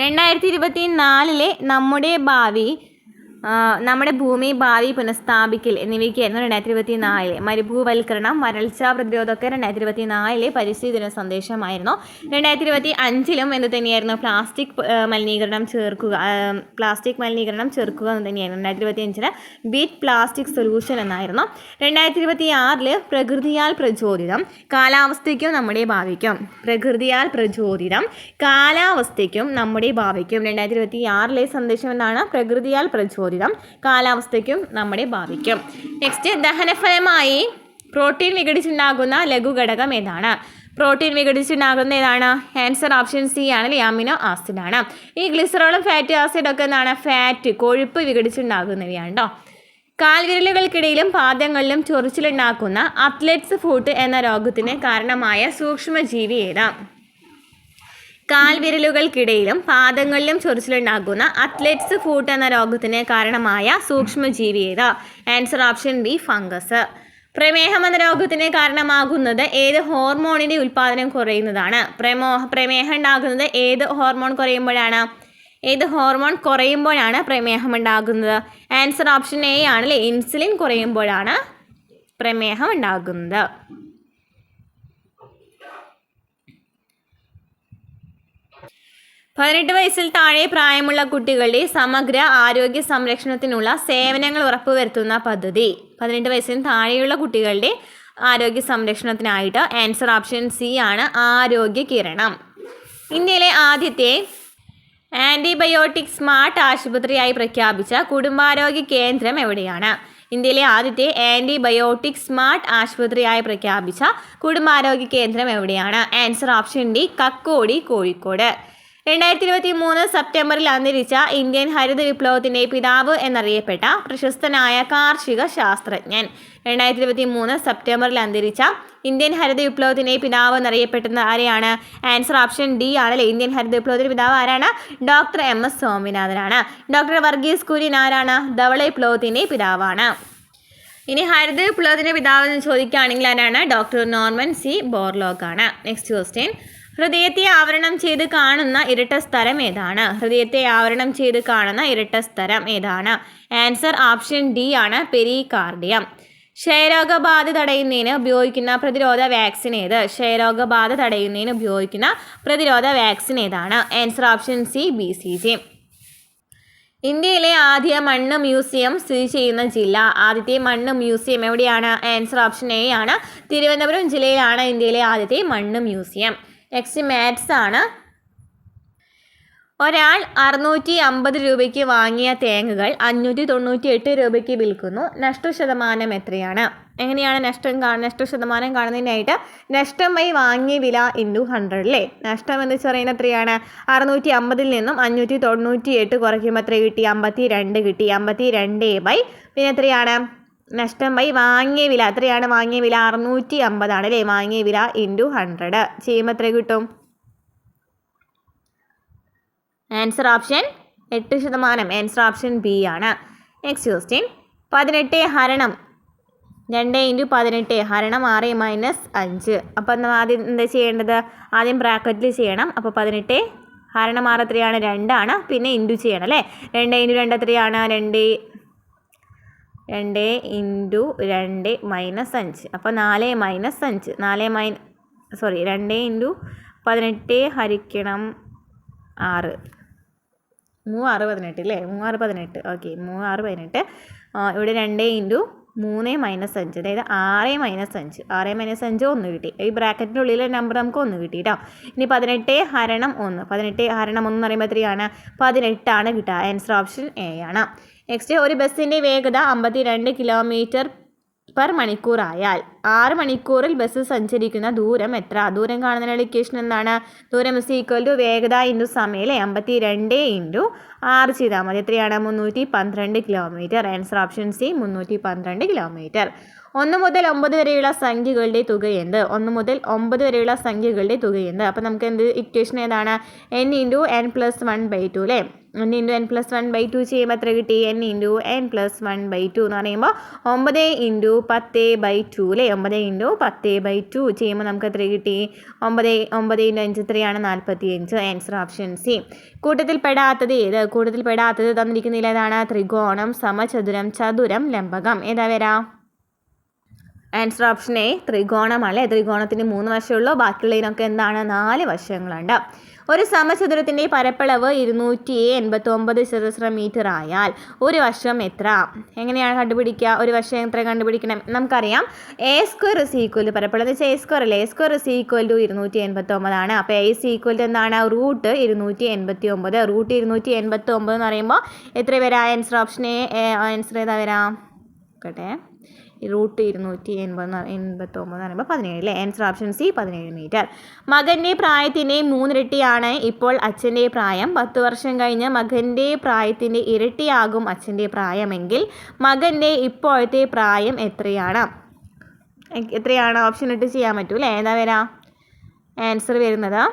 2024 നമ്മുടെ ഭൂമി ഭാവി പുനഃസ്ഥാപിക്കൽ എന്നിവയ്ക്കായിരുന്നു 2024. മരുഭൂവൽക്കരണം, വരൾച്ച പ്രതിരോധമൊക്കെ 2024 പരിസ്ഥിതി ദിന സന്ദേശമായിരുന്നു. 2025 എന്ത് തന്നെയായിരുന്നു? പ്ലാസ്റ്റിക് മലിനീകരണം ചെറുക്കുക എന്ന് തന്നെയായിരുന്നു. 2025 ബീറ്റ് പ്ലാസ്റ്റിക് സൊല്യൂഷൻ എന്നായിരുന്നു. 2026 പ്രകൃതിയാൽ പ്രചോദിതം കാലാവസ്ഥയ്ക്കും നമ്മുടെ ഭാവിക്കും. 2026 സന്ദേശം എന്താണ്? പ്രകൃതിയാൽ പ്രചോദിതം കാലാവസ്ഥയ്ക്കും നമ്മുടെ ഭാവിക്കും. നെക്സ്റ്റ്, ദഹനഫലമായി പ്രോട്ടീൻ വിഘടിച്ചുണ്ടാകുന്ന ലഘുഘടകം ഏതാണ്? പ്രോട്ടീൻ വിഘടിച്ചുണ്ടാകുന്ന ഏതാണ്? ആൻസർ ഓപ്ഷൻ സി ആണ്, അമിനോ ആസിഡ് ആണ്. ഈ ഗ്ലിസറോളും ഫാറ്റി ആസിഡൊക്കെ എന്താണ്? ഫാറ്റ്, കൊഴുപ്പ് വിഘടിച്ചുണ്ടാകുന്നവയാണ് കേട്ടോ. കാൽവിരലുകൾക്കിടയിലും പാദങ്ങളിലും ചൊറിച്ചിലുണ്ടാക്കുന്ന അത്ലറ്റ്സ് ഫുട്ട് എന്ന രോഗത്തിന് കാരണമായ സൂക്ഷ്മജീവി ഏതാ? കാൽവിരലുകൾക്കിടയിലും പാദങ്ങളിലും ചൊറിച്ചിലുണ്ടാകുന്ന അത്ലറ്റ്സ് ഫുട്ട് എന്ന രോഗത്തിന് കാരണമായ സൂക്ഷ്മജീവി ഏതാ? Answer option B, fungus. പ്രമേഹം എന്ന രോഗത്തിന് കാരണമാകുന്നത് ഏത് ഹോർമോണിൻ്റെ ഉൽപ്പാദനം കുറയുന്നതാണ്? പ്രമേഹം ഉണ്ടാകുന്നത് ഏത് ഹോർമോൺ കുറയുമ്പോഴാണ് പ്രമേഹം ഉണ്ടാകുന്നത്? ആൻസർ ഓപ്ഷൻ എ ആണ്, ഇൻസുലിൻ കുറയുമ്പോഴാണ് പ്രമേഹം ഉണ്ടാകുന്നത്. 18 വയസ്സിൽ താഴെ പ്രായമുള്ള കുട്ടികളുടെ സമഗ്ര ആരോഗ്യ സംരക്ഷണത്തിനുള്ള സേവനങ്ങൾ ഉറപ്പുവരുത്തുന്ന പദ്ധതി? 18 വയസ്സിന് താഴെയുള്ള കുട്ടികളുടെ ആരോഗ്യ സംരക്ഷണത്തിനായിട്ട് ആൻസർ ഓപ്ഷൻ സി ആണ്, ആരോഗ്യ കിരണം. ഇന്ത്യയിലെ ആദ്യത്തെ ആൻറ്റിബയോട്ടിക് സ്മാർട്ട് ആശുപത്രിയായി പ്രഖ്യാപിച്ച കുടുംബാരോഗ്യ കേന്ദ്രം എവിടെയാണ്? ഇന്ത്യയിലെ ആദ്യത്തെ ആൻറ്റിബയോട്ടിക് സ്മാർട്ട് ആശുപത്രിയായി പ്രഖ്യാപിച്ച കുടുംബാരോഗ്യ കേന്ദ്രം എവിടെയാണ്? Answer option D, Kakkodi, Kozhikode. 2023 സെപ്റ്റംബറിൽ അന്തരിച്ച ഇന്ത്യൻ ഹരിത വിപ്ലവത്തിൻ്റെ പിതാവ് എന്നറിയപ്പെട്ട പ്രശസ്തനായ കാർഷിക ശാസ്ത്രജ്ഞൻ. 2023 സെപ്റ്റംബറിൽ അന്തരിച്ച ഇന്ത്യൻ ഹരിത വിപ്ലവത്തിൻ്റെ പിതാവ് എന്നറിയപ്പെടുന്ന ആരെയാണ്? ആൻസർ ഓപ്ഷൻ ഡി ആണല്ലേ. ഇന്ത്യൻ ഹരിത വിപ്ലവത്തിൻ്റെ പിതാവ് ആരാണ്? ഡോക്ടർ MS സ്വാമിനാഥനാണ്. ഡോക്ടർ വർഗീസ് കുര്യൻ ആരാണ്? ധവള വിപ്ലവത്തിൻ്റെ പിതാവാണ്. ഇനി ഹരിത വിപ്ലവത്തിൻ്റെ പിതാവ് എന്ന് ചോദിക്കുകയാണെങ്കിൽ ആരാണ്? Doctor Norman C. ബോർലോഗ് ആണ്. നെക്സ്റ്റ് ക്വസ്റ്റ്യൻ, ഹൃദയത്തെ ആവരണം ചെയ്ത് കാണുന്ന ഇരട്ട സ്ഥലം ഏതാണ്? ഹൃദയത്തെ ആവരണം ചെയ്ത് കാണുന്ന ഇരട്ട സ്ഥലം ഏതാണ്? ആൻസർ ഓപ്ഷൻ ഡി ആണ്, പെരികാർഡിയം. ക്ഷയരോഗബാധ തടയുന്നതിന് ഉപയോഗിക്കുന്ന പ്രതിരോധ വാക്സിൻ ഏത്? ക്ഷയരോഗബാധ തടയുന്നതിന് ഉപയോഗിക്കുന്ന പ്രതിരോധ വാക്സിൻ ഏതാണ്? Answer option C, BCG. ഇന്ത്യയിലെ ആദ്യ മണ്ണ് മ്യൂസിയം സ്ഥിതി ചെയ്യുന്ന ജില്ല? ആദ്യത്തെ മണ്ണ് മ്യൂസിയം എവിടെയാണ്? ആൻസർ ഓപ്ഷൻ എ ആണ്, തിരുവനന്തപുരം ജില്ലയിലാണ് ഇന്ത്യയിലെ ആദ്യത്തെ മണ്ണ് മ്യൂസിയം. നെക്സ്റ്റ് മാത്സ് ആണ്. ഒരാൾ 650 രൂപയ്ക്ക് വാങ്ങിയ തേങ്ങകൾ 598 രൂപയ്ക്ക് വിൽക്കുന്നു. നഷ്ടശതമാനം എത്രയാണ്? എങ്ങനെയാണ് നഷ്ടശതമാനം കാണുന്നതിനായിട്ട് നഷ്ടം ബൈ വാങ്ങിയ വില ഇൻറ്റു 100 അല്ലേ? നഷ്ടം എന്ന് പറയുന്നത് എത്രയാണ്? 650 നിന്നും 598 കുറയ്ക്കുമ്പോൾ എത്ര കിട്ടി? 52 കിട്ടി. 52 ബൈ പിന്നെ എത്രയാണ്? നഷ്ടം ബൈ വാങ്ങിയ വില എത്രയാണ്? വാങ്ങിയ വില 650 ആണ് അല്ലേ? വാങ്ങിയ വില ഇൻറ്റു 100 ചെയ്യുമ്പോൾ എത്ര കിട്ടും? Answer option 8%. Answer option B ആണ്. നെക്സ്റ്റ് ക്വസ്റ്റ്യൻ, 18 ഹരണം 2 × 18 ഹരണം 6 - 5. അപ്പോൾ നമ്മൾ ആദ്യം എന്താ ചെയ്യേണ്ടത്? ആദ്യം ബ്രാക്കറ്റിൽ ചെയ്യണം. അപ്പോൾ 18 ഹരണം 6 എത്രയാണ്? 2 ആണ്. പിന്നെ ഇൻറ്റു ചെയ്യണം അല്ലേ? 2 × 2 എത്രയാണ്? 2 × 2 -5. അപ്പോൾ 4 - 5 2 × 18 ഹരിക്കണം 6 3 6 18 അല്ലേ? 3 6 18. ഓക്കെ, 3 6 18. ഇവിടെ 2 × 3 - 5 അതായത് 6 - 5. 6 - 5 1 കിട്ടി. ഈ ബ്രാക്കറ്റിൻ്റെ ഉള്ളിലെ നമ്പർ നമുക്ക് 1 കിട്ടി കേട്ടോ. ഇനി 18 ഹരണം 1. 18 ഹരണം 1 എന്ന് പറയുമ്പോൾ എത്രയാണ്? 18 ആണ് കിട്ടുക. ആൻസർ ഓപ്ഷൻ എ ആണ്. നെക്സ്റ്റ്, ഒരു ബസ്സിൻ്റെ വേഗത 52 km/മണിക്കൂർ ആയാൽ 6 മണിക്കൂറിൽ ബസ് സഞ്ചരിക്കുന്ന ദൂരം എത്ര? ദൂരം കാണുന്നതിനുള്ള ഇക്വേഷൻ എന്താണ്? ദൂരം = വേഗത × സമയം അല്ലേ? 52 × 6 ചെയ്താൽ മതി. എത്രയാണ്? 312 km. Answer option C, 312 km. 1 മുതൽ 9 വരെയുള്ള സംഖ്യകളുടെ തുക എന്ത്? 1 മുതൽ 9 വരെയുള്ള സംഖ്യകളുടെ തുക എന്ത്? അപ്പോൾ നമുക്ക് എന്ത് ഇക്വേഷൻ ഏതാണ്? n × n+1/2 അല്ലേ? n × n+1/2 ചെയ്യുമ്പോൾ എത്ര കിട്ടി? n × n+1/2 എന്ന് പറയുമ്പോൾ 9 × 10/2 അല്ലേ? 9 × 10/2 ചെയ്യുമ്പോൾ നമുക്ക് എത്ര കിട്ടി? 9 × 5 എത്രയാണ്? 45. Answer option C. കൂട്ടത്തിൽ പെടാത്തത് ഏത്? കൂട്ടത്തിൽ പെടാത്തത് തന്നിരിക്കുന്നതിൽ ഏതാണ്? ത്രികോണം, സമചതുരം, ചതുരം, ലംബകം. ഏതാ വരാം? ആൻസർ ഓപ്ഷൻ എ, ത്രികോണമല്ലേ? ത്രികോണത്തിന് 3 വശമുള്ളൂ. ബാക്കിയുള്ളതിനൊക്കെ എന്താണ്? 4 വശങ്ങളുണ്ട്. ഒരു സമചതുരത്തിൻ്റെ പരപ്പളവ് 289 ചതുരശ്ര മീറ്റർ ആയാൽ ഒരു വശം എത്ര? എങ്ങനെയാണ് കണ്ടുപിടിക്കുക? ഒരു വശം എത്ര കണ്ടുപിടിക്കണം? നമുക്കറിയാം a² പരപ്പളവ് a² അല്ലേ? a² = 289 ആണ്. അപ്പോൾ a എന്താണ്? റൂട്ട് 289. റൂട്ട് 289 എന്ന് പറയുമ്പോൾ എത്ര വരാം? Answer option A. ആൻസർ ഏതാ വരാം? നോക്കട്ടെ. റൂട്ട് 289 എന്ന് പറയുമ്പോൾ 17 അല്ലേ? Answer option C, 17 metre. മകൻ്റെ പ്രായത്തിൻ്റെ 3 ഇരട്ടിയാണ് ഇപ്പോൾ അച്ഛൻ്റെ പ്രായം. 10 വർഷം കഴിഞ്ഞ് മകൻ്റെ പ്രായത്തിൻ്റെ ഇരട്ടിയാകും അച്ഛൻ്റെ പ്രായമെങ്കിൽ മകൻ്റെ ഇപ്പോഴത്തെ പ്രായം എത്രയാണ്? എത്രയാണ്? ഓപ്ഷൻ ഇട്ട് ചെയ്യാൻ പറ്റും അല്ലേ? ഏതാ വരാം? ആൻസർ വരുന്നത്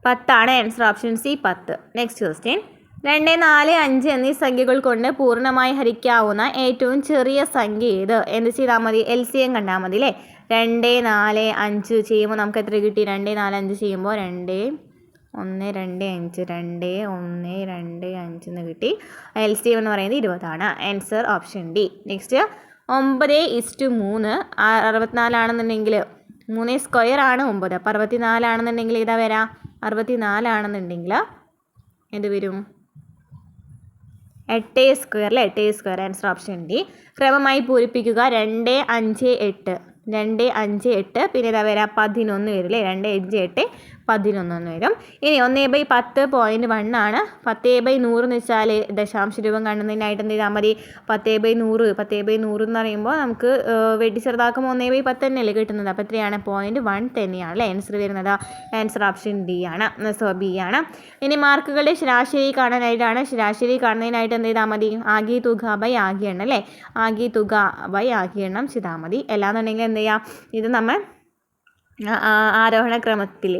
10 ആണ്. Answer option C, 10. Next question, 2 4 5 എന്നീ സംഖ്യകൾ കൊണ്ട് പൂർണ്ണമായി ഹരിക്കാവുന്ന ഏറ്റവും ചെറിയ സംഖ്യ ഏത്? എന്ത് ചെയ്താൽ മതി? LCM കണ്ടാൽ മതി അല്ലേ? 2 4 5 ചെയ്യുമ്പോൾ നമുക്ക് എത്ര കിട്ടി? 2 4 5 ചെയ്യുമ്പോൾ 2 1 2 5 2 1 2 5 എന്ന് കിട്ടി. LCM എന്ന് പറയുന്നത് 20 ആണ്. Answer option D. നെക്സ്റ്റ്, 9:3 64 ആണെന്നുണ്ടെങ്കിൽ 3² ആണ് 9. അപ്പോൾ 64 ആണെന്നുണ്ടെങ്കിൽ ഇതാ വരാം. 64 ആണെന്നുണ്ടെങ്കിൽ എന്ത് വരും? 8² അല്ലേ? 8². Answer option D. ക്രമമായി പൂരിപ്പിക്കുക. 2 5 8 2 5 8 പിന്നെ ഇതാ വരാം 11 വരും അല്ലേ? 2 5 8 11 എന്ന് വരും. ഇനി 1/10.1 ആണ്. 10/100 എന്ന് വെച്ചാൽ ദശാംശ രൂപം കാണുന്നതിനായിട്ട് എന്ത് ചെയ്താൽ മതി? 10/100 എന്ന് പറയുമ്പോൾ നമുക്ക് വെട്ടി ചെറുതാക്കുമ്പോൾ 1/10 തന്നെയല്ലേ കിട്ടുന്നത്. അപ്പോൾ എത്രയാണ്? 0.1 തന്നെയാണ് അല്ലേ ആൻസർ വരുന്നത്. ആൻസർ ഓപ്ഷൻ ഡി ആണ്, ബി ആണ്. ഇനി മാർക്കുകളുടെ ശരാശരി കാണാനായിട്ടാണ്. ശരാശരി കാണുന്നതിനായിട്ട് എന്ത് ചെയ്താൽ മതി? ആകെ തുക ബൈ ആകെ എണ്ണം അല്ലേ, ആകെ തുക ബൈ ആകെ എണ്ണം ചെയ്താൽ മതി. അല്ലാന്നുണ്ടെങ്കിൽ എന്ത് ചെയ്യുക, ഇത് നമ്മൾ ആരോഹണ ക്രമത്തിൽ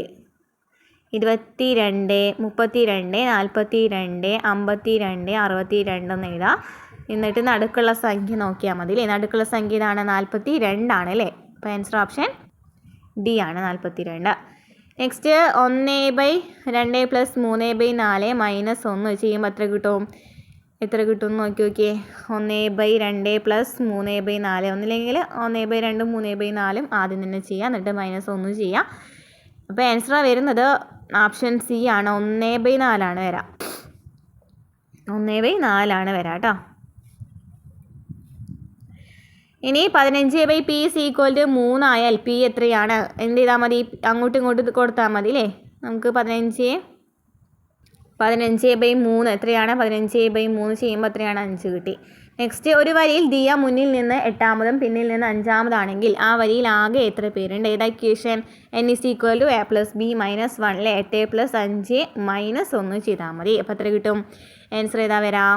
22, 32, 42, 52, 62 എന്ന് എഴുതാം. എന്നിട്ട് നടുക്കുള്ള സംഖ്യ നോക്കിയാൽ മതി അല്ലേ. നടുക്കുള്ള സംഖ്യ ഇതാണ്, 42 ആണ് അല്ലേ. അപ്പോൾ ആൻസർ ഓപ്ഷൻ ഡി ആണ്, 42. നെക്സ്റ്റ് 1/2 + 3/4 - 1 ചെയ്യുമ്പോൾ എത്ര കിട്ടും? എത്ര കിട്ടും എന്ന് നോക്കിയേ. 1/2 + 3/4, ഒന്നില്ലെങ്കിൽ 1/2 3/4 ആദ്യം തന്നെ ചെയ്യുക, എന്നിട്ട് -1 ചെയ്യുക. അപ്പോൾ ആൻസർ വരുന്നത് ഓപ്ഷൻ സി ആണ്, 1/4 ആണ് വരാം. 1/4 ആണ് വരാം കേട്ടോ. ഇനി 15/p = 3 ആയാൽ p എത്രയാണ്? എന്ത് ചെയ്താൽ മതി? അങ്ങോട്ടും ഇങ്ങോട്ടും കൊടുത്താൽ മതി അല്ലേ. നമുക്ക് 15/3 എത്രയാണ്? 15/3 ചെയ്യുമ്പോൾ എത്രയാണ്? 5 കിട്ടി. നെക്സ്റ്റ്, ഒരു വരിയിൽ ദിയ മുന്നിൽ നിന്ന് 8-മതും പിന്നിൽ നിന്ന് 5-മതാണെങ്കിൽ ആ വരിയിൽ ആകെ എത്ര പേരുണ്ട്? ഏതാ ഇക്വേഷൻ? n = a + b - 1 അല്ലേ. 8 + 5 - 1 ചെയ്താൽ മതി. അപ്പോൾ എത്ര കിട്ടും? ആൻസർ ഏതാ വരാം?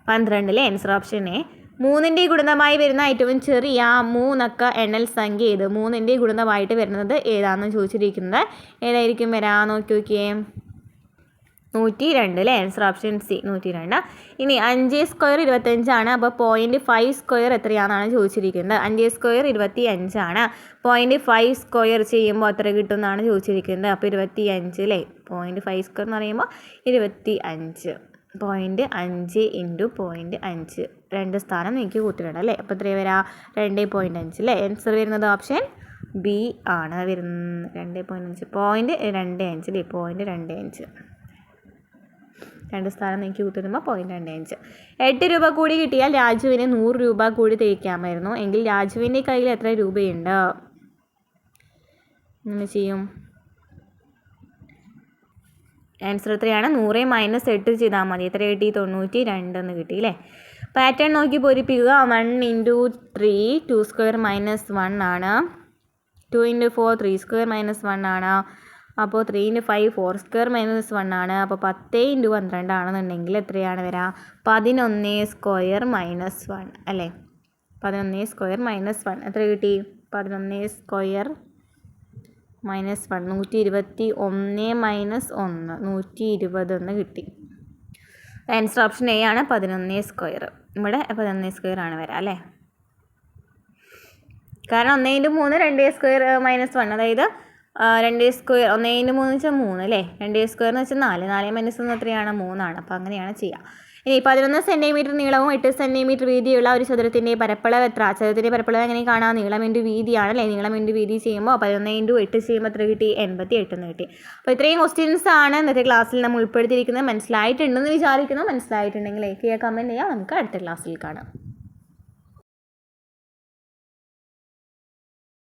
12 അല്ലേ. Answer option A. 3ൻ്റെ ഗുണിതമായി വരുന്ന ഏറ്റവും ചെറിയ 3 അക്ക എണ്ണൽ സംഖ്യ ഏത്? 3ൻ്റെ ഗുണിതമായിട്ട് വരുന്നത് ഏതാണെന്ന് ചോദിച്ചിരിക്കുന്നത്. ഏതായിരിക്കും വരാം? നോക്കിയേ. 102 അല്ലേ. Answer option C, 102. ഇനി 5² 25 ആണ്. അപ്പോൾ 0.5² എത്രയാണെന്നാണ് ചോദിച്ചിരിക്കുന്നത്. 5² 25 ആണ്. 0.5² ചെയ്യുമ്പോൾ എത്ര കിട്ടും എന്നാണ് ചോദിച്ചിരിക്കുന്നത്. അപ്പോൾ 25 അല്ലേ. 0.5² എന്ന് പറയുമ്പോൾ 25. 0.5 × 0.5 2 സ്ഥാനം എനിക്ക് കൂട്ടിയിട്ടുണ്ട് അല്ലേ. അപ്പോൾ എത്രയാണ് വരാം? 2.5 അല്ലേ. ആൻസർ വരുന്നത് ഓപ്ഷൻ ബി ആണ് വരുന്നത്. 2.5 0.25 അല്ലേ. 0.25 2 സ്ഥാനം നീക്കി കൂട്ടുമ്പോൾ 0.25. 8 രൂപ കൂടി കിട്ടിയാൽ രാജുവിന് 100 രൂപ കൂടി തയ്ക്കാമായിരുന്നു. എങ്കിൽ രാജുവിൻ്റെ കയ്യിൽ എത്ര രൂപയുണ്ട്? എങ്ങനെ ചെയ്യും? ആൻസർ എത്രയാണ്? 100 - 8 ചെയ്താൽ മതി. എത്ര കിട്ടി? 92 എന്ന് കിട്ടി അല്ലേ. പാറ്റേൺ നോക്കി പൂരിപ്പിക്കുക. 1 × 3 2² - 1 ആണ്. 2 × 4 3² - 1 ആണ്. അപ്പോൾ 3 × 5 4² - 1 ആണ്. അപ്പോൾ 10 × 12 ആണെന്നുണ്ടെങ്കിൽ എത്രയാണ് വരാം? 11² - 1 അല്ലേ. 11² - 1 എത്ര കിട്ടി? 11² - 1 121 - 1 120 എന്ന് കിട്ടി. ആൻസർ ഓപ്ഷൻ എ ആണ്, 11². ഇവിടെ 11² ആണ് വരാം അല്ലേ. കാരണം 1 × 3 2² - 1, അതായത് 2² 1 × 3 എന്ന് വെച്ചാൽ 3 അല്ലേ. 2² എന്ന് വെച്ചാൽ 4 4 - 1 എത്രയാണ്? 3 ആണ്. അപ്പോൾ അങ്ങനെയാണ് ചെയ്യുക. ഇനി 11 സെൻറ്റിമീറ്റർ നീളവും 8 സെൻറ്റിമീറ്റർ വീതിയുള്ള ഒരു ചതുരത്തിൻ്റെ പരപ്പളവ് എത്ര? ചതുരത്തിൻ്റെ പരപ്പളവ് എങ്ങനെ കാണാം? നീളം × വീതിയാണ് അല്ലേ. നീളം × വീതി ചെയ്യുമ്പോൾ 11 × 8 ചെയ്യുമ്പോൾ എത്ര കിട്ടി? 88 എന്ന് കിട്ടി. അപ്പോൾ ഇത്രയും ക്വസ്റ്റ്യൻസ് ആണ് ഇന്നത്തെ ക്ലാസ്സിൽ നമ്മൾ ഉൾപ്പെടുത്തിയിരിക്കുന്നത്. മനസ്സിലായിട്ടുണ്ടെന്ന് വിചാരിക്കുന്നു. മനസ്സിലായിട്ടുണ്ടെങ്കിൽ ലൈക്ക് ചെയ്യുക, കമൻറ്റ് ചെയ്യുക. നമുക്ക് അടുത്ത ക്ലാസ്സിൽ കാണാം.